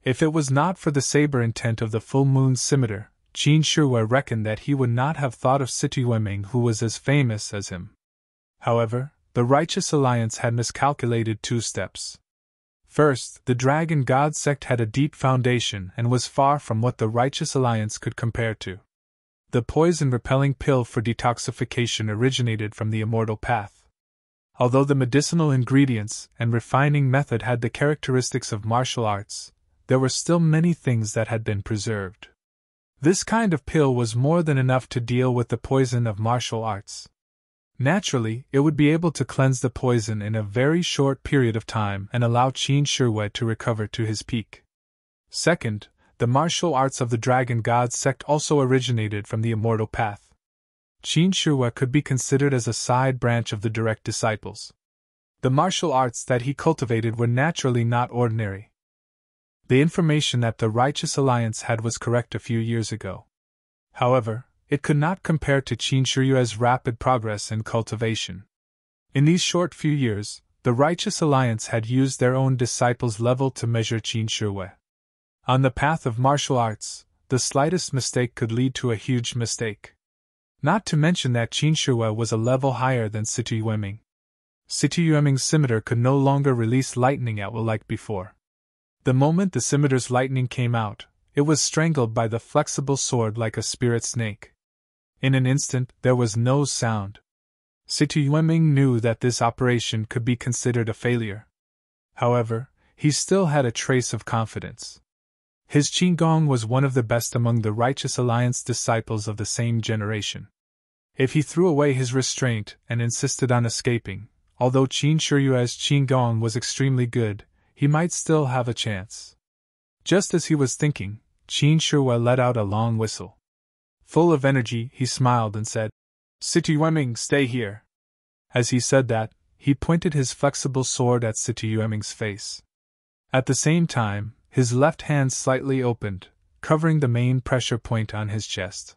If it was not for the saber intent of the full moon scimitar, Qin Shihue reckoned that he would not have thought of Situ Yueming, who was as famous as him. However, the Righteous Alliance had miscalculated 2 steps. First, the Dragon God sect had a deep foundation and was far from what the Righteous Alliance could compare to. The poison-repelling pill for detoxification originated from the Immortal path. Although the medicinal ingredients and refining method had the characteristics of martial arts, there were still many things that had been preserved. This kind of pill was more than enough to deal with the poison of martial arts. Naturally, it would be able to cleanse the poison in a very short period of time and allow Qin Shihue to recover to his peak. Second, the martial arts of the Dragon God sect also originated from the Immortal path. Qin Shihue could be considered as a side branch of the direct disciples. The martial arts that he cultivated were naturally not ordinary. The information that the Righteous Alliance had was correct a few years ago. However, it could not compare to Qin Shihue's rapid progress in cultivation. In these short few years, the Righteous Alliance had used their own disciples' level to measure Qin Shihue. On the path of martial arts, the slightest mistake could lead to a huge mistake. Not to mention that Qin Shihue was a level higher than Situ Yueming. Situ Yueming's scimitar could no longer release lightning at will like before. The moment the scimitar's lightning came out, it was strangled by the flexible sword like a spirit snake. In an instant, there was no sound. Situ Yueming knew that this operation could be considered a failure. However, he still had a trace of confidence. His Qigong was one of the best among the Righteous Alliance disciples of the same generation. If he threw away his restraint and insisted on escaping, although Qin Shihue's Qigong was extremely good, he might still have a chance. Just as he was thinking, Qin Shihue let out a long whistle. Full of energy, he smiled and said, "Situ Yueming, stay here." As he said that, he pointed his flexible sword at Situ Yueming's face. At the same time, his left hand slightly opened, covering the main pressure point on his chest.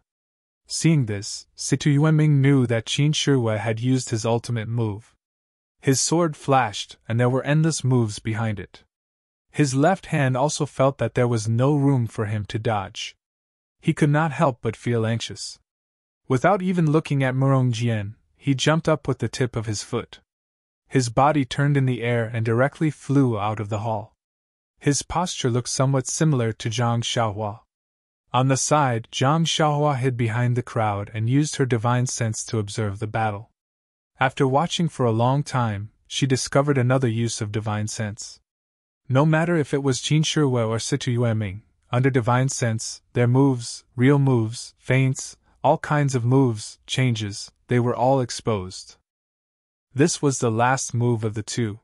Seeing this, Situ Yueming knew that Qin Shirui had used his ultimate move. His sword flashed, and there were endless moves behind it. His left hand also felt that there was no room for him to dodge. He could not help but feel anxious. Without even looking at Murong Jian, he jumped up with the tip of his foot. His body turned in the air and directly flew out of the hall. His posture looked somewhat similar to Zhang Xiaohua. On the side, Zhang Xiaohua hid behind the crowd and used her divine sense to observe the battle. After watching for a long time, she discovered another use of divine sense. No matter if it was Qin Shirui or Situ Yueming, under divine sense, their moves, real moves, feints, all kinds of moves, changes, they were all exposed. This was the last move of the two.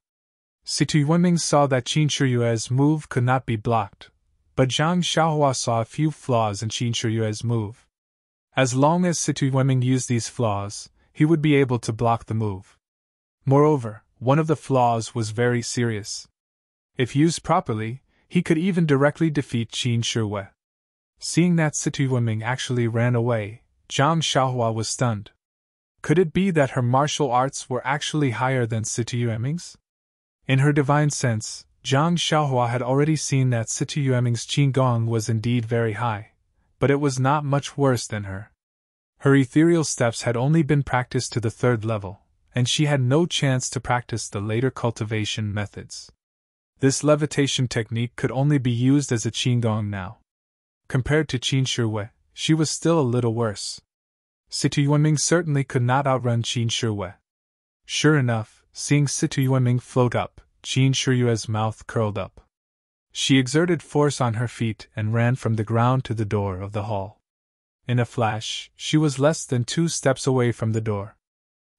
Situ Yueming saw that Qin Shirui's move could not be blocked, but Zhang Xiaohua saw a few flaws in Qin Shirui's move. As long as Situ Yueming used these flaws, he would be able to block the move. Moreover, one of the flaws was very serious. If used properly, he could even directly defeat Qin Shirui. Seeing that Situ Yueming actually ran away, Zhang Xiaohua was stunned. Could it be that her martial arts were actually higher than Situ Yueming's? In her divine sense, Zhang Xiaohua had already seen that Situ Yueming's Qigong was indeed very high, but it was not much worse than her. Her ethereal steps had only been practiced to the 3rd level, and she had no chance to practice the later cultivation methods. This levitation technique could only be used as a Qigong now. Compared to Qin Shirui, she was still a little worse. Situ Yueming certainly could not outrun Qin Shirui. Sure enough, seeing Situ Yueming float up, Qin Shirui's mouth curled up. She exerted force on her feet and ran from the ground to the door of the hall. In a flash, she was less than 2 steps away from the door.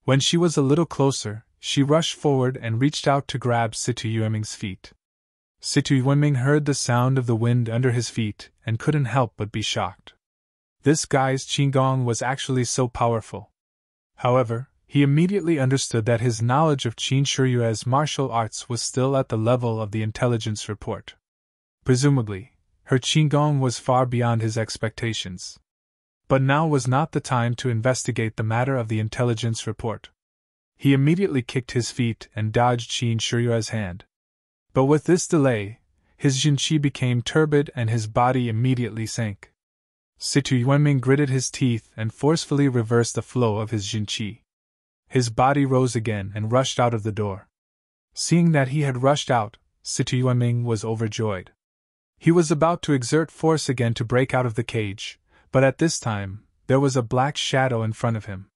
When she was a little closer, she rushed forward and reached out to grab Situ Yueming's feet. Situ Yueming heard the sound of the wind under his feet and couldn't help but be shocked. This guy's Qigong was actually so powerful. However, he immediately understood that his knowledge of Qin Shirui's martial arts was still at the level of the intelligence report. Presumably, her Qigong was far beyond his expectations. But now was not the time to investigate the matter of the intelligence report. He immediately kicked his feet and dodged Qin Shirui's hand. But with this delay, his Jinqi became turbid and his body immediately sank. Situ Yueming gritted his teeth and forcefully reversed the flow of his Jinqi. His body rose again and rushed out of the door. Seeing that he had rushed out, Situ Yueming was overjoyed. He was about to exert force again to break out of the cage, but at this time, there was a black shadow in front of him.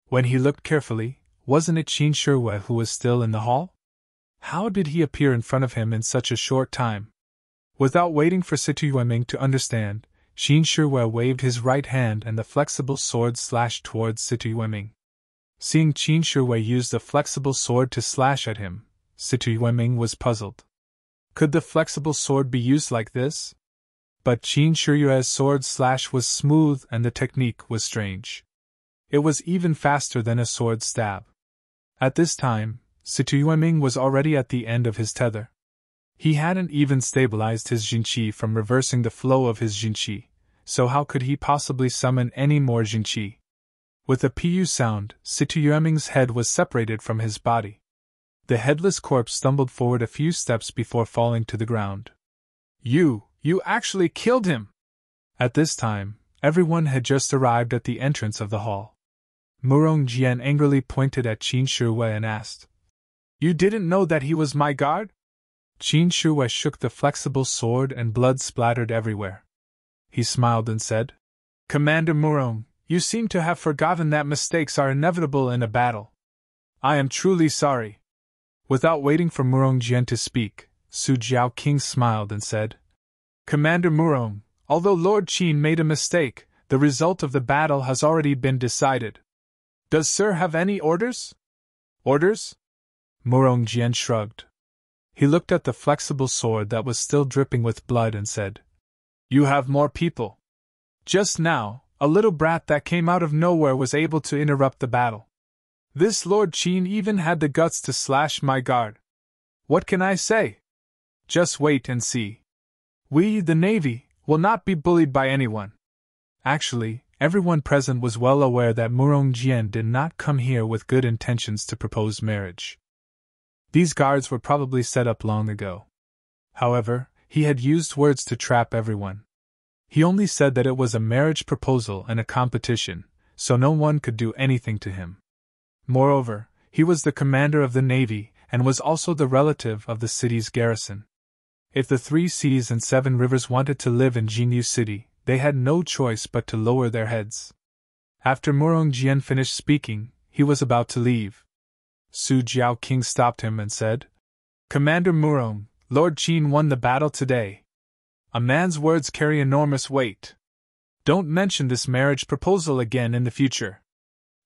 When he looked carefully, wasn't it Qin Shirui who was still in the hall? How did he appear in front of him in such a short time? Without waiting for Situ Yueming to understand, Qin Shirui waved his right hand and the flexible sword slashed towards Situ Yueming. Seeing Qin Shirui use the flexible sword to slash at him, Situ Yueming was puzzled. Could the flexible sword be used like this? But Qin Shirui's sword slash was smooth and the technique was strange. It was even faster than a sword stab. At this time, Situ Yueming was already at the end of his tether. He hadn't even stabilized his Jinqi from reversing the flow of his Jinqi, so how could he possibly summon any more Jinqi? With a pu sound, Situ Yueming's head was separated from his body. The headless corpse stumbled forward a few steps before falling to the ground. You actually killed him! At this time, everyone had just arrived at the entrance of the hall. Murong Jian angrily pointed at Qin Shirui and asked, "You didn't know that he was my guard?" Qin Shirui shook the flexible sword and blood splattered everywhere. He smiled and said, "Commander Murong, you seem to have forgotten that mistakes are inevitable in a battle. I am truly sorry." Without waiting for Murong Jian to speak, Su Jiao King smiled and said, "Commander Murong, although Lord Qin made a mistake, the result of the battle has already been decided. Does Sir have any orders?" "Orders?" Murong Jian shrugged. He looked at the flexible sword that was still dripping with blood and said, "You have more people. Just now, a little brat that came out of nowhere was able to interrupt the battle. This Lord Qin even had the guts to slash my guard. What can I say? Just wait and see. We, the Navy, will not be bullied by anyone. Actually, Everyone present was well aware that Murong Jian did not come here with good intentions to propose marriage. These guards were probably set up long ago. However, he had used words to trap everyone. He only said that it was a marriage proposal and a competition, so no one could do anything to him. Moreover, he was the commander of the navy and was also the relative of the city's garrison. If the 3 seas and 7 rivers wanted to live in Jinyu City, they had no choice but to lower their heads. After Murong Jian finished speaking, he was about to leave. Su Jiao King stopped him and said, "Commander Murong, Lord Qin won the battle today. A man's words carry enormous weight. Don't mention this marriage proposal again in the future.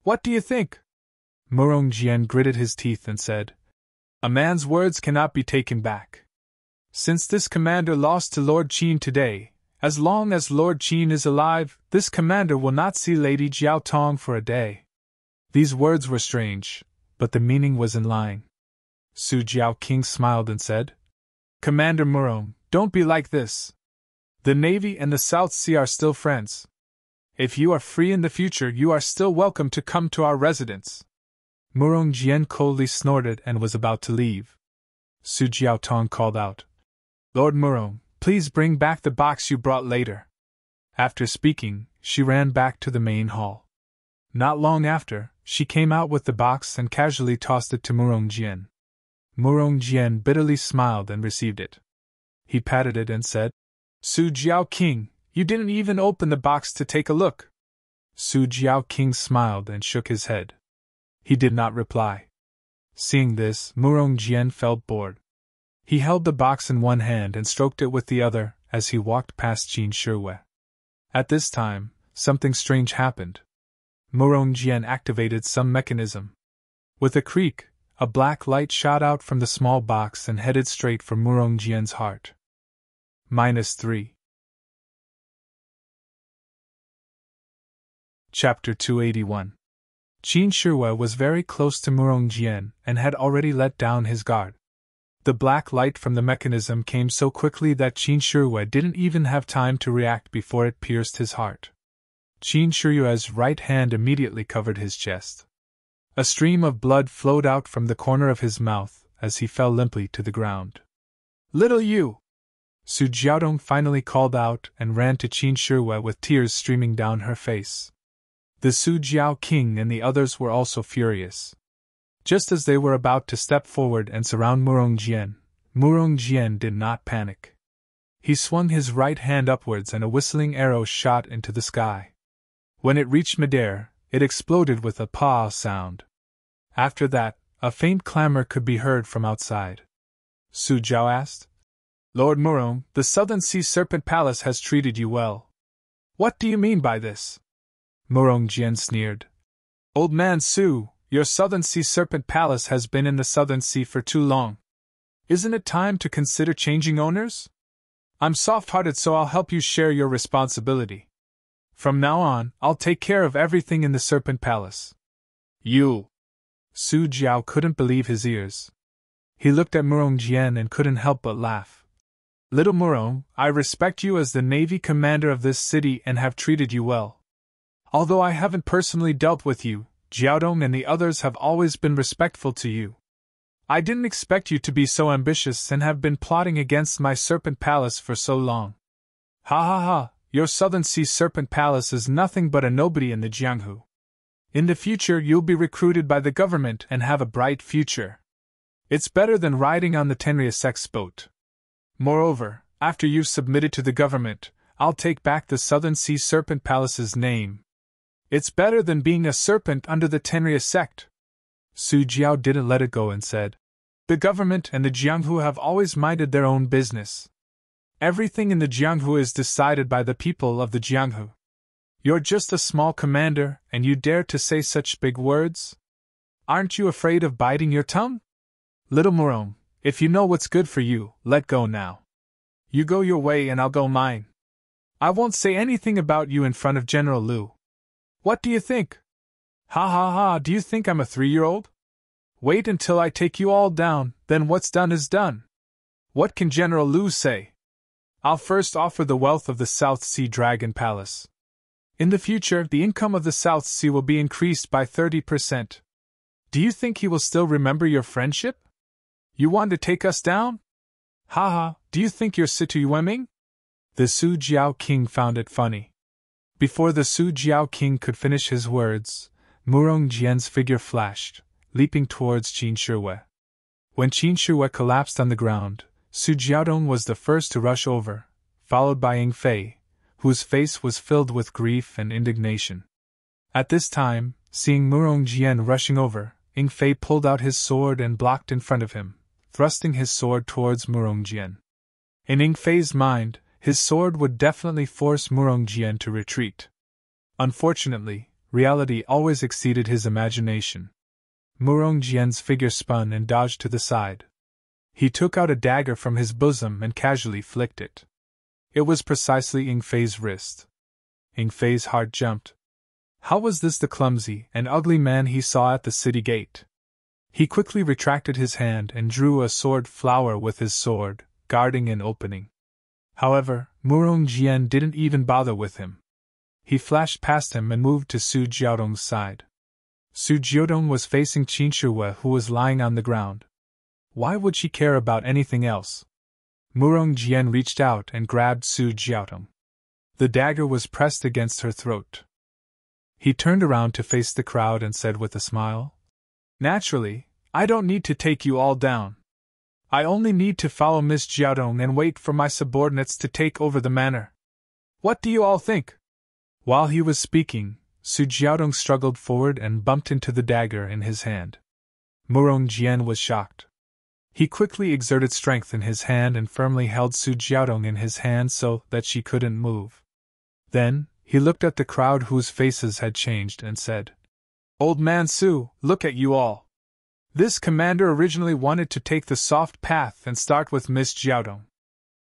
What do you think?" Murong Jian gritted his teeth and said, "A man's words cannot be taken back. Since this commander lost to Lord Qin today, as long as Lord Qin is alive, this commander will not see Lady Jiao Tong for a day." These words were strange, but the meaning was in line. Su Jiao King smiled and said, "Commander Murong, don't be like this. The Navy and the South Sea are still friends. If you are free in the future, you are still welcome to come to our residence." Murong Jian coldly snorted and was about to leave. Su Jiao Tong called out, "Lord Murong, please bring back the box you brought later." After speaking, she ran back to the main hall. Not long after, she came out with the box and casually tossed it to Murong Jian. Murong Jian bitterly smiled and received it. He patted it and said, "Su Jiao King, you didn't even open the box to take a look." Su Jiao King smiled and shook his head. He did not reply. Seeing this, Murong Jian felt bored. He held the box in one hand and stroked it with the other as he walked past Qin Shirue. At this time, something strange happened. Murong Jian activated some mechanism. With a creak, a black light shot out from the small box and headed straight for Murong Jian's heart. -3. Chapter 281. Qin Shirue was very close to Murong Jian and had already let down his guard. The black light from the mechanism came so quickly that Qin Shirue didn't even have time to react before it pierced his heart. Qin Shirue's right hand immediately covered his chest. A stream of blood flowed out from the corner of his mouth as he fell limply to the ground. "Little you!" Su Jiaodong finally called out and ran to Qin Shirue with tears streaming down her face. The Su Jiao King and the others were also furious. Just as they were about to step forward and surround Murong Jian did not panic. He swung his right hand upwards and a whistling arrow shot into the sky. When it reached midair, it exploded with a "pa" sound. After that, a faint clamor could be heard from outside. Su Jiao asked, "Lord Murong, the Southern Sea Serpent Palace has treated you well. What do you mean by this?" Murong Jian sneered. "Old man Su, your Southern Sea Serpent Palace has been in the Southern Sea for too long. Isn't it time to consider changing owners? I'm soft-hearted, so I'll help you share your responsibility. From now on, I'll take care of everything in the Serpent Palace." "You!" Su Jiao couldn't believe his ears. He looked at Murong Jian and couldn't help but laugh. "Little Murong, I respect you as the Navy commander of this city and have treated you well. Although I haven't personally dealt with you, Jiaodong and the others have always been respectful to you. I didn't expect you to be so ambitious and have been plotting against my Serpent Palace for so long. Ha ha ha, your Southern Sea Serpent Palace is nothing but a nobody in the Jianghu. In the future you'll be recruited by the government and have a bright future. It's better than riding on the Tenria Sex boat. Moreover, after you've submitted to the government, I'll take back the Southern Sea Serpent Palace's name. It's better than being a serpent under the Tenria sect." Su Jiao didn't let it go and said, "The government and the Jianghu have always minded their own business. Everything in the Jianghu is decided by the people of the Jianghu. You're just a small commander, and you dare to say such big words? Aren't you afraid of biting your tongue? Little Murong, if you know what's good for you, let go now. You go your way and I'll go mine. I won't say anything about you in front of General Liu. What do you think? Ha ha ha, do you think I'm a 3-year-old? Wait until I take you all down, then what's done is done. What can General Liu say? I'll first offer the wealth of the South Sea Dragon Palace. In the future, the income of the South Sea will be increased by 30%. Do you think he will still remember your friendship? You want to take us down? Haha, do you think you're Situyueming? The Su Jiao King found it funny. Before the Su Jiao King could finish his words, Murong Jian's figure flashed, leaping towards Qin Shihue. When Qin Shihue collapsed on the ground, Su Jiaodong was the first to rush over, followed by Ying Fei, whose face was filled with grief and indignation. At this time, seeing Murong Jian rushing over, Ying Fei pulled out his sword and blocked in front of him, thrusting his sword towards Murong Jian. In Ying Fei's mind, his sword would definitely force Murong Jian to retreat. Unfortunately, reality always exceeded his imagination. Murong Jian's figure spun and dodged to the side. He took out a dagger from his bosom and casually flicked it. It was precisely Ying Fei's wrist. Ying Fei's heart jumped. How was this the clumsy and ugly man he saw at the city gate? He quickly retracted his hand and drew a sword flower with his sword, guarding an opening. However, Murong Jian didn't even bother with him. He flashed past him and moved to Su Jiaodong's side. Su Jiaodong was facing Qin Shihue, who was lying on the ground. Why would she care about anything else? Murong Jian reached out and grabbed Su Jiaodong. The dagger was pressed against her throat. He turned around to face the crowd and said with a smile, "Naturally, I don't need to take you all down. I only need to follow Miss Jiaodong and wait for my subordinates to take over the manor. What do you all think?" While he was speaking, Su Jiaodong struggled forward and bumped into the dagger in his hand. Murong Jian was shocked. He quickly exerted strength in his hand and firmly held Su Jiaodong in his hand so that she couldn't move. Then, he looked at the crowd whose faces had changed and said, "Old man Su, look at you all. This commander originally wanted to take the soft path and start with Miss Jiaodong.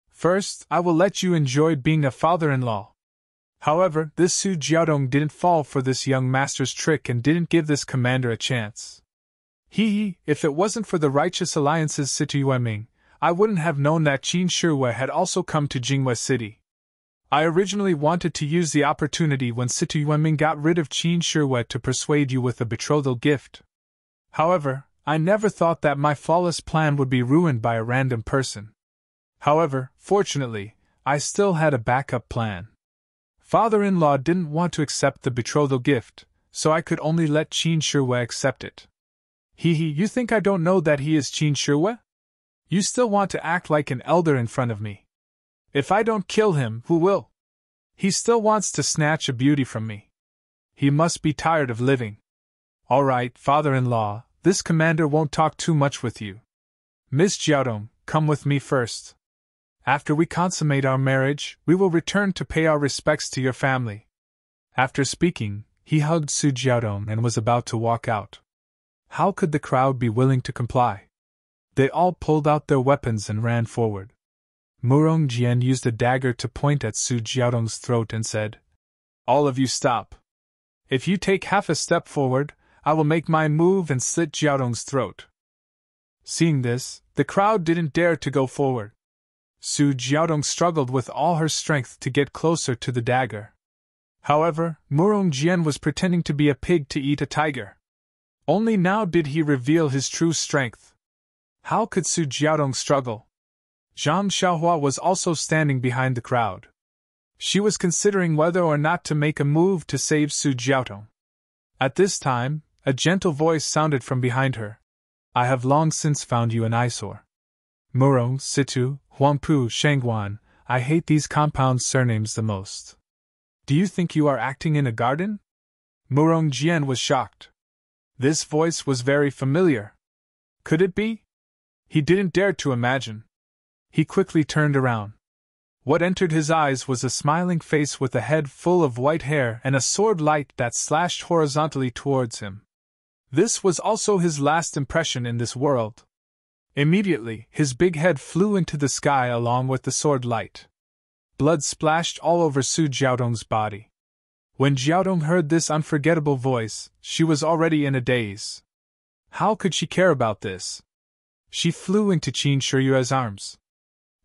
First, I will let you enjoy being a father-in-law. However, this Su Jiaodong didn't fall for this young master's trick and didn't give this commander a chance. If it wasn't for the righteous alliances Situyueming, I wouldn't have known that Qin Shihue had also come to Jingwei City. I originally wanted to use the opportunity when Situyueming got rid of Qin Shihue to persuade you with a betrothal gift. However, I never thought that my flawless plan would be ruined by a random person. However, fortunately, I still had a backup plan. Father-in-law didn't want to accept the betrothal gift, so I could only let Qin Shihue accept it. You think I don't know that he is Qin Shihue? You still want to act like an elder in front of me. If I don't kill him, who will? He still wants to snatch a beauty from me. He must be tired of living. All right, father-in-law, this commander won't talk too much with you. Miss Jiaodong, come with me first. After we consummate our marriage, we will return to pay our respects to your family." After speaking, he hugged Su Jiaodong and was about to walk out. How could the crowd be willing to comply? They all pulled out their weapons and ran forward. Murong Jian used a dagger to point at Su Jiaodong's throat and said, "All of you stop. If you take half a step forward, I will make my move and slit Jiaodong's throat." Seeing this, the crowd didn't dare to go forward. Su Jiaodong struggled with all her strength to get closer to the dagger. However, Murong Jian was pretending to be a pig to eat a tiger. Only now did he reveal his true strength. How could Su Jiaodong struggle? Zhang Xiaohua was also standing behind the crowd. She was considering whether or not to make a move to save Su Jiaodong. At this time, a gentle voice sounded from behind her. "I have long since found you an eyesore. Murong, Situ, Huangpu, Shangguan, I hate these compound surnames the most. Do you think you are acting in a garden?" Murong Jian was shocked. This voice was very familiar. Could it be? He didn't dare to imagine. He quickly turned around. What entered his eyes was a smiling face with a head full of white hair and a sword light that slashed horizontally towards him. This was also his last impression in this world. Immediately, his big head flew into the sky along with the sword light. Blood splashed all over Su Jiaodong's body. When Jiaodong heard this unforgettable voice, she was already in a daze. How could she care about this? She flew into Qin Shihue's arms.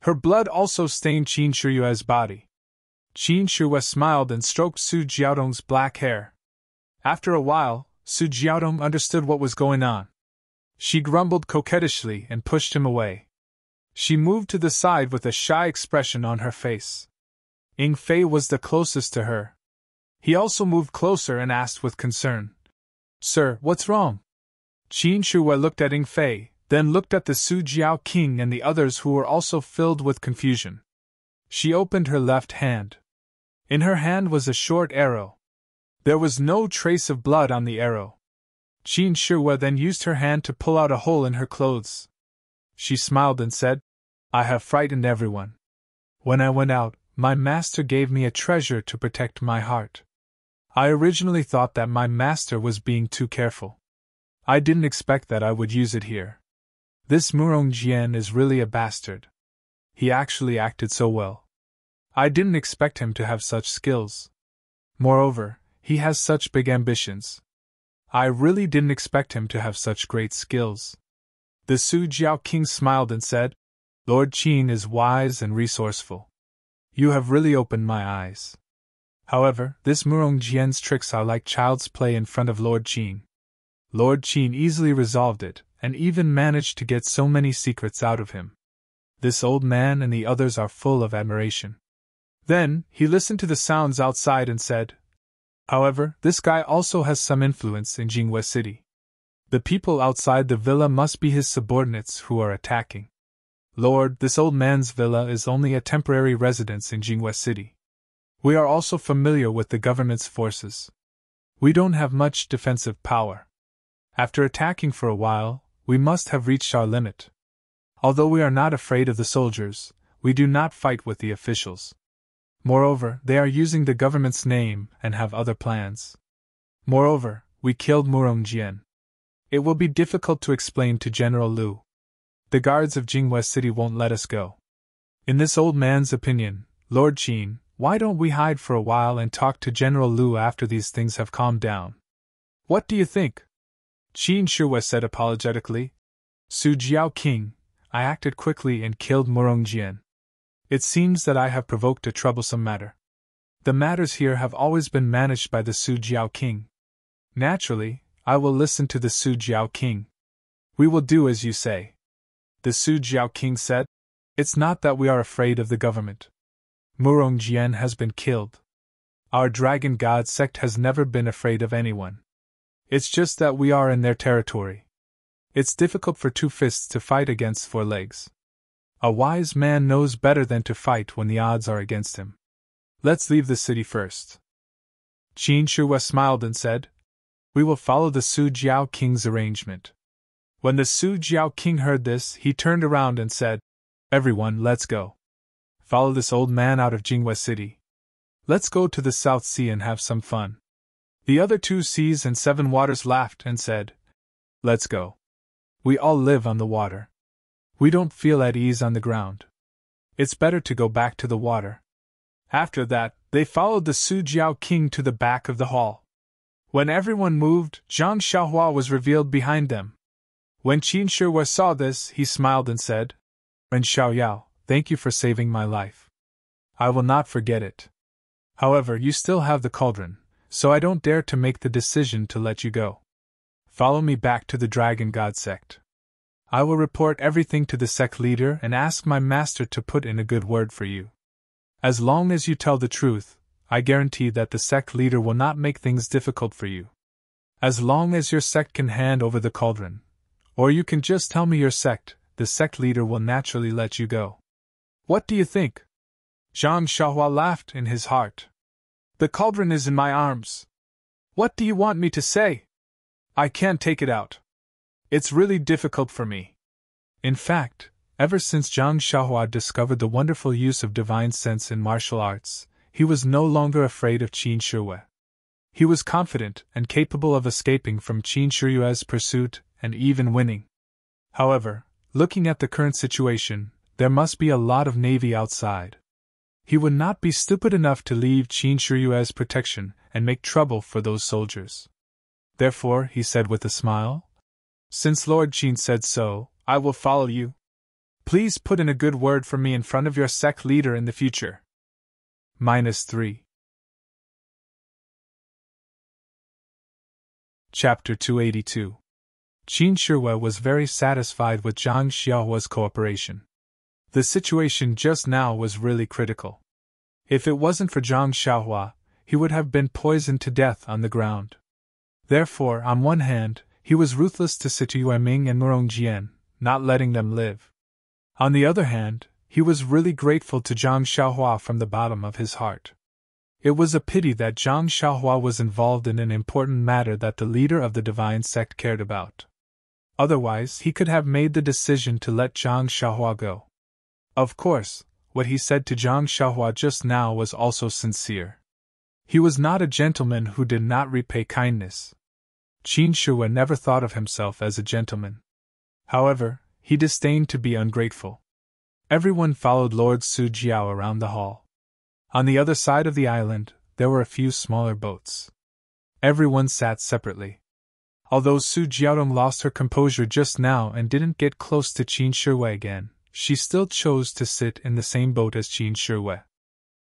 Her blood also stained Qin Shihue's body. Qin Shihue smiled and stroked Su Jiaodong's black hair. After a while, Su Jiaodong understood what was going on. She grumbled coquettishly and pushed him away. She moved to the side with a shy expression on her face. Ying Fei was the closest to her. He also moved closer and asked with concern, "Sir, what's wrong?" Qin Shihue looked at Ying Fei, then looked at the Su Jiao King and the others who were also filled with confusion. She opened her left hand. In her hand was a short arrow. There was no trace of blood on the arrow. Qin Shihue then used her hand to pull out a hole in her clothes. She smiled and said, "I have frightened everyone. When I went out, my master gave me a treasure to protect my heart. I originally thought that my master was being too careful. I didn't expect that I would use it here. This Murong Jian is really a bastard. He actually acted so well. I didn't expect him to have such skills. Moreover, he has such big ambitions. I really didn't expect him to have such great skills." The Su Jiao King smiled and said, "Lord Qin is wise and resourceful. You have really opened my eyes. However, this Murong Jian's tricks are like child's play in front of Lord Qin." Lord Qin easily resolved it, and even managed to get so many secrets out of him. This old man and the others are full of admiration. Then, he listened to the sounds outside and said, "However, this guy also has some influence in Jingwe City. The people outside the villa must be his subordinates who are attacking. Lord, this old man's villa is only a temporary residence in Jingwe City. We are also familiar with the government's forces. We don't have much defensive power. After attacking for a while, we must have reached our limit. Although we are not afraid of the soldiers, we do not fight with the officials. Moreover, they are using the government's name and have other plans. Moreover, we killed Murong Jian. It will be difficult to explain to General Liu. The guards of Jingwe City won't let us go. In this old man's opinion, Lord Qin, why don't we hide for a while and talk to General Liu after these things have calmed down? What do you think?" Qin Shihue said apologetically. "Su Jiao King, I acted quickly and killed Murong Jian. It seems that I have provoked a troublesome matter. The matters here have always been managed by the Su Jiao King. Naturally, I will listen to the Su Jiao King. We will do as you say." The Su Jiao King said, "It's not that we are afraid of the government. Murong Jian has been killed. Our Dragon God sect has never been afraid of anyone. It's just that we are in their territory. It's difficult for two fists to fight against four legs. A wise man knows better than to fight when the odds are against him. Let's leave the city first." Qin Shihue smiled and said, "We will follow the Su Jiao King's arrangement." When the Su Jiao King heard this, he turned around and said, "Everyone, let's go. Follow this old man out of Jingwe City. Let's go to the South Sea and have some fun." The other two seas and seven waters laughed and said, "Let's go. We all live on the water. We don't feel at ease on the ground. It's better to go back to the water." After that, they followed the Su Jiao King to the back of the hall. When everyone moved, Zhang Xiaohua was revealed behind them. When Qin Shihue saw this, he smiled and said, "Ren Xiaoyao, thank you for saving my life. I will not forget it. However, you still have the cauldron, so I don't dare to make the decision to let you go. Follow me back to the Dragon God sect. I will report everything to the sect leader and ask my master to put in a good word for you. As long as you tell the truth, I guarantee that the sect leader will not make things difficult for you. As long as your sect can hand over the cauldron, or you can just tell me your sect, the sect leader will naturally let you go. What do you think?" Zhang Xiaohua laughed in his heart. "The cauldron is in my arms. What do you want me to say? I can't take it out. It's really difficult for me." In fact, ever since Zhang Xiaohua discovered the wonderful use of divine sense in martial arts, he was no longer afraid of Qin Shihue. He was confident and capable of escaping from Qin Shihue's pursuit and even winning. However, looking at the current situation, there must be a lot of navy outside. He would not be stupid enough to leave Qin Shihue's protection and make trouble for those soldiers. Therefore, he said with a smile, "Since Lord Qin said so, I will follow you. Please put in a good word for me in front of your sect leader in the future." -3. Chapter 282. Qin Shihue was very satisfied with Zhang Xiaohua's cooperation. The situation just now was really critical. If it wasn't for Zhang Xiaohua, he would have been poisoned to death on the ground. Therefore, on one hand, he was ruthless to Situ Ming and Murong Jian, not letting them live. On the other hand, he was really grateful to Zhang Xiaohua from the bottom of his heart. It was a pity that Zhang Xiaohua was involved in an important matter that the leader of the divine sect cared about. Otherwise, he could have made the decision to let Zhang Xiaohua go. Of course, what he said to Zhang Xiaohua just now was also sincere. He was not a gentleman who did not repay kindness. Qin Shihue never thought of himself as a gentleman. However, he disdained to be ungrateful. Everyone followed Lord Su Jiao around the hall. On the other side of the island, there were a few smaller boats. Everyone sat separately. Although Su Jiaodong lost her composure just now and didn't get close to Qin Shihue again, she still chose to sit in the same boat as Qin Shihue.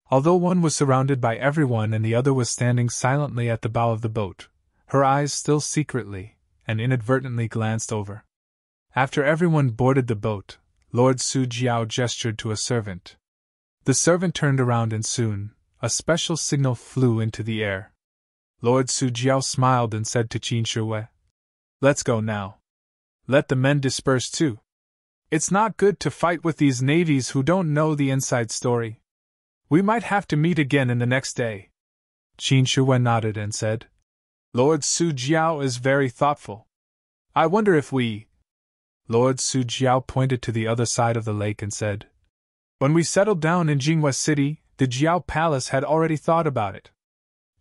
Although one was surrounded by everyone and the other was standing silently at the bow of the boat, her eyes still secretly and inadvertently glanced over. After everyone boarded the boat, Lord Su Jiao gestured to a servant. The servant turned around and soon, a special signal flew into the air. Lord Su Jiao smiled and said to Qin Shihue, "Let's go now. Let the men disperse too. It's not good to fight with these navies who don't know the inside story. We might have to meet again in the next day." Qin Shihue nodded and said, "Lord Su Jiao is very thoughtful. I wonder if we—" Lord Su Jiao pointed to the other side of the lake and said, "When we settled down in Jinghua City, the Jiao Palace had already thought about it.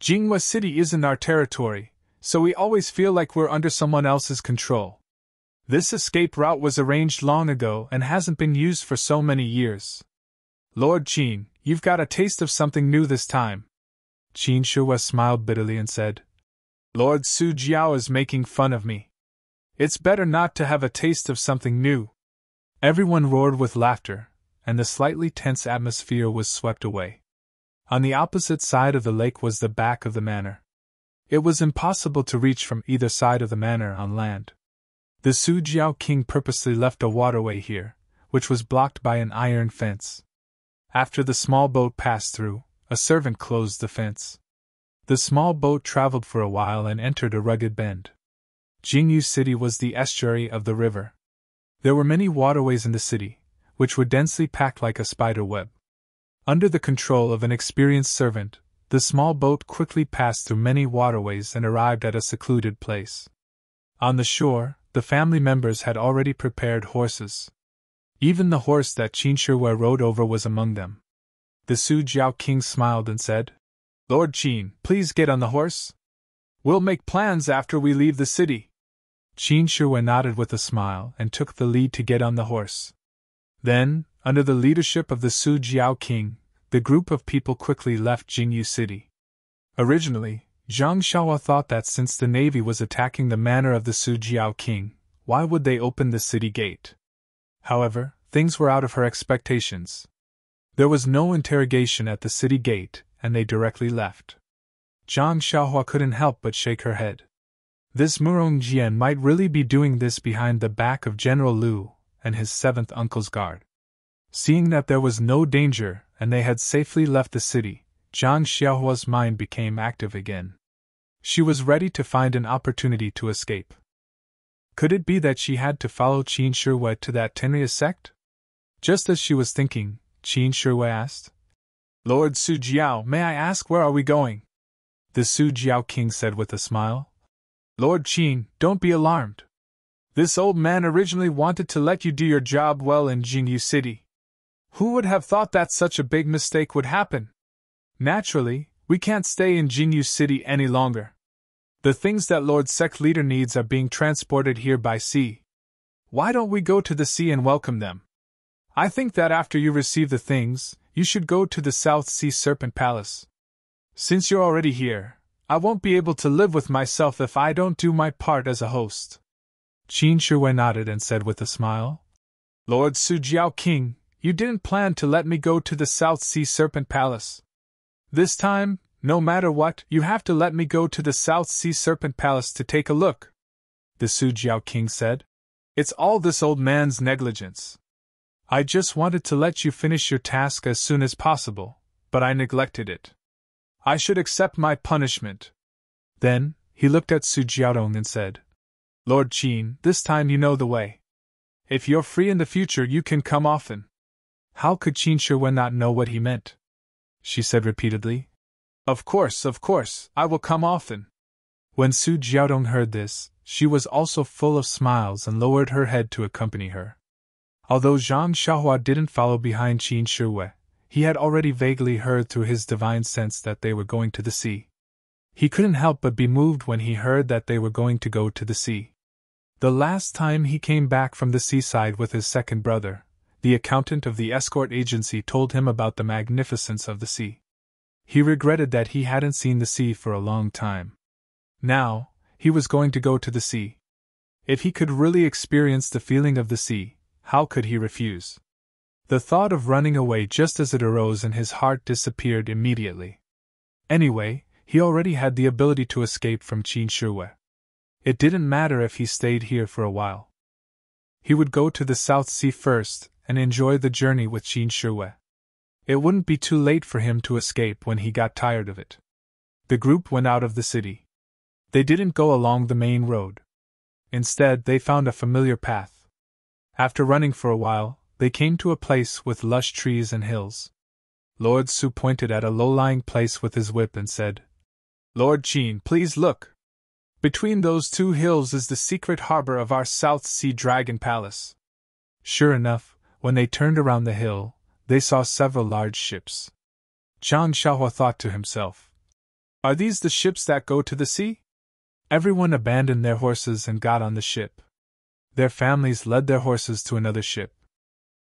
Jinghua City isn't our territory, so we always feel like we're under someone else's control. This escape route was arranged long ago and hasn't been used for so many years. Lord Qin, you've got a taste of something new this time." Qin Shihue smiled bitterly and said, "Lord Su Jiao is making fun of me. It's better not to have a taste of something new." Everyone roared with laughter, and the slightly tense atmosphere was swept away. On the opposite side of the lake was the back of the manor. It was impossible to reach from either side of the manor on land. The Su Jiao king purposely left a waterway here, which was blocked by an iron fence. After the small boat passed through, a servant closed the fence. The small boat traveled for a while and entered a rugged bend. Jingyu City was the estuary of the river. There were many waterways in the city, which were densely packed like a spider web. Under the control of an experienced servant, the small boat quickly passed through many waterways and arrived at a secluded place. On the shore, the family members had already prepared horses. Even the horse that Qin Shihue rode over was among them. The Su Jiao king smiled and said, "Lord Qin, please get on the horse. We'll make plans after we leave the city." Qin Shihue nodded with a smile and took the lead to get on the horse. Then, under the leadership of the Su Jiao king, the group of people quickly left Jingyu City. Originally, Zhang Xiaohua thought that since the navy was attacking the manor of the Su Jiao king, why would they open the city gate? However, things were out of her expectations. There was no interrogation at the city gate, and they directly left. Zhang Xiaohua couldn't help but shake her head. This Murong Jian might really be doing this behind the back of General Liu and his seventh uncle's guard. Seeing that there was no danger and they had safely left the city, Zhang Xiaohua's mind became active again. She was ready to find an opportunity to escape. Could it be that she had to follow Qin Shihue to that Tenria sect? Just as she was thinking, Qin Shihue asked, "Lord Su Jiao, may I ask where are we going?" The Su Jiao king said with a smile, "Lord Qin, don't be alarmed. This old man originally wanted to let you do your job well in Jingyu City. Who would have thought that such a big mistake would happen? Naturally, we can't stay in Jingyu City any longer. The things that Lord Sect Leader needs are being transported here by sea. Why don't we go to the sea and welcome them? I think that after you receive the things, you should go to the South Sea Serpent Palace. Since you're already here, I won't be able to live with myself if I don't do my part as a host." Qin Shihue nodded and said with a smile, "Lord Su Jiao King, you didn't plan to let me go to the South Sea Serpent Palace. This time, no matter what, you have to let me go to the South Sea Serpent Palace to take a look, the Sujiao King said. It's all this old man's negligence. I just wanted to let you finish your task as soon as possible, but I neglected it. I should accept my punishment. Then, he looked at Su Jiaodong and said, Lord Qin, this time you know the way. If you're free in the future, you can come often. How could Qin Shiwen not know what he meant? She said repeatedly. Of course, I will come often. When Su Jiaodong heard this, she was also full of smiles and lowered her head to accompany her. Although Zhang Xiaohua didn't follow behind Qin Shiwen, he had already vaguely heard through his divine sense that they were going to the sea. He couldn't help but be moved when he heard that they were going to go to the sea. The last time he came back from the seaside with his second brother, the accountant of the escort agency told him about the magnificence of the sea. He regretted that he hadn't seen the sea for a long time. Now, he was going to go to the sea. If he could really experience the feeling of the sea, how could he refuse? The thought of running away just as it arose in his heart disappeared immediately. Anyway, he already had the ability to escape from Qin Shiwen. It didn't matter if he stayed here for a while. He would go to the South Sea first and enjoy the journey with Qin Shiwen. It wouldn't be too late for him to escape when he got tired of it. The group went out of the city. They didn't go along the main road. Instead, they found a familiar path. After running for a while, they came to a place with lush trees and hills. Lord Su pointed at a low-lying place with his whip and said, Lord Qin, please look. Between those two hills is the secret harbor of our South Sea Dragon Palace. Sure enough, when they turned around the hill, they saw several large ships. Zhang Xiaohua thought to himself, Are these the ships that go to the sea? Everyone abandoned their horses and got on the ship. Their families led their horses to another ship.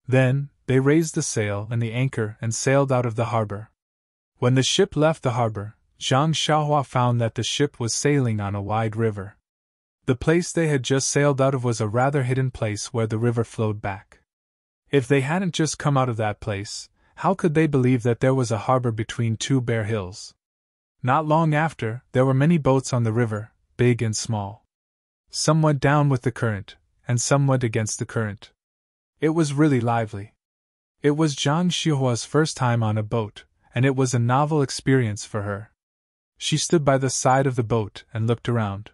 Then, they raised the sail and the anchor and sailed out of the harbor. When the ship left the harbor, Zhang Xiaohua found that the ship was sailing on a wide river. The place they had just sailed out of was a rather hidden place where the river flowed back. If they hadn't just come out of that place, how could they believe that there was a harbor between two bare hills? Not long after, there were many boats on the river, big and small. Some went down with the current, and some went against the current. It was really lively. It was Zhang Xiaohua's first time on a boat, and it was a novel experience for her. She stood by the side of the boat and looked around.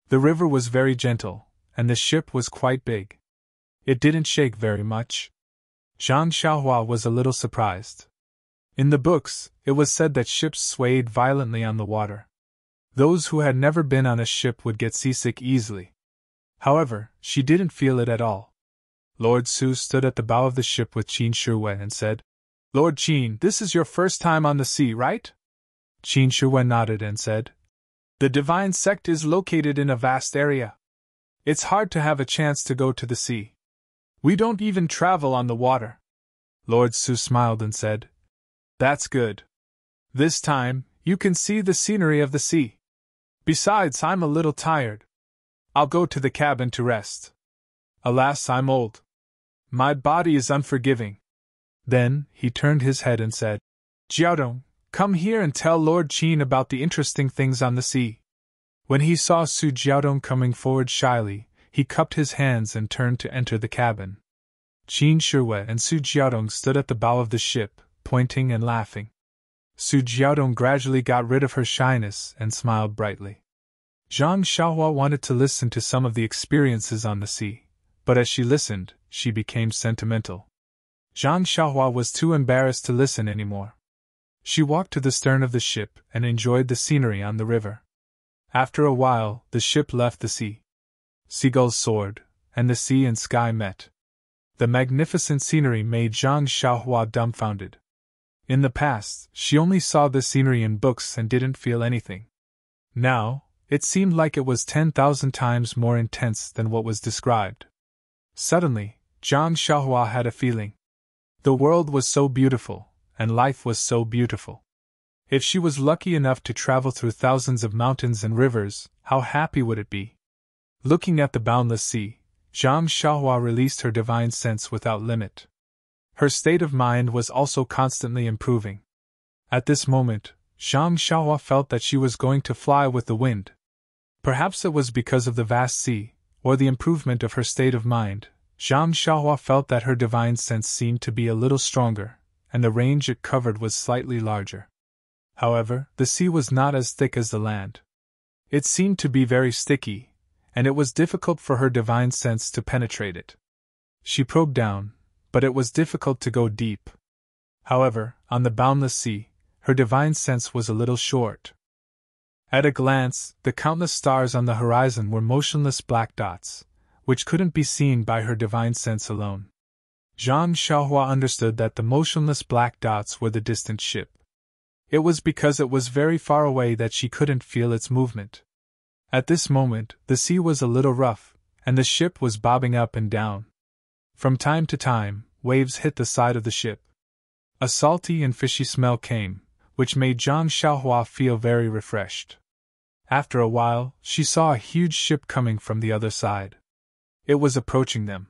The river was very gentle, and the ship was quite big. It didn't shake very much. Zhang Xiaohua was a little surprised. In the books, it was said that ships swayed violently on the water. Those who had never been on a ship would get seasick easily. However, she didn't feel it at all. Lord Su stood at the bow of the ship with Qin Shiwen and said, Lord Qin, this is your first time on the sea, right? Qin Shiwen nodded and said, The divine sect is located in a vast area. It's hard to have a chance to go to the sea. We don't even travel on the water. Lord Su smiled and said, That's good. This time, you can see the scenery of the sea. Besides, I'm a little tired. I'll go to the cabin to rest. Alas, I'm old. My body is unforgiving. Then, he turned his head and said, Jiaodong, come here and tell Lord Qin about the interesting things on the sea. When he saw Su Jiaodong coming forward shyly, he cupped his hands and turned to enter the cabin. Qin Shiwen and Su Jiaodong stood at the bow of the ship, pointing and laughing. Su Jiaodong gradually got rid of her shyness and smiled brightly. Zhang Xiaohua wanted to listen to some of the experiences on the sea, but as she listened, she became sentimental. Zhang Xiaohua was too embarrassed to listen anymore. She walked to the stern of the ship and enjoyed the scenery on the river. After a while, the ship left the sea. Seagulls soared, and the sea and sky met. The magnificent scenery made Zhang Xiaohua dumbfounded. In the past, she only saw the scenery in books and didn't feel anything. Now, it seemed like it was 10,000 times more intense than what was described. Suddenly, Zhang Xiaohua had a feeling. The world was so beautiful, and life was so beautiful. If she was lucky enough to travel through thousands of mountains and rivers, how happy would it be? Looking at the boundless sea, Zhang Xiaohua released her divine sense without limit. Her state of mind was also constantly improving. At this moment, Zhang Xiaohua felt that she was going to fly with the wind. Perhaps it was because of the vast sea, or the improvement of her state of mind. Zhang Xiaohua felt that her divine sense seemed to be a little stronger, and the range it covered was slightly larger. However, the sea was not as thick as the land. It seemed to be very sticky, and it was difficult for her divine sense to penetrate it. She probed down, but it was difficult to go deep. However, on the boundless sea, her divine sense was a little short. At a glance, the countless stars on the horizon were motionless black dots, which couldn't be seen by her divine sense alone. Zhang Xiaohua understood that the motionless black dots were the distant ship. It was because it was very far away that she couldn't feel its movement. At this moment, the sea was a little rough, and the ship was bobbing up and down. From time to time, waves hit the side of the ship. A salty and fishy smell came, which made Zhang Xiaohua feel very refreshed. After a while, she saw a huge ship coming from the other side. It was approaching them.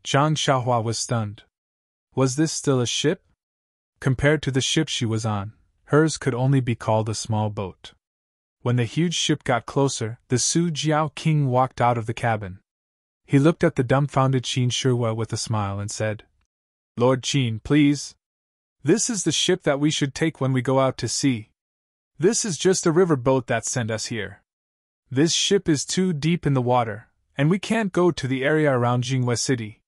Zhang Xiaohua was stunned. Was this still a ship? Compared to the ship she was on, hers could only be called a small boat. When the huge ship got closer, the Su Jiao King walked out of the cabin. He looked at the dumbfounded Qin Shihua with a smile and said, "Lord Qin, please. This is the ship that we should take when we go out to sea. This is just a river boat that sent us here. This ship is too deep in the water, and we can't go to the area around Jingwei City."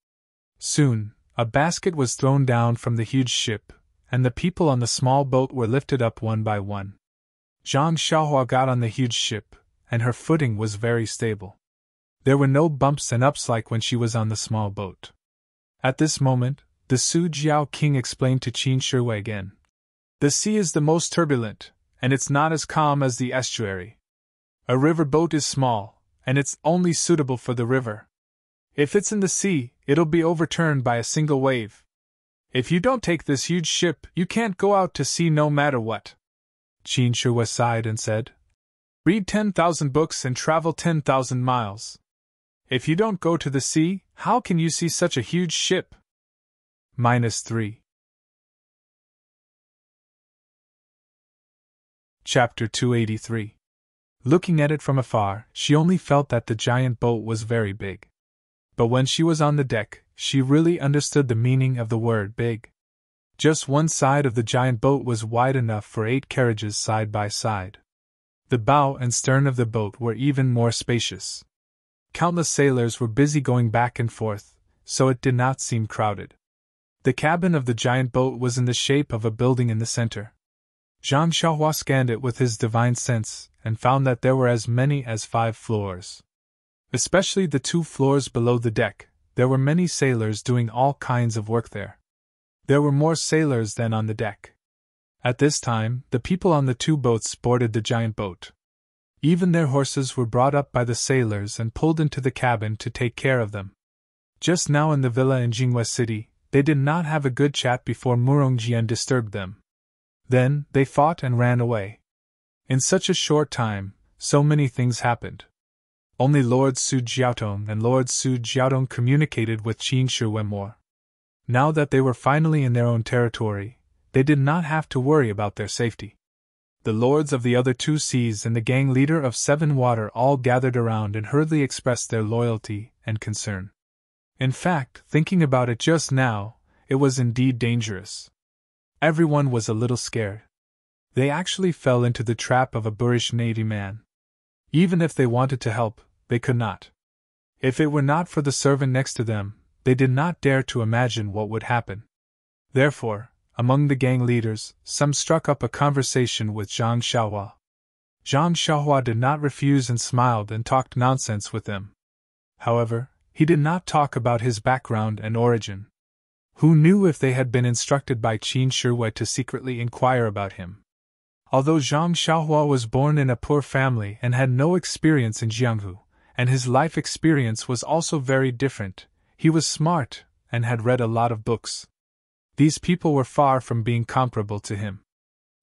Soon, a basket was thrown down from the huge ship, and the people on the small boat were lifted up one by one. Zhang Xiaohua got on the huge ship, and her footing was very stable. There were no bumps and ups like when she was on the small boat. At this moment, the Su Jiao King explained to Qin Shihua again. "The sea is the most turbulent, and it's not as calm as the estuary. A river boat is small, and it's only suitable for the river. If it's in the sea, it'll be overturned by a single wave. If you don't take this huge ship, you can't go out to sea no matter what." Qin Shihua sighed and said, "Read 10,000 books and travel 10,000 miles. If you don't go to the sea, how can you see such a huge ship?" -3. Chapter 283. Looking at it from afar, she only felt that the giant boat was very big. But when she was on the deck, she really understood the meaning of the word big. Just one side of the giant boat was wide enough for 8 carriages side by side. The bow and stern of the boat were even more spacious. Countless sailors were busy going back and forth, so it did not seem crowded. The cabin of the giant boat was in the shape of a building in the center. Zhang Xiaohua scanned it with his divine sense and found that there were as many as 5 floors. Especially the 2 floors below the deck, there were many sailors doing all kinds of work there. There were more sailors than on the deck. At this time, the people on the 2 boats boarded the giant boat. Even their horses were brought up by the sailors and pulled into the cabin to take care of them. Just now in the villa in Jingwei City, they did not have a good chat before Murongjian disturbed them. Then, they fought and ran away. In such a short time, so many things happened. Only Lord Su Jiaotong and Lord Su Jiaotong communicated with Qin Shihua more. Now that they were finally in their own territory, they did not have to worry about their safety. The lords of the other 2 seas and the gang leader of 7 water all gathered around and hurriedly expressed their loyalty and concern. In fact, thinking about it just now, it was indeed dangerous. Everyone was a little scared. They actually fell into the trap of a boorish navy man. Even if they wanted to help, they could not. If it were not for the servant next to them, they did not dare to imagine what would happen. Therefore, among the gang leaders, some struck up a conversation with Zhang Xiaohua. Zhang Xiaohua did not refuse and smiled and talked nonsense with them. However, he did not talk about his background and origin. Who knew if they had been instructed by Qin Shihua to secretly inquire about him? Although Zhang Xiaohua was born in a poor family and had no experience in Jianghu, and his life experience was also very different, he was smart and had read a lot of books. These people were far from being comparable to him.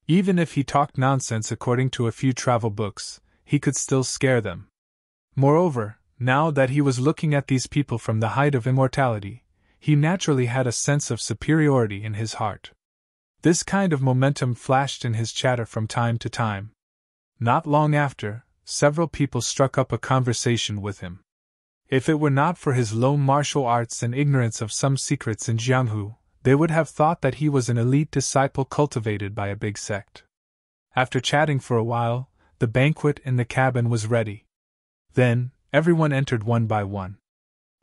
Even if he talked nonsense according to a few travel books, he could still scare them. Moreover, now that he was looking at these people from the height of immortality, he naturally had a sense of superiority in his heart. This kind of momentum flashed in his chatter from time to time. Not long after, several people struck up a conversation with him. If it were not for his low martial arts and ignorance of some secrets in Jianghu, they would have thought that he was an elite disciple cultivated by a big sect. After chatting for a while, the banquet in the cabin was ready. Then, everyone entered one by one.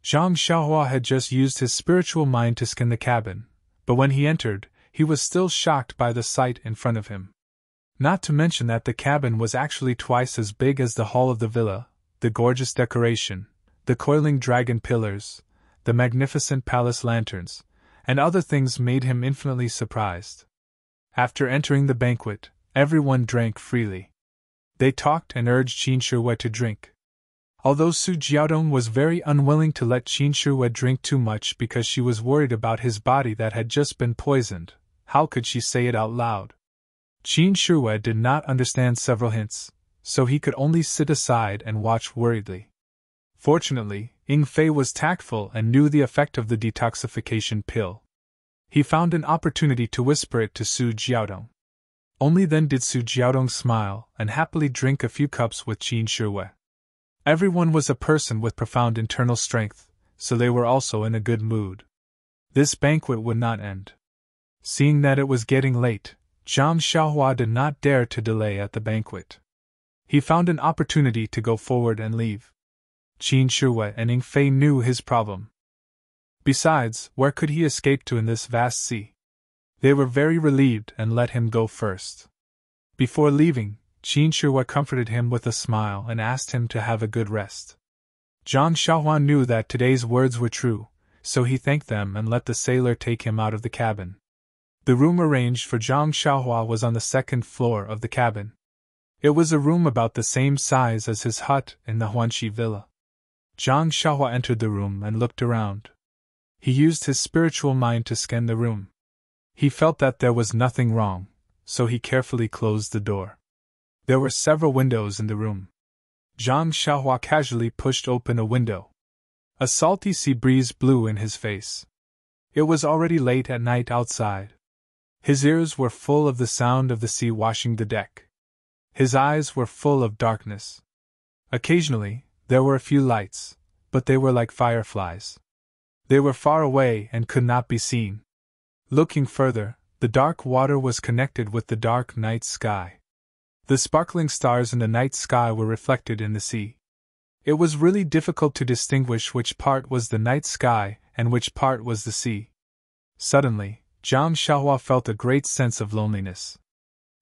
Zhang Xiaohua had just used his spiritual mind to scan the cabin, but when he entered, he was still shocked by the sight in front of him. Not to mention that the cabin was actually twice as big as the hall of the villa, the gorgeous decoration, the coiling dragon pillars, the magnificent palace lanterns, and other things made him infinitely surprised. After entering the banquet, everyone drank freely. They talked and urged Qin Shihue to drink. Although Su Jiaodong was very unwilling to let Qin Shihue drink too much because she was worried about his body that had just been poisoned, how could she say it out loud? Qin Shihue did not understand several hints, so he could only sit aside and watch worriedly. Fortunately, Ying Fei was tactful and knew the effect of the detoxification pill. He found an opportunity to whisper it to Su Jiaodong. Only then did Su Jiaodong smile and happily drink a few cups with Qin Shihue. Everyone was a person with profound internal strength, so they were also in a good mood. This banquet would not end. Seeing that it was getting late, Zhang Xiaohua did not dare to delay at the banquet. He found an opportunity to go forward and leave. Qin Shihue and Ying Fei knew his problem. Besides, where could he escape to in this vast sea? They were very relieved and let him go first. Before leaving, Qin Shihue comforted him with a smile and asked him to have a good rest. Zhang Xiaohua knew that today's words were true, so he thanked them and let the sailor take him out of the cabin. The room arranged for Zhang Xiaohua was on the second floor of the cabin. It was a room about the same size as his hut in the Huanxi villa. Zhang Xiaohua entered the room and looked around. He used his spiritual mind to scan the room. He felt that there was nothing wrong, so he carefully closed the door. There were several windows in the room. Zhang Xiaohua casually pushed open a window. A salty sea breeze blew in his face. It was already late at night outside. His ears were full of the sound of the sea washing the deck. His eyes were full of darkness. Occasionally, there were a few lights, but they were like fireflies. They were far away and could not be seen. Looking further, the dark water was connected with the dark night sky. The sparkling stars in the night sky were reflected in the sea. It was really difficult to distinguish which part was the night sky and which part was the sea. Suddenly, Zhang Xiaohua felt a great sense of loneliness.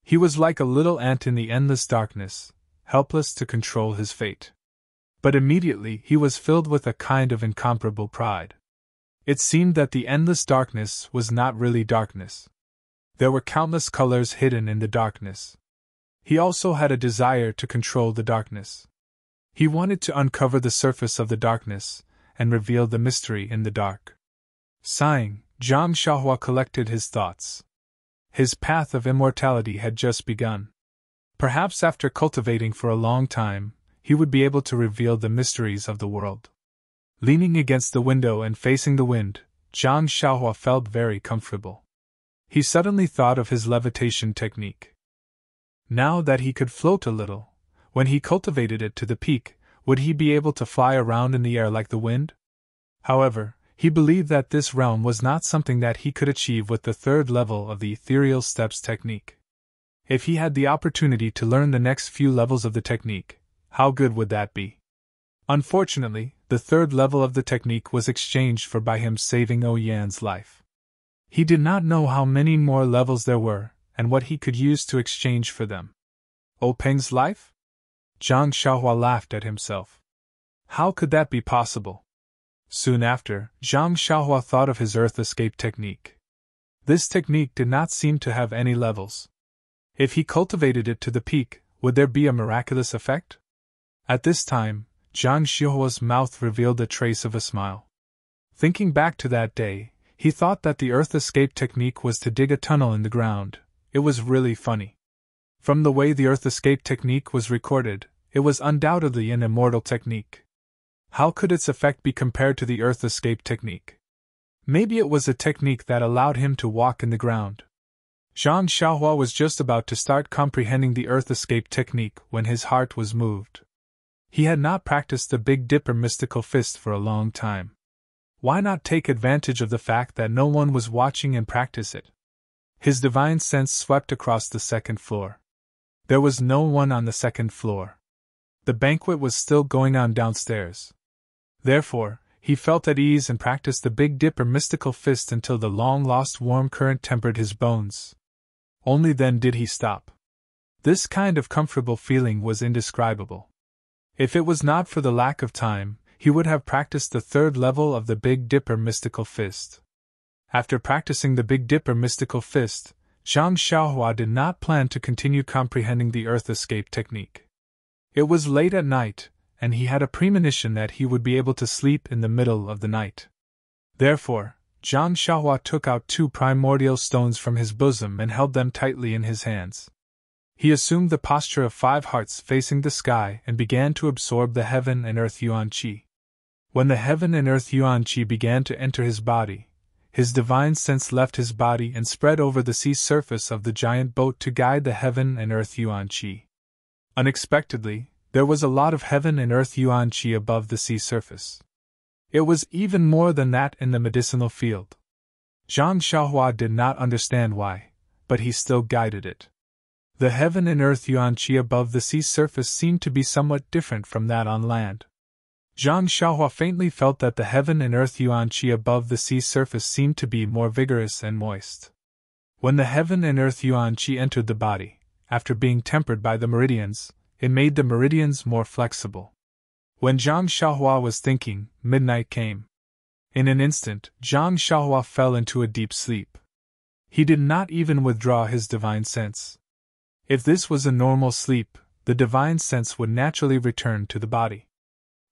He was like a little ant in the endless darkness, helpless to control his fate. But immediately he was filled with a kind of incomparable pride. It seemed that the endless darkness was not really darkness. There were countless colors hidden in the darkness. He also had a desire to control the darkness. He wanted to uncover the surface of the darkness and reveal the mystery in the dark. Sighing, Zhang Xiaohua collected his thoughts. His path of immortality had just begun. Perhaps after cultivating for a long time, he would be able to reveal the mysteries of the world. Leaning against the window and facing the wind, Zhang Xiaohua felt very comfortable. He suddenly thought of his levitation technique. Now that he could float a little, when he cultivated it to the peak, would he be able to fly around in the air like the wind? However, he believed that this realm was not something that he could achieve with the third level of the ethereal steps technique. If he had the opportunity to learn the next few levels of the technique, how good would that be? Unfortunately, the third level of the technique was exchanged for by him saving Oyan's life. He did not know how many more levels there were, and what he could use to exchange for them. Peng's life? Zhang Xiaohua laughed at himself. How could that be possible? Soon after, Zhang Xiaohua thought of his earth escape technique. This technique did not seem to have any levels. If he cultivated it to the peak, would there be a miraculous effect? At this time, Zhang Xiaohua's mouth revealed a trace of a smile. Thinking back to that day, he thought that the earth escape technique was to dig a tunnel in the ground. It was really funny. From the way the earth escape technique was recorded, it was undoubtedly an immortal technique. How could its effect be compared to the earth escape technique? Maybe it was a technique that allowed him to walk in the ground. Zhang Xiaohua was just about to start comprehending the earth escape technique when his heart was moved. He had not practiced the Big Dipper mystical fist for a long time. Why not take advantage of the fact that no one was watching and practice it? His divine sense swept across the second floor. There was no one on the second floor. The banquet was still going on downstairs. Therefore, he felt at ease and practiced the Big Dipper mystical fist until the long-lost warm current tempered his bones. Only then did he stop. This kind of comfortable feeling was indescribable. If it was not for the lack of time, he would have practiced the third level of the Big Dipper mystical fist. After practicing the Big Dipper mystical fist, Zhang Xiaohua did not plan to continue comprehending the earth escape technique. It was late at night, and he had a premonition that he would be able to sleep in the middle of the night. Therefore, Zhang Xiaohua took out 2 primordial stones from his bosom and held them tightly in his hands. He assumed the posture of 5 hearts facing the sky and began to absorb the heaven and earth yuan qi. When the heaven and earth yuan qi began to enter his body, his divine sense left his body and spread over the sea surface of the giant boat to guide the heaven and earth yuan qi. Unexpectedly, there was a lot of heaven and earth yuan qi above the sea surface. It was even more than that in the medicinal field. Zhang Xiaohua did not understand why, but he still guided it. The heaven and earth yuan qi above the sea surface seemed to be somewhat different from that on land. Zhang Xiaohua faintly felt that the heaven and earth yuan qi above the sea surface seemed to be more vigorous and moist. When the heaven and earth yuan qi entered the body, after being tempered by the meridians, it made the meridians more flexible. When Zhang Xiaohua was thinking, midnight came. In an instant, Zhang Xiaohua fell into a deep sleep. He did not even withdraw his divine sense. If this was a normal sleep, the divine sense would naturally return to the body.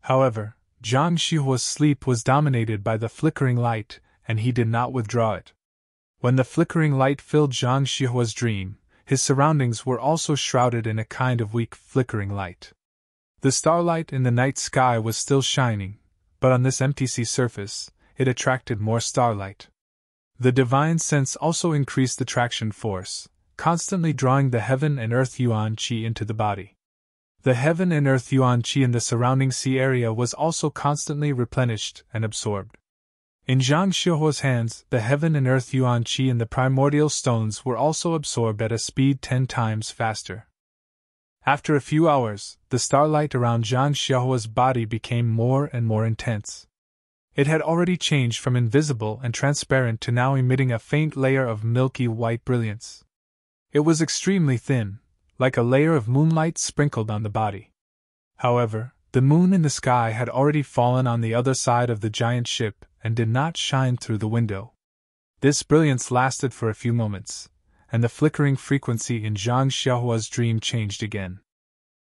However, Zhang Xiaohua's sleep was dominated by the flickering light, and he did not withdraw it. When the flickering light filled Zhang Xiaohua's dream, his surroundings were also shrouded in a kind of weak flickering light. The starlight in the night sky was still shining, but on this empty sea surface, it attracted more starlight. The divine sense also increased the traction force, constantly drawing the heaven and earth yuan qi into the body. The heaven and earth yuan qi in the surrounding sea area was also constantly replenished and absorbed. In Zhang Xiaohua's hands, the heaven and earth yuan qi and the primordial stones were also absorbed at a speed 10 times faster. After a few hours, the starlight around Zhang Xiaohua's body became more and more intense. It had already changed from invisible and transparent to now emitting a faint layer of milky white brilliance. It was extremely thin, like a layer of moonlight sprinkled on the body. However, the moon in the sky had already fallen on the other side of the giant ship and did not shine through the window. This brilliance lasted for a few moments, and the flickering frequency in Zhang Xiaohua's dream changed again.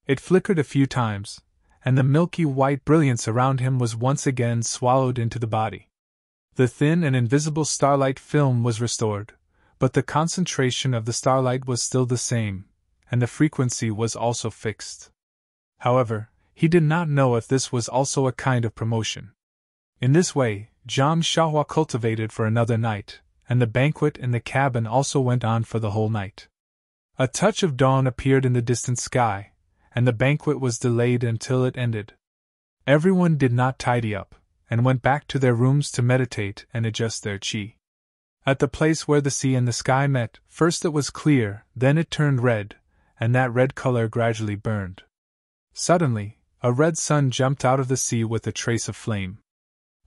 It flickered a few times, and the milky white brilliance around him was once again swallowed into the body. The thin and invisible starlight film was restored, but the concentration of the starlight was still the same, and the frequency was also fixed. However, he did not know if this was also a kind of promotion. In this way, Zhang Xiaohua cultivated for another night, and the banquet in the cabin also went on for the whole night. A touch of dawn appeared in the distant sky, and the banquet was delayed until it ended. Everyone did not tidy up, and went back to their rooms to meditate and adjust their qi. At the place where the sea and the sky met, first it was clear, then it turned red, and that red color gradually burned. Suddenly, a red sun jumped out of the sea with a trace of flame.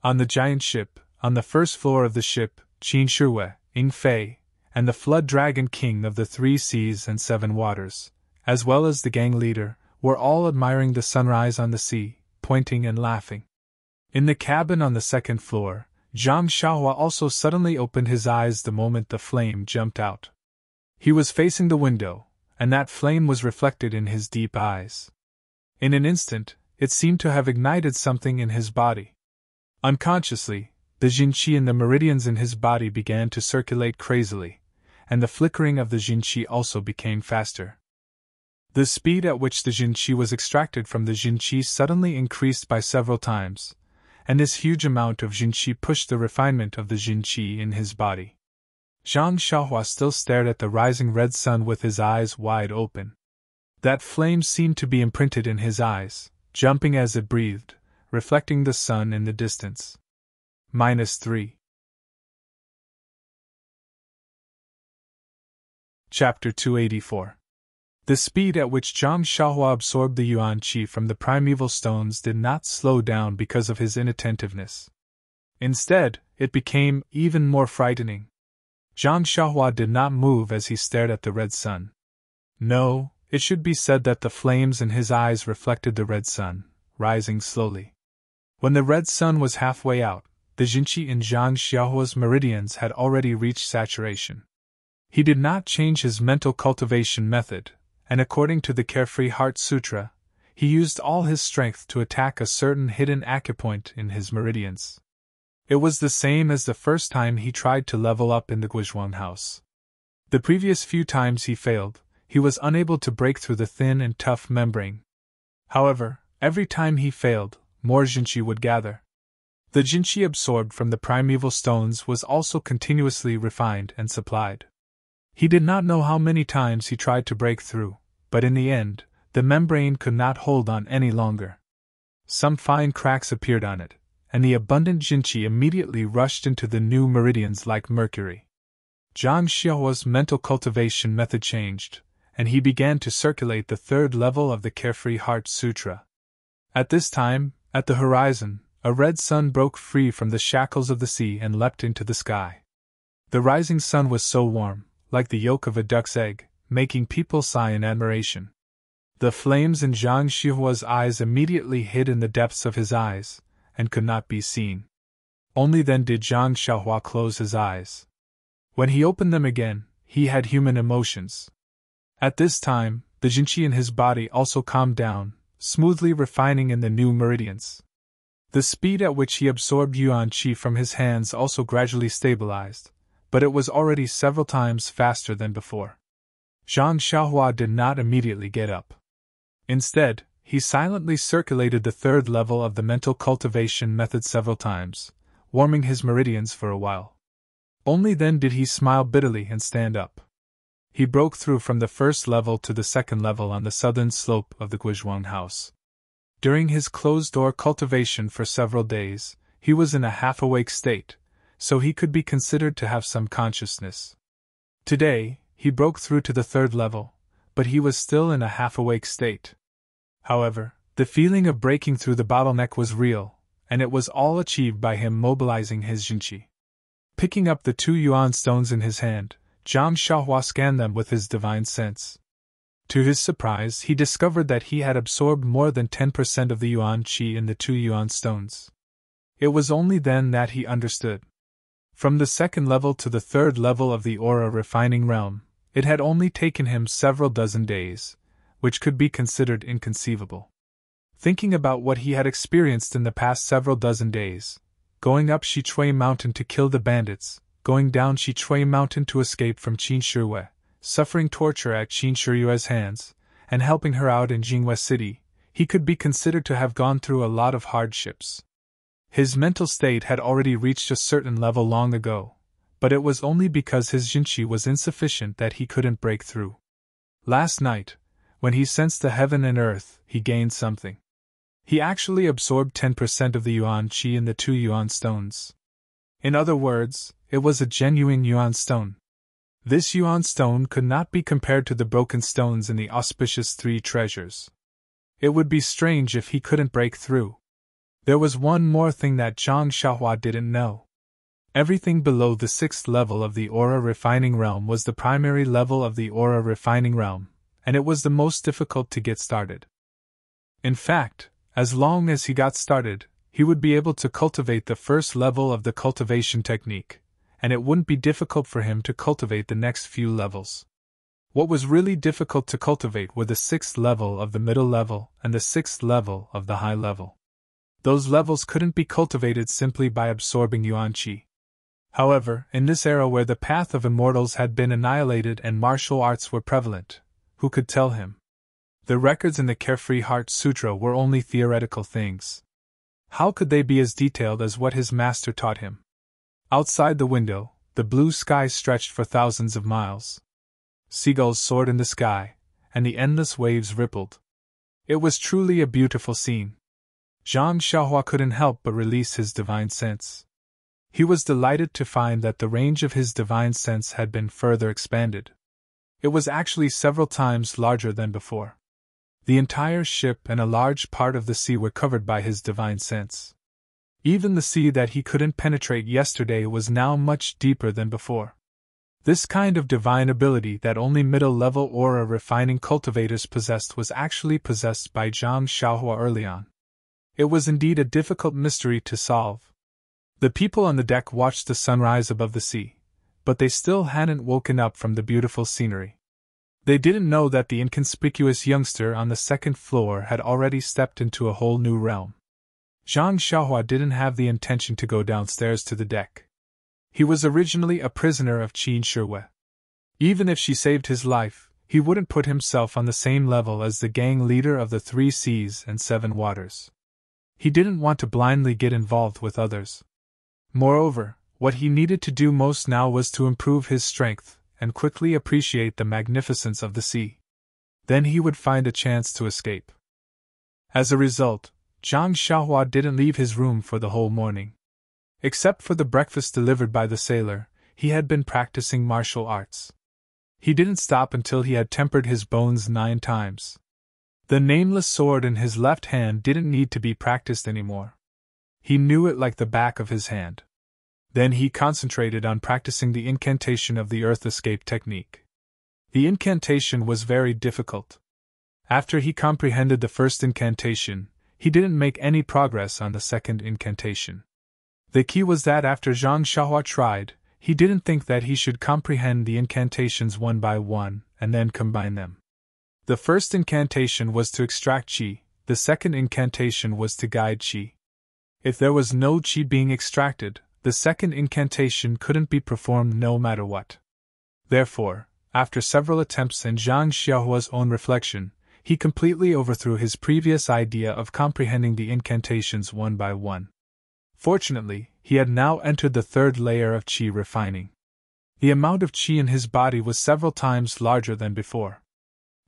On the giant ship, on the first floor of the ship, Qin Shirui, Ing Fei, and the flood dragon king of the 3 seas and 7 waters, as well as the gang leader, were all admiring the sunrise on the sea, pointing and laughing. In the cabin on the second floor, Zhang Xiaohua also suddenly opened his eyes the moment the flame jumped out. He was facing the window, and that flame was reflected in his deep eyes. In an instant, it seemed to have ignited something in his body. Unconsciously, the Jin Qi in the meridians in his body began to circulate crazily, and the flickering of the Jin Qi also became faster. The speed at which the Jin Qi was extracted from the Jin Qi suddenly increased by several times, and this huge amount of Jin Qi pushed the refinement of the Jin Qi in his body. Zhang Xiaohua still stared at the rising red sun with his eyes wide open. That flame seemed to be imprinted in his eyes, jumping as it breathed, reflecting the sun in the distance. -3. Chapter 284. The speed at which Zhang Xiaohua absorbed the yuan qi from the primeval stones did not slow down because of his inattentiveness. Instead, it became even more frightening. Zhang Xiaohua did not move as he stared at the red sun. No, it should be said that the flames in his eyes reflected the red sun, rising slowly. When the red sun was halfway out, the jinqi in Zhang Xiaohua's meridians had already reached saturation. He did not change his mental cultivation method, and according to the Carefree Heart Sutra, he used all his strength to attack a certain hidden acupoint in his meridians. It was the same as the first time he tried to level up in the Guizhuang house. The previous few times he failed, he was unable to break through the thin and tough membrane. However, every time he failed, more jinqi would gather. The jinqi absorbed from the primeval stones was also continuously refined and supplied. He did not know how many times he tried to break through, but in the end, the membrane could not hold on any longer. Some fine cracks appeared on it, and the abundant jinqi immediately rushed into the new meridians like mercury. Zhang Xiaohua's mental cultivation method changed, and he began to circulate the third level of the Carefree Heart Sutra. At this time, at the horizon, a red sun broke free from the shackles of the sea and leapt into the sky. The rising sun was so warm, like the yolk of a duck's egg, making people sigh in admiration. The flames in Zhang Xiaohua's eyes immediately hid in the depths of his eyes, and could not be seen. Only then did Zhang Xiaohua close his eyes. When he opened them again, he had human emotions. At this time, the jinqi in his body also calmed down, smoothly refining in the new meridians. The speed at which he absorbed yuan qi from his hands also gradually stabilized, but it was already several times faster than before. Zhang Xiaohua did not immediately get up. Instead, he silently circulated the third level of the mental cultivation method several times, warming his meridians for a while. Only then did he smile bitterly and stand up. He broke through from the first level to the second level on the southern slope of the Guizhuang house. During his closed-door cultivation for several days, he was in a half-awake state, so he could be considered to have some consciousness. Today, he broke through to the third level, but he was still in a half-awake state. However, the feeling of breaking through the bottleneck was real, and it was all achieved by him mobilizing his jinqi. Picking up the 2 yuan stones in his hand, Zhang Xiaohua scanned them with his divine sense. To his surprise, he discovered that he had absorbed more than 10% of the yuan qi in the 2 yuan stones. It was only then that he understood. From the second level to the third level of the aura refining realm, it had only taken him several dozen days, which could be considered inconceivable. Thinking about what he had experienced in the past several dozen days, going up Shichui Mountain to kill the bandits, going down Shichui Mountain to escape from Qin Shiyue, suffering torture at Qin Shiyue's hands, and helping her out in Jinghua City, he could be considered to have gone through a lot of hardships. His mental state had already reached a certain level long ago, but it was only because his jinqi was insufficient that he couldn't break through. Last night, when he sensed the heaven and earth, he gained something. He actually absorbed 10% of the yuan qi in the 2 yuan stones. In other words, it was a genuine yuan stone. This yuan stone could not be compared to the broken stones in the auspicious 3 treasures. It would be strange if he couldn't break through. There was one more thing that Zhang Xiaohua didn't know. Everything below the 6th level of the aura refining realm was the primary level of the aura refining realm, and it was the most difficult to get started. In fact, as long as he got started, he would be able to cultivate the first level of the cultivation technique, and it wouldn't be difficult for him to cultivate the next few levels. What was really difficult to cultivate were the 6th level of the middle level and the 6th level of the high level. Those levels couldn't be cultivated simply by absorbing yuan qi. However, in this era where the path of immortals had been annihilated and martial arts were prevalent, who could tell him? The records in the Carefree Heart Sutra were only theoretical things. How could they be as detailed as what his master taught him? Outside the window, The blue sky stretched for thousands of miles. Seagulls soared in the sky, and the endless waves rippled. It was truly a beautiful scene. Zhang Xiaohua couldn't help but release his divine sense. He was delighted to find that the range of his divine sense had been further expanded. It was actually several times larger than before. The entire ship and a large part of the sea were covered by his divine sense. Even the sea that he couldn't penetrate yesterday was now much deeper than before. This kind of divine ability that only middle-level aura refining cultivators possessed was actually possessed by Zhang Xiaohua early on. It was indeed a difficult mystery to solve. The people on the deck watched the sunrise above the sea, but they still hadn't woken up from the beautiful scenery. They didn't know that the inconspicuous youngster on the second floor had already stepped into a whole new realm. Zhang Xiaohua didn't have the intention to go downstairs to the deck. He was originally a prisoner of Qin Shihue. Even if she saved his life, he wouldn't put himself on the same level as the gang leader of the 3 Seas and 7 Waters. He didn't want to blindly get involved with others. Moreover, what he needed to do most now was to improve his strength and quickly appreciate the magnificence of the sea. Then he would find a chance to escape. As a result, Zhang Xiaohua didn't leave his room for the whole morning. Except for the breakfast delivered by the sailor, he had been practicing martial arts. He didn't stop until he had tempered his bones 9 times. The nameless sword in his left hand didn't need to be practiced anymore. He knew it like the back of his hand. Then he concentrated on practicing the incantation of the earth escape technique. The incantation was very difficult. After he comprehended the first incantation, he didn't make any progress on the second incantation. The key was that after Zhang Xiaohua tried, he didn't think that he should comprehend the incantations one by one and then combine them. The first incantation was to extract qi, the second incantation was to guide qi. If there was no qi being extracted, the second incantation couldn't be performed no matter what. Therefore, after several attempts and Zhang Xiaohua's own reflection, he completely overthrew his previous idea of comprehending the incantations one by one. Fortunately, he had now entered the 3rd layer of qi refining. The amount of qi in his body was several times larger than before.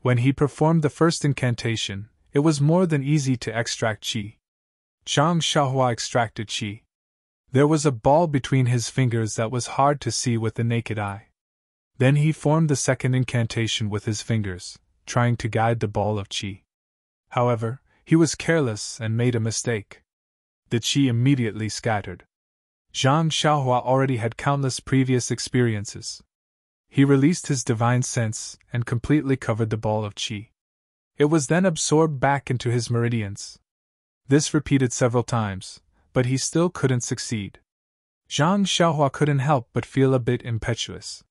When he performed the first incantation, it was more than easy to extract qi. Zhang Xiaohua extracted qi. There was a ball between his fingers that was hard to see with the naked eye. Then he formed the second incantation with his fingers, trying to guide the ball of qi. However, he was careless and made a mistake. The qi immediately scattered. Zhang Xiaohua already had countless previous experiences. He released his divine sense and completely covered the ball of qi. It was then absorbed back into his meridians. This repeated several times, but he still couldn't succeed. Zhang Xiaohua couldn't help but feel a bit impetuous.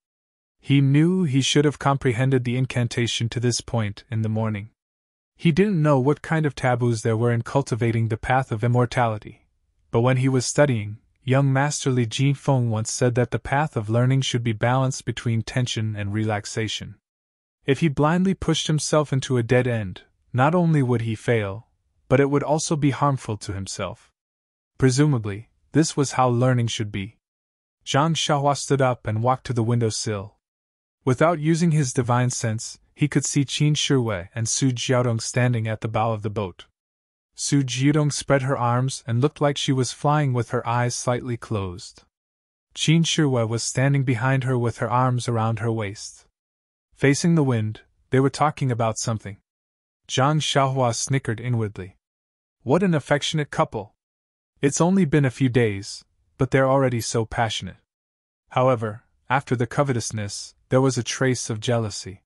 He knew he should have comprehended the incantation to this point in the morning. He didn't know what kind of taboos there were in cultivating the path of immortality, but when he was studying, young Master Li Jifeng once said that the path of learning should be balanced between tension and relaxation. If he blindly pushed himself into a dead end, not only would he fail, but it would also be harmful to himself. Presumably, this was how learning should be. Zhang Xiaohua stood up and walked to the windowsill. Without using his divine sense, he could see Qin Shihue and Su Jiaodong standing at the bow of the boat. Su Jiaodong spread her arms and looked like she was flying with her eyes slightly closed. Qin Shihue was standing behind her with her arms around her waist. Facing the wind, they were talking about something. Zhang Xiaohua snickered inwardly. What an affectionate couple! It's only been a few days, but they're already so passionate. However, after the covetousness, there was a trace of jealousy.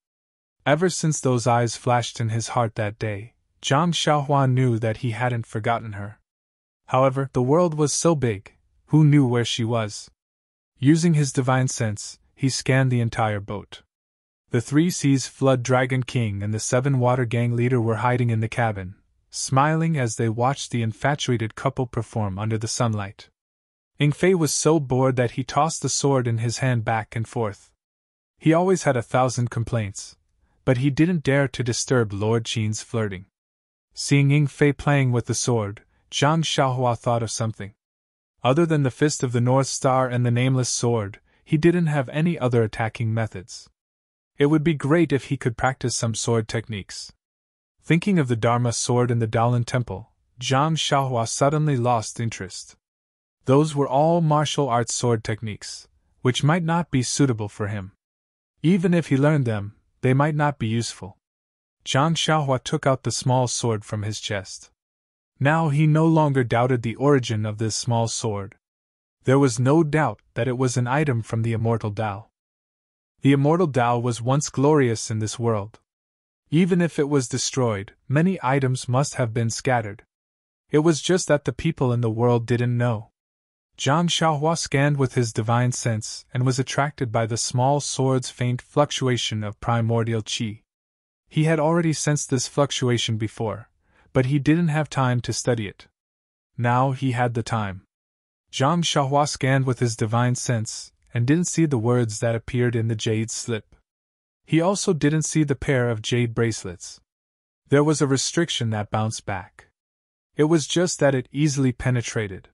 Ever since those eyes flashed in his heart that day, Zhang Xiaohua knew that he hadn't forgotten her. However, the world was so big, who knew where she was? Using his divine sense, he scanned the entire boat. The 3 Seas Flood Dragon King and the 7 Water Gang leader were hiding in the cabin, smiling as they watched the infatuated couple perform under the sunlight. Yingfei was so bored that he tossed the sword in his hand back and forth. He always had 1,000 complaints, but he didn't dare to disturb Lord Qin's flirting. Seeing Yingfei playing with the sword, Zhang Xiaohua thought of something. Other than the Fist of the North Star and the Nameless Sword, he didn't have any other attacking methods. It would be great if he could practice some sword techniques. Thinking of the Dharma sword in the Daolin Temple, Zhang Xiaohua suddenly lost interest. Those were all martial arts sword techniques, which might not be suitable for him. Even if he learned them, they might not be useful. Zhang Xiaohua took out the small sword from his chest. Now he no longer doubted the origin of this small sword. There was no doubt that it was an item from the Immortal Tao. The Immortal Tao was once glorious in this world. Even if it was destroyed, many items must have been scattered. It was just that the people in the world didn't know. Zhang Xiaohua scanned with his divine sense and was attracted by the small sword's faint fluctuation of primordial qi. He had already sensed this fluctuation before, but he didn't have time to study it. Now he had the time. Zhang Xiaohua scanned with his divine sense and didn't see the words that appeared in the jade slip. He also didn't see the pair of jade bracelets. There was a restriction that bounced back. It was just that it easily penetrated.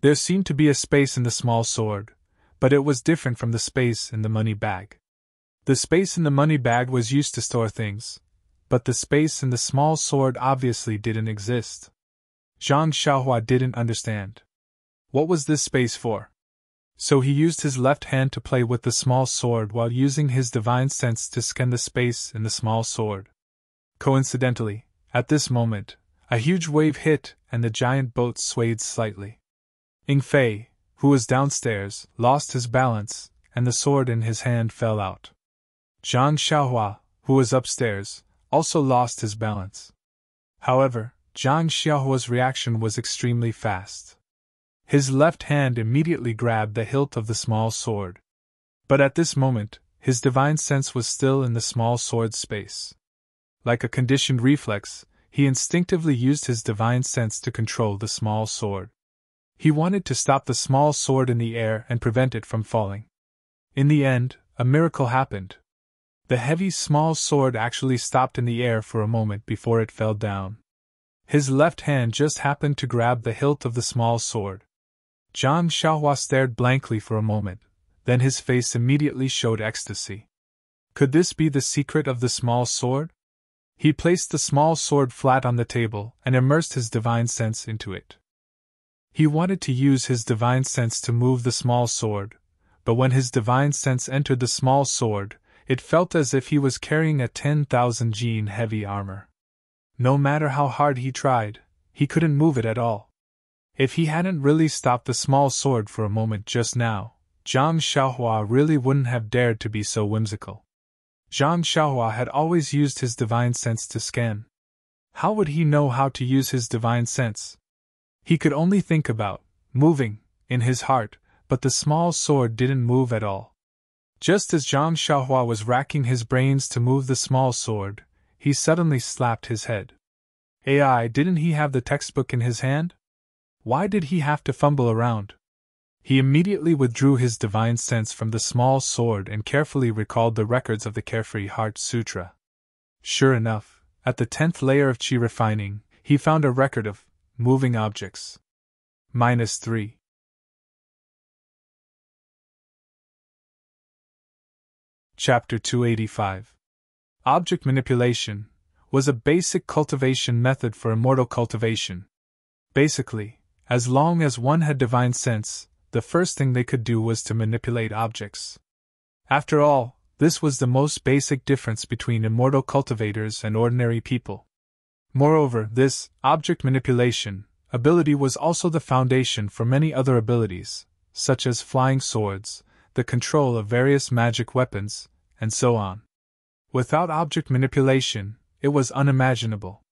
There seemed to be a space in the small sword, but it was different from the space in the money bag. The space in the money bag was used to store things, but the space in the small sword obviously didn't exist. Zhang Xiaohua didn't understand. What was this space for? So he used his left hand to play with the small sword while using his divine sense to scan the space in the small sword. Coincidentally, at this moment, a huge wave hit and the giant boat swayed slightly. Ing Fei, who was downstairs, lost his balance, and the sword in his hand fell out. Zhang Xiaohua, who was upstairs, also lost his balance. However, Zhang Xiaohua's reaction was extremely fast. His left hand immediately grabbed the hilt of the small sword. But at this moment, his divine sense was still in the small sword's space. Like a conditioned reflex, he instinctively used his divine sense to control the small sword. He wanted to stop the small sword in the air and prevent it from falling. In the end, a miracle happened. The heavy small sword actually stopped in the air for a moment before it fell down. His left hand just happened to grab the hilt of the small sword. Zhang Xiaohua stared blankly for a moment, then his face immediately showed ecstasy. Could this be the secret of the small sword? He placed the small sword flat on the table and immersed his divine sense into it. He wanted to use his divine sense to move the small sword, but when his divine sense entered the small sword, it felt as if he was carrying a 10,000 jin heavy armor. No matter how hard he tried, he couldn't move it at all. If he hadn't really stopped the small sword for a moment just now, Zhang Xiaohua really wouldn't have dared to be so whimsical. Zhang Xiaohua had always used his divine sense to scan. How would he know how to use his divine sense? He could only think about moving in his heart, but the small sword didn't move at all. Just as Zhang Xiaohua was racking his brains to move the small sword, he suddenly slapped his head. Didn't he have the textbook in his hand? Why did he have to fumble around? He immediately withdrew his divine sense from the small sword and carefully recalled the records of the Carefree Heart Sutra. Sure enough, at the 10th layer of Qi refining, he found a record of moving objects. -3. Chapter 285. Object manipulation was a basic cultivation method for immortal cultivation. Basically, as long as one had divine sense, the first thing they could do was to manipulate objects. After all, this was the most basic difference between immortal cultivators and ordinary people. Moreover, this object manipulation ability was also the foundation for many other abilities, such as flying swords, the control of various magic weapons, and so on. Without object manipulation, it was unimaginable.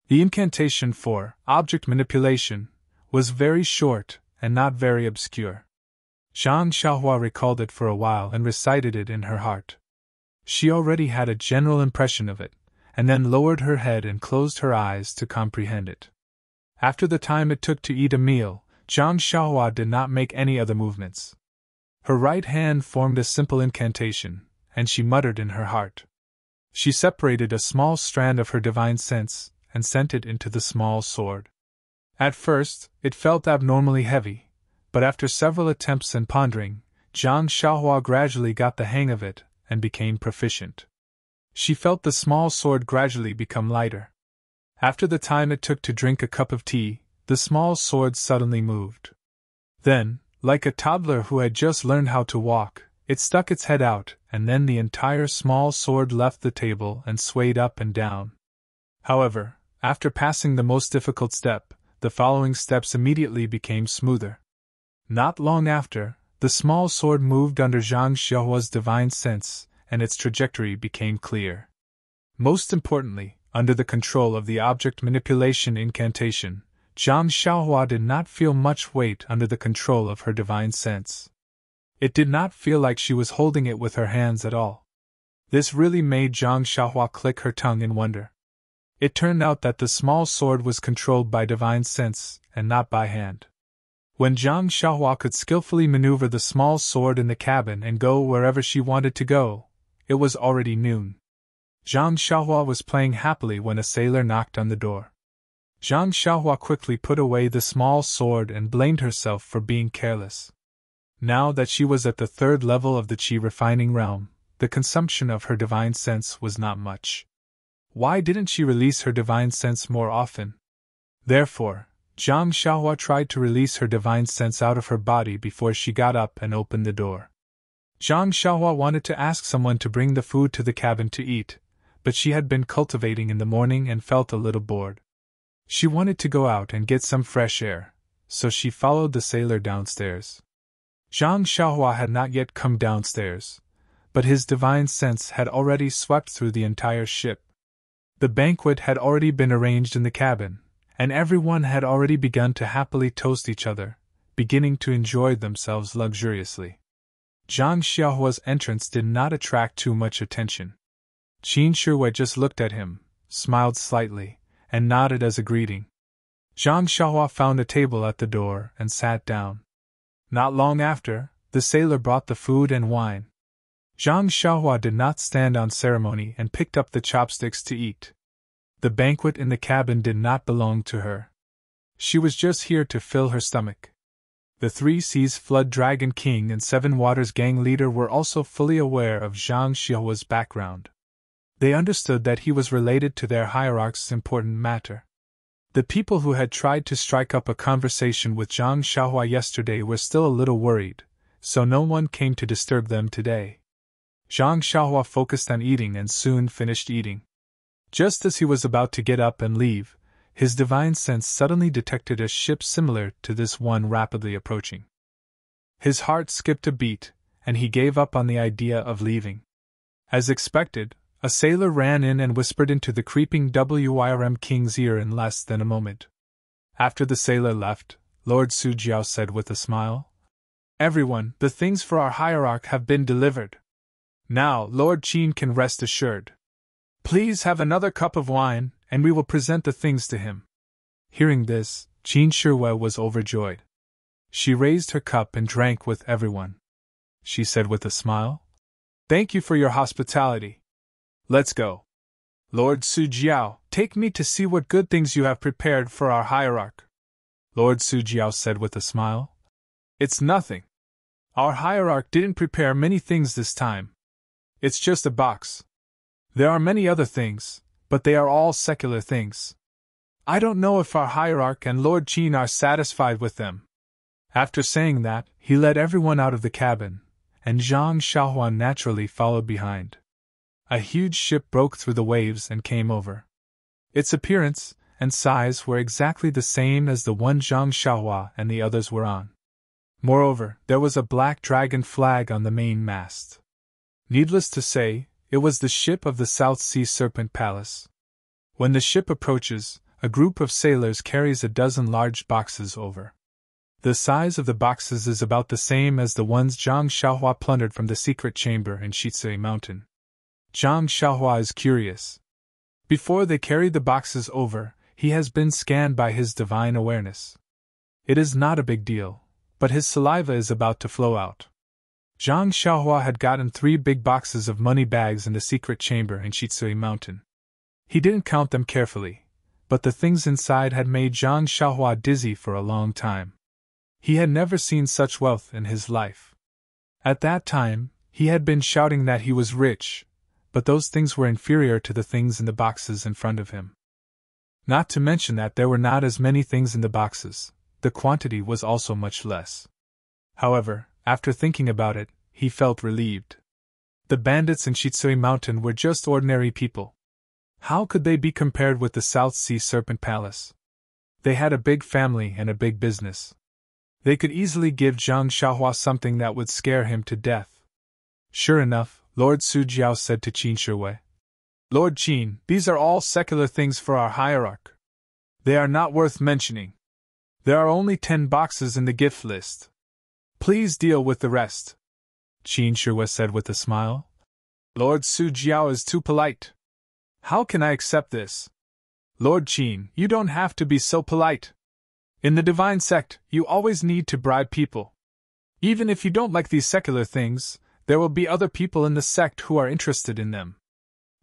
The incantation for object manipulation was very short and not very obscure. Zhang Xiaohua recalled it for a while and recited it in her heart. She already had a general impression of it, and then lowered her head and closed her eyes to comprehend it. After the time it took to eat a meal, Zhang Xiaohua did not make any other movements. Her right hand formed a simple incantation, and she muttered in her heart. She separated a small strand of her divine sense and sent it into the small sword. At first, it felt abnormally heavy, but after several attempts and pondering, Zhang Xiaohua gradually got the hang of it and became proficient. She felt the small sword gradually become lighter. After the time it took to drink a cup of tea, the small sword suddenly moved. Then, like a toddler who had just learned how to walk, it stuck its head out, and then the entire small sword left the table and swayed up and down. However, after passing the most difficult step, the following steps immediately became smoother. Not long after, the small sword moved under Zhang Xiaohua's divine sense, and its trajectory became clear. Most importantly, under the control of the object manipulation incantation, Zhang Xiaohua did not feel much weight under the control of her divine sense. It did not feel like she was holding it with her hands at all. This really made Zhang Xiaohua click her tongue in wonder. It turned out that the small sword was controlled by divine sense, and not by hand. When Zhang Xiaohua could skillfully maneuver the small sword in the cabin and go wherever she wanted to go, it was already noon. Zhang Xiaohua was playing happily when a sailor knocked on the door. Zhang Xiaohua quickly put away the small sword and blamed herself for being careless. Now that she was at the third level of the qi refining realm, the consumption of her divine sense was not much. Why didn't she release her divine sense more often? Therefore, Zhang Xiaohua tried to release her divine sense out of her body before she got up and opened the door. Zhang Xiaohua wanted to ask someone to bring the food to the cabin to eat, but she had been cultivating in the morning and felt a little bored. She wanted to go out and get some fresh air, so she followed the sailor downstairs. Zhang Xiaohua had not yet come downstairs, but his divine sense had already swept through the entire ship. The banquet had already been arranged in the cabin, and everyone had already begun to happily toast each other, beginning to enjoy themselves luxuriously. Zhang Xiaohua's entrance did not attract too much attention. Qin Shihui just looked at him, smiled slightly, and nodded as a greeting. Zhang Xiaohua found a table at the door and sat down. Not long after, the sailor brought the food and wine. Zhang Xiaohua did not stand on ceremony and picked up the chopsticks to eat. The banquet in the cabin did not belong to her. She was just here to fill her stomach. The Three Seas Flood Dragon King and Seven Waters Gang leader were also fully aware of Zhang Xiaohua's background. They understood that he was related to their hierarch's important matter. The people who had tried to strike up a conversation with Zhang Xiaohua yesterday were still a little worried, so no one came to disturb them today. Zhang Xiaohua focused on eating and soon finished eating. Just as he was about to get up and leave, his divine sense suddenly detected a ship similar to this one rapidly approaching. His heart skipped a beat, and he gave up on the idea of leaving. As expected, a sailor ran in and whispered into the creeping Wyrm King's ear in less than a moment. After the sailor left, Lord Sujiao said with a smile, "Everyone, the things for our hierarch have been delivered. Now Lord Qin can rest assured. Please have another cup of wine, and we will present the things to him." Hearing this, Qin Shihui was overjoyed. She raised her cup and drank with everyone. She said with a smile, "Thank you for your hospitality. Let's go. Lord Sujiao, take me to see what good things you have prepared for our hierarch." Lord Sujiao said with a smile, "It's nothing. Our hierarch didn't prepare many things this time. It's just a box. There are many other things, but they are all secular things. I don't know if our hierarch and Lord Qin are satisfied with them." After saying that, he led everyone out of the cabin, and Zhang Xiaohua naturally followed behind. A huge ship broke through the waves and came over. Its appearance and size were exactly the same as the one Zhang Xiaohua and the others were on. Moreover, there was a black dragon flag on the main mast. Needless to say, it was the ship of the South Sea Serpent Palace. When the ship approaches, a group of sailors carries a dozen large boxes over. The size of the boxes is about the same as the ones Zhang Xiaohua plundered from the secret chamber in Shitsui Mountain. Zhang Xiaohua is curious. Before they carry the boxes over, he has been scanned by his divine awareness. It is not a big deal, but his saliva is about to flow out. Zhang Xiaohua had gotten 3 big boxes of money bags in the secret chamber in Shitsui Mountain. He didn't count them carefully, but the things inside had made Zhang Xiaohua dizzy for a long time. He had never seen such wealth in his life. At that time, he had been shouting that he was rich, but those things were inferior to the things in the boxes in front of him. Not to mention that there were not as many things in the boxes, the quantity was also much less. However, after thinking about it, he felt relieved. The bandits in Shitsui Mountain were just ordinary people. How could they be compared with the South Sea Serpent Palace? They had a big family and a big business. They could easily give Zhang Xiaohua something that would scare him to death. Sure enough, Lord Sujiao said to Qin Shiwei, "Lord Qin, these are all secular things for our hierarch. They are not worth mentioning. There are only 10 boxes in the gift list. Please deal with the rest." Qin Shiwei said with a smile. "Lord Sujiao is too polite. How can I accept this? Lord Qin, you don't have to be so polite. In the divine sect, you always need to bribe people. Even if you don't like these secular things, there will be other people in the sect who are interested in them.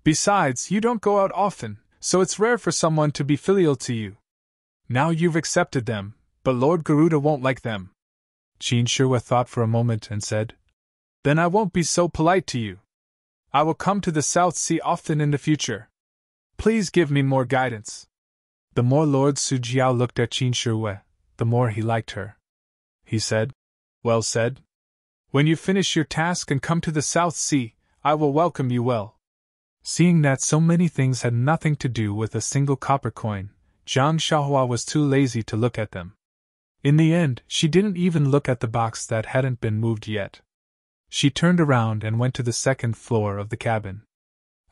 Besides, you don't go out often, so it's rare for someone to be filial to you. Now you've accepted them, but Lord Garuda won't like them." Qin Shiwei thought for a moment and said, "Then I won't be so polite to you. I will come to the South Sea often in the future. Please give me more guidance." The more Lord Sujiao looked at Qin Shiwei, the more he liked her. He said, "Well said. When you finish your task and come to the South Sea, I will welcome you well." Seeing that so many things had nothing to do with a single copper coin, Zhang Xiaohua was too lazy to look at them. In the end, she didn't even look at the box that hadn't been moved yet. She turned around and went to the second floor of the cabin.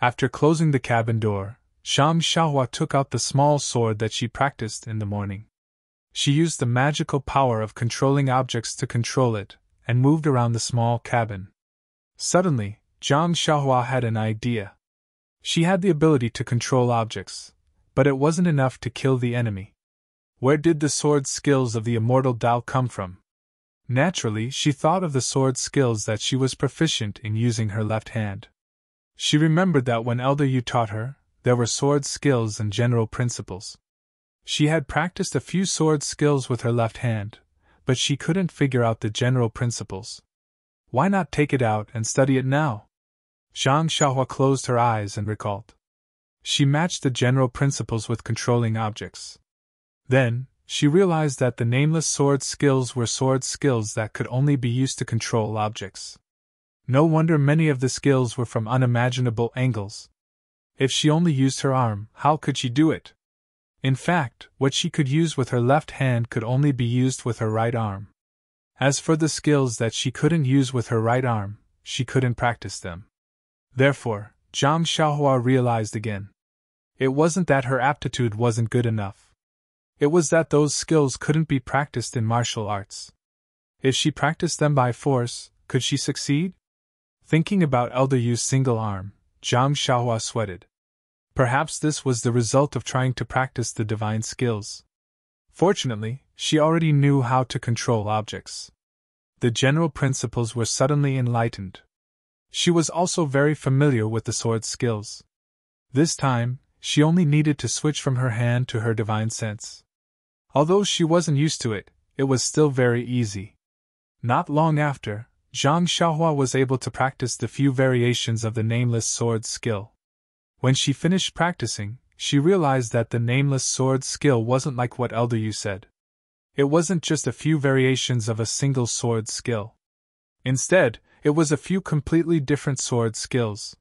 After closing the cabin door, Zhang Xiaohua took out the small sword that she practiced in the morning. She used the magical power of controlling objects to control it, and moved around the small cabin. Suddenly, Zhang Xiaohua had an idea. She had the ability to control objects, but it wasn't enough to kill the enemy. Where did the sword skills of the Immortal Dao come from? Naturally, she thought of the sword skills that she was proficient in using her left hand. She remembered that when Elder Yu taught her, there were sword skills and general principles. She had practiced a few sword skills with her left hand, but she couldn't figure out the general principles. Why not take it out and study it now? Zhang Xiaohua closed her eyes and recalled. She matched the general principles with controlling objects. Then, she realized that the nameless sword skills were sword skills that could only be used to control objects. No wonder many of the skills were from unimaginable angles. If she only used her arm, how could she do it? In fact, what she could use with her left hand could only be used with her right arm. As for the skills that she couldn't use with her right arm, she couldn't practice them. Therefore, Zhang Xiaohua realized again. It wasn't that her aptitude wasn't good enough. It was that those skills couldn't be practiced in martial arts. If she practiced them by force, could she succeed? Thinking about Elder Yu's single arm, Zhang Xiaohua sweated. Perhaps this was the result of trying to practice the divine skills. Fortunately, she already knew how to control objects. The general principles were suddenly enlightened. She was also very familiar with the sword skills. This time, she only needed to switch from her hand to her divine sense. Although she wasn't used to it, it was still very easy. Not long after, Zhang Xiaohua was able to practice the few variations of the nameless sword skill. When she finished practicing, she realized that the nameless sword skill wasn't like what Elder Yu said. It wasn't just a few variations of a single sword skill. Instead, it was a few completely different sword skills.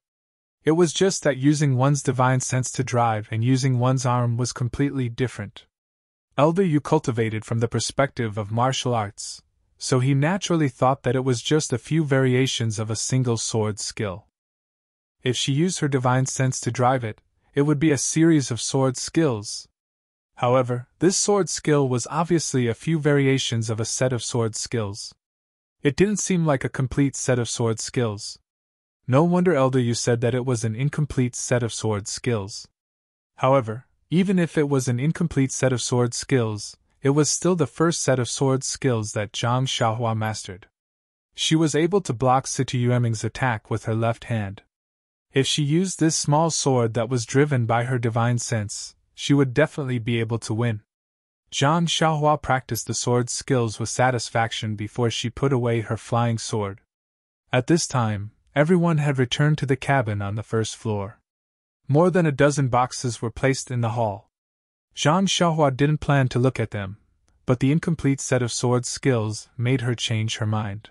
It was just that using one's divine sense to drive and using one's arm was completely different. Elder Yu cultivated from the perspective of martial arts, so he naturally thought that it was just a few variations of a single sword skill. If she used her divine sense to drive it, it would be a series of sword skills. However, this sword skill was obviously a few variations of a set of sword skills. It didn't seem like a complete set of sword skills. No wonder Elder Yu said that it was an incomplete set of sword skills. However, even if it was an incomplete set of sword skills, it was still the first set of sword skills that Zhang Xiaohua mastered. She was able to block Situ Yueming's attack with her left hand. If she used this small sword that was driven by her divine sense, she would definitely be able to win. Zhang Xiaohua practiced the sword skills with satisfaction before she put away her flying sword. At this time, everyone had returned to the cabin on the first floor. More than a dozen boxes were placed in the hall. Zhang Xiaohua didn't plan to look at them, but the incomplete set of sword skills made her change her mind.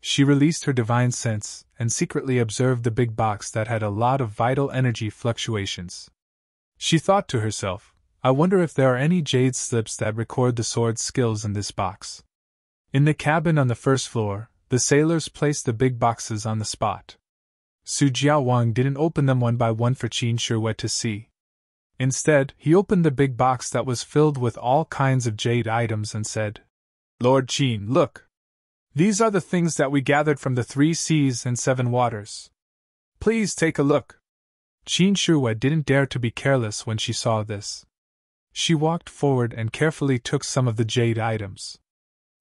She released her divine sense and secretly observed the big box that had a lot of vital energy fluctuations. She thought to herself, I wonder if there are any jade slips that record the sword skills in this box. In the cabin on the first floor, the sailors placed the big boxes on the spot. Su Jiaowang didn't open them one by one for Qin Shirue to see. Instead, he opened the big box that was filled with all kinds of jade items and said, Lord Qin, look! These are the things that we gathered from the 3 seas and 7 waters. Please take a look. Qin Shirue didn't dare to be careless when she saw this. She walked forward and carefully took some of the jade items.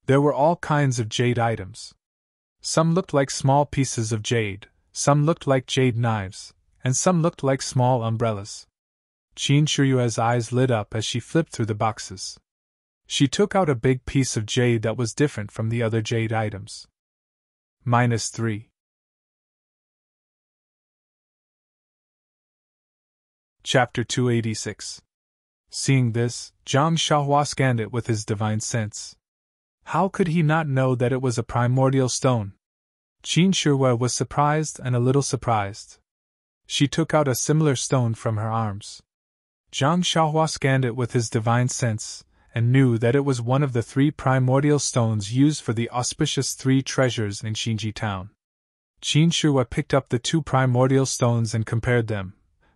There were all kinds of jade items. Some looked like small pieces of jade, some looked like jade knives, and some looked like small umbrellas. Qin Shirue's eyes lit up as she flipped through the boxes. She took out a big piece of jade that was different from the other jade items. -3. Chapter 286. Seeing this, Zhang Xiaohua scanned it with his divine sense. How could he not know that it was a primordial stone? Qin Shirue was surprised and a little surprised. She took out a similar stone from her arms. Zhang Xiaohua scanned it with his divine sense, and knew that it was one of the 3 primordial stones used for the auspicious 3 treasures in Xinji town. Qin Shirue picked up the 2 primordial stones and compared them,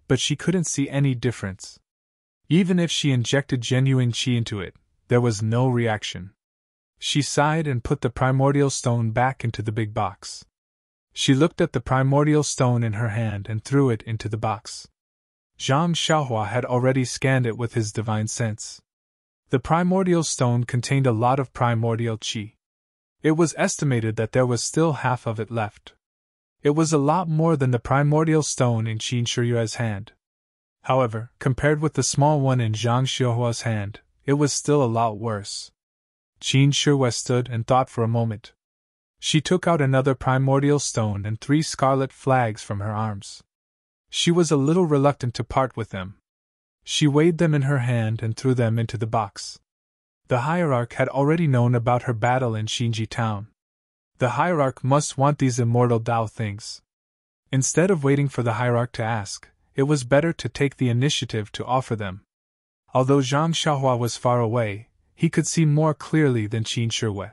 but she couldn't see any difference. Even if she injected genuine qi into it, there was no reaction. She sighed and put the primordial stone back into the big box. She looked at the primordial stone in her hand and threw it into the box. Zhang Xiaohua had already scanned it with his divine sense. The primordial stone contained a lot of primordial qi. It was estimated that there was still half of it left. It was a lot more than the primordial stone in Qin Shirue's hand. However, compared with the small one in Zhang Xiaohua's hand, it was still a lot worse. Qin Shirue stood and thought for a moment. She took out another primordial stone and 3 scarlet flags from her arms. She was a little reluctant to part with them. She weighed them in her hand and threw them into the box. The hierarch had already known about her battle in Xinji town. The hierarch must want these immortal Dao things. Instead of waiting for the hierarch to ask, it was better to take the initiative to offer them. Although Zhang Xiaohua was far away, he could see more clearly than Qin Shirue.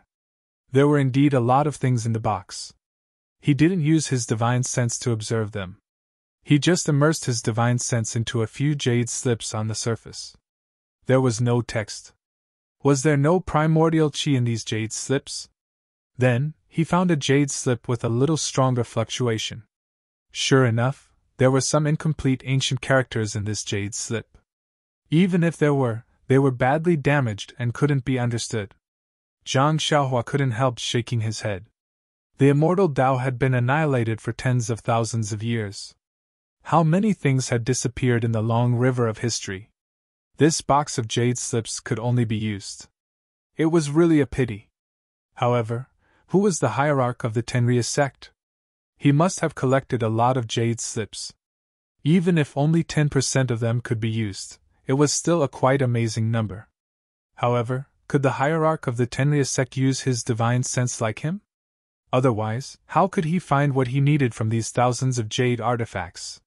There were indeed a lot of things in the box. He didn't use his divine sense to observe them. He just immersed his divine sense into a few jade slips on the surface. There was no text. Was there no primordial qi in these jade slips? Then, he found a jade slip with a little stronger fluctuation. Sure enough, there were some incomplete ancient characters in this jade slip. Even if there were, they were badly damaged and couldn't be understood. Zhang Xiaohua couldn't help shaking his head. The immortal Dao had been annihilated for tens of thousands of years. How many things had disappeared in the long river of history? This box of jade slips could only be used. It was really a pity. However, who was the hierarch of the Tenria sect? He must have collected a lot of jade slips. Even if only 10% of them could be used, it was still a quite amazing number. However, could the hierarch of the Tenria sect use his divine sense like him? Otherwise, how could he find what he needed from these thousands of jade artifacts?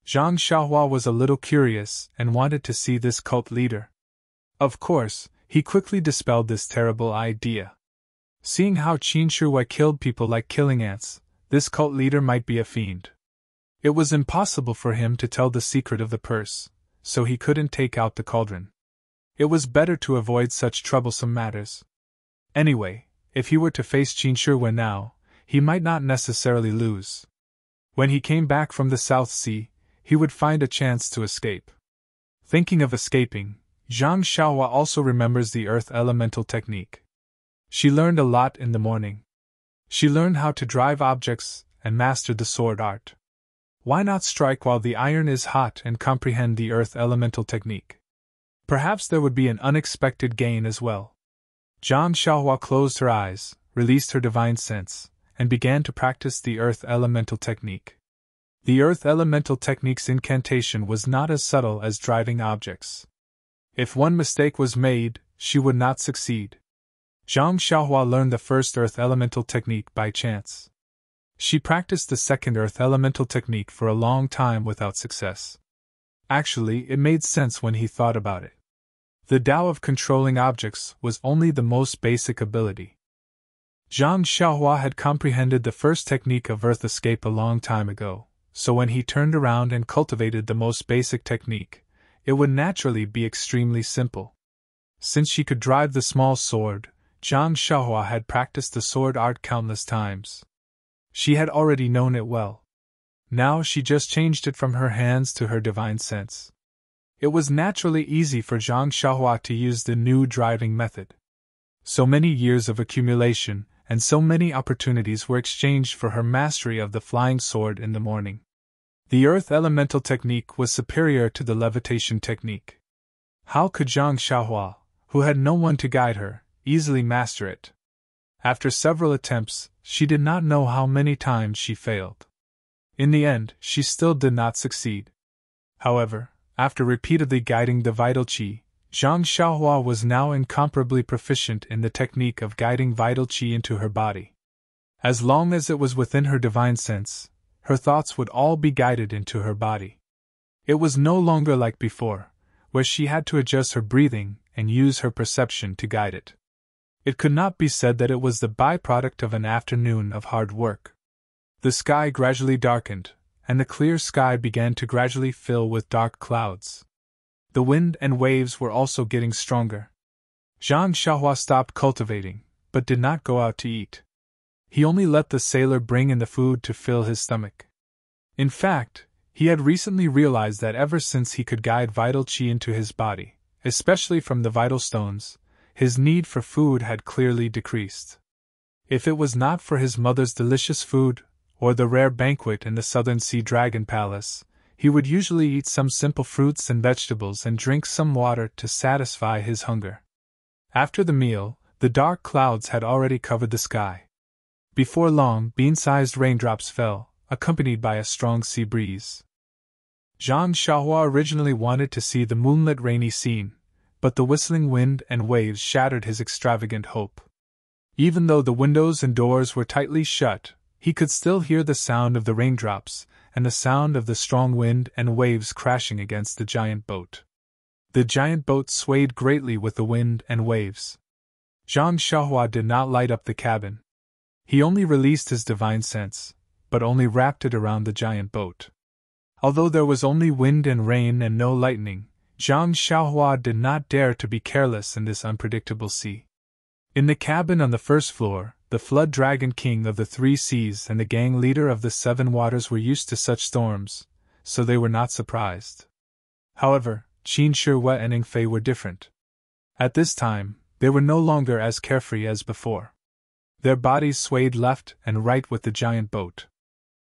Zhang Xiaohua was a little curious and wanted to see this cult leader. Of course, he quickly dispelled this terrible idea. Seeing how Qin Shirue killed people like killing ants, this cult leader might be a fiend. It was impossible for him to tell the secret of the purse, so he couldn't take out the cauldron. It was better to avoid such troublesome matters. Anyway, if he were to face Qin Shirue now, he might not necessarily lose. When he came back from the South Sea, he would find a chance to escape. Thinking of escaping, Zhang Xiaohua also remembers the earth elemental technique. She learned a lot in the morning. She learned how to drive objects and mastered the sword art. Why not strike while the iron is hot and comprehend the earth elemental technique? Perhaps there would be an unexpected gain as well. Zhang Xiaohua closed her eyes, released her divine sense, and began to practice the Earth Elemental technique. The Earth Elemental technique's incantation was not as subtle as driving objects. If one mistake was made, she would not succeed. Zhang Xiaohua learned the first Earth Elemental technique by chance. She practiced the second Earth Elemental technique for a long time without success. Actually, it made sense when he thought about it. The Tao of controlling objects was only the most basic ability. Zhang Xiaohua had comprehended the first technique of Earth Escape a long time ago, so when he turned around and cultivated the most basic technique, it would naturally be extremely simple. Since she could drive the small sword, Zhang Xiaohua had practiced the sword art countless times. She had already known it well. Now she just changed it from her hands to her divine sense. It was naturally easy for Zhang Xiaohua to use the new driving method. So many years of accumulation, and so many opportunities were exchanged for her mastery of the flying sword in the morning. The Earth Elemental technique was superior to the levitation technique. How could Zhang Xiaohua, who had no one to guide her, easily master it? After several attempts, she did not know how many times she failed. In the end, she still did not succeed. However, after repeatedly guiding the vital qi, Zhang Xiaohua was now incomparably proficient in the technique of guiding vital qi into her body. As long as it was within her divine sense, her thoughts would all be guided into her body. It was no longer like before, where she had to adjust her breathing and use her perception to guide it. It could not be said that it was the byproduct of an afternoon of hard work. The sky gradually darkened, and the clear sky began to gradually fill with dark clouds. The wind and waves were also getting stronger. Zhang Xiaohua stopped cultivating, but did not go out to eat. He only let the sailor bring in the food to fill his stomach. In fact, he had recently realized that ever since he could guide vital qi into his body, especially from the vital stones, his need for food had clearly decreased. If it was not for his mother's delicious food, or the rare banquet in the Southern Sea Dragon Palace, he would usually eat some simple fruits and vegetables and drink some water to satisfy his hunger. After the meal, the dark clouds had already covered the sky. Before long, bean-sized raindrops fell, accompanied by a strong sea breeze. Zhang Xiaohua originally wanted to see the moonlit rainy scene, but the whistling wind and waves shattered his extravagant hope. Even though the windows and doors were tightly shut, he could still hear the sound of the raindrops, and the sound of the strong wind and waves crashing against the giant boat. The giant boat swayed greatly with the wind and waves. Zhang Xiaohua did not light up the cabin. He only released his divine sense, but only wrapped it around the giant boat. Although there was only wind and rain and no lightning, Zhang Xiaohua did not dare to be careless in this unpredictable sea. In the cabin on the first floor, the Flood Dragon King of the Three Seas and the gang leader of the Seven Waters were used to such storms, so they were not surprised. However, Qin Shi Wei and Ning Fei were different. At this time, they were no longer as carefree as before. Their bodies swayed left and right with the giant boat.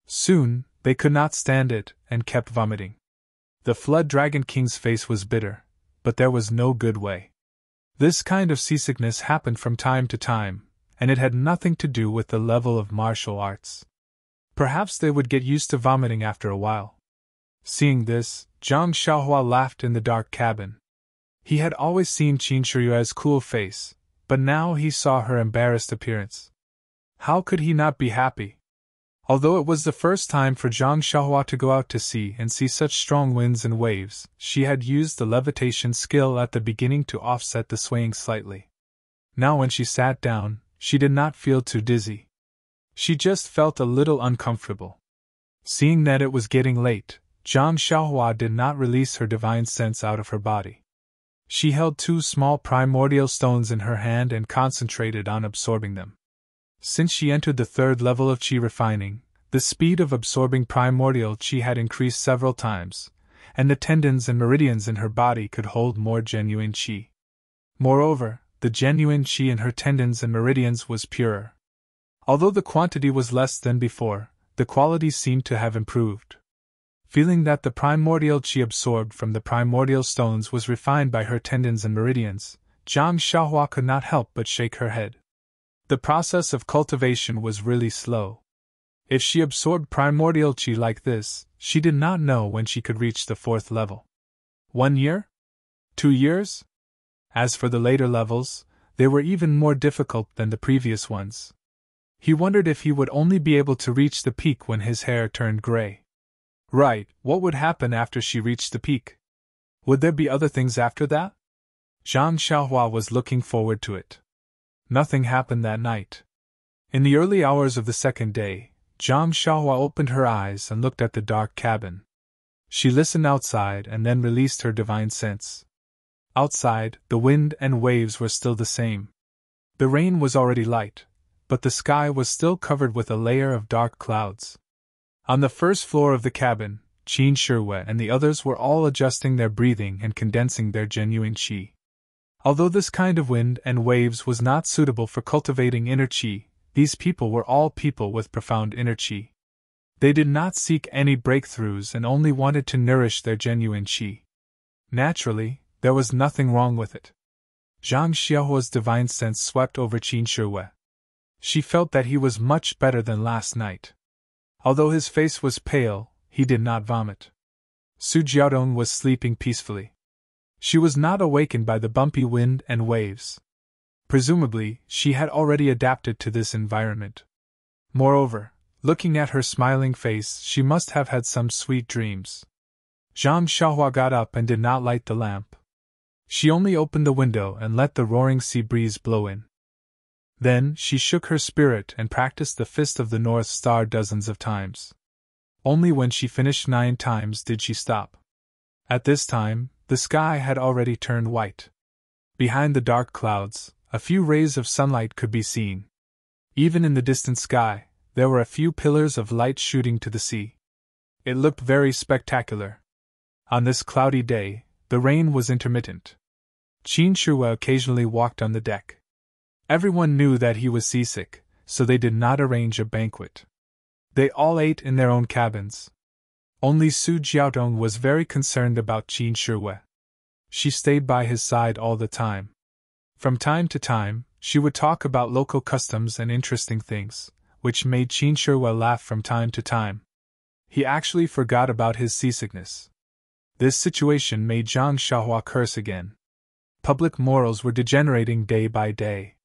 Soon, they could not stand it and kept vomiting. The Flood Dragon King's face was bitter, but there was no good way. This kind of seasickness happened from time to time, and it had nothing to do with the level of martial arts. Perhaps they would get used to vomiting after a while. Seeing this, Zhang Xiaohua laughed in the dark cabin. He had always seen Qin Shiyue's cool face, but now he saw her embarrassed appearance. How could he not be happy? Although it was the first time for Zhang Xiaohua to go out to sea and see such strong winds and waves, she had used the levitation skill at the beginning to offset the swaying slightly. Now when she sat down, she did not feel too dizzy. She just felt a little uncomfortable. Seeing that it was getting late, Zhang Xiaohua did not release her divine sense out of her body. She held 2 small primordial stones in her hand and concentrated on absorbing them. Since she entered the 3rd level of qi refining, the speed of absorbing primordial qi had increased several times, and the tendons and meridians in her body could hold more genuine qi. Moreover, the genuine qi in her tendons and meridians was purer. Although the quantity was less than before, the quality seemed to have improved. Feeling that the primordial qi absorbed from the primordial stones was refined by her tendons and meridians, Zhang Xiaohua could not help but shake her head. The process of cultivation was really slow. If she absorbed primordial chi like this, she did not know when she could reach the 4th level. 1 year? 2 years? As for the later levels, they were even more difficult than the previous ones. He wondered if he would only be able to reach the peak when his hair turned gray. Right, what would happen after she reached the peak? Would there be other things after that? Zhang Xiaohua was looking forward to it. Nothing happened that night. In the early hours of the 2nd day, Zhang Xiaohua opened her eyes and looked at the dark cabin. She listened outside and then released her divine sense. Outside, the wind and waves were still the same. The rain was already light, but the sky was still covered with a layer of dark clouds. On the 1st floor of the cabin, Qin Shirue and the others were all adjusting their breathing and condensing their genuine qi. Although this kind of wind and waves was not suitable for cultivating inner qi, these people were all people with profound inner qi. They did not seek any breakthroughs and only wanted to nourish their genuine qi. Naturally, there was nothing wrong with it. Zhang Xiaohua's divine sense swept over Qin Shirue. She felt that he was much better than last night. Although his face was pale, he did not vomit. Su Jiaodong was sleeping peacefully. She was not awakened by the bumpy wind and waves. Presumably, she had already adapted to this environment. Moreover, looking at her smiling face, she must have had some sweet dreams. Zhang Xiaohua got up and did not light the lamp. She only opened the window and let the roaring sea breeze blow in. Then she shook her spirit and practiced the Fist of the North Star dozens of times. Only when she finished 9 times did she stop. At this time, the sky had already turned white. Behind the dark clouds, a few rays of sunlight could be seen. Even in the distant sky, there were a few pillars of light shooting to the sea. It looked very spectacular. On this cloudy day, the rain was intermittent. Qin Shirue occasionally walked on the deck. Everyone knew that he was seasick, so they did not arrange a banquet. They all ate in their own cabins. Only Su Jiaodong was very concerned about Qin Shirue. She stayed by his side all the time. From time to time, she would talk about local customs and interesting things, which made Qin Shirue laugh from time to time. He actually forgot about his seasickness. This situation made Zhang Xiaohua curse again. Public morals were degenerating day by day.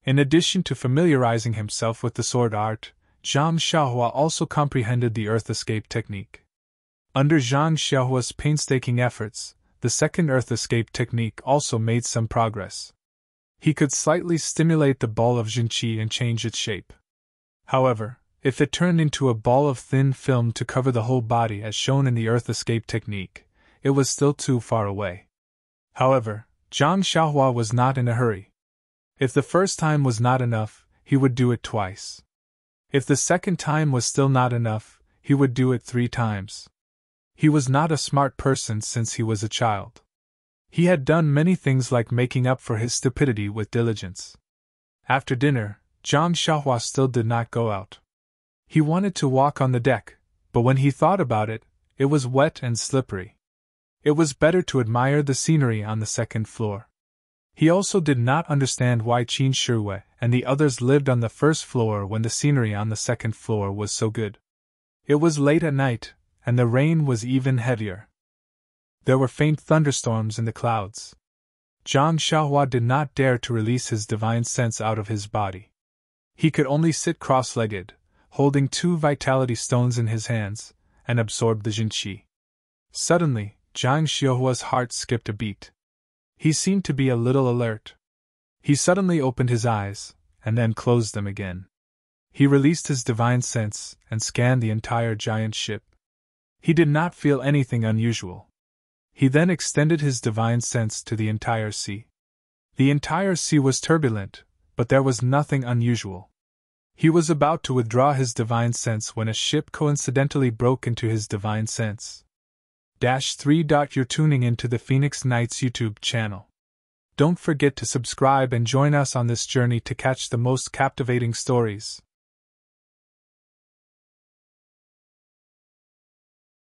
In addition to familiarizing himself with the sword art, Zhang Xiaohua also comprehended the earth escape technique. Under Zhang Xiaohua's painstaking efforts, the second earth escape technique also made some progress. He could slightly stimulate the ball of Jinqi and change its shape. However, if it turned into a ball of thin film to cover the whole body as shown in the earth escape technique, it was still too far away. However, Zhang Xiaohua was not in a hurry. If the first time was not enough, he would do it twice. If the second time was still not enough, he would do it 3 times. He was not a smart person since he was a child. He had done many things like making up for his stupidity with diligence. After dinner, Zhang Xiaohua still did not go out. He wanted to walk on the deck, but when he thought about it, it was wet and slippery. It was better to admire the scenery on the 2nd floor. He also did not understand why Qin Shirue and the others lived on the 1st floor when the scenery on the 2nd floor was so good. It was late at night, and the rain was even heavier. There were faint thunderstorms in the clouds. Zhang Xiaohua did not dare to release his divine sense out of his body. He could only sit cross-legged, holding 2 vitality stones in his hands, and absorb the Jinqi. Suddenly, Zhang Xiaohua's heart skipped a beat. He seemed to be a little alert. He suddenly opened his eyes, and then closed them again. He released his divine sense and scanned the entire giant ship. He did not feel anything unusual. He then extended his divine sense to the entire sea. The entire sea was turbulent, but there was nothing unusual. He was about to withdraw his divine sense when a ship coincidentally broke into his divine sense. -3. You're tuning into the Phoenix Nights YouTube channel. Don't forget to subscribe and join us on this journey to catch the most captivating stories.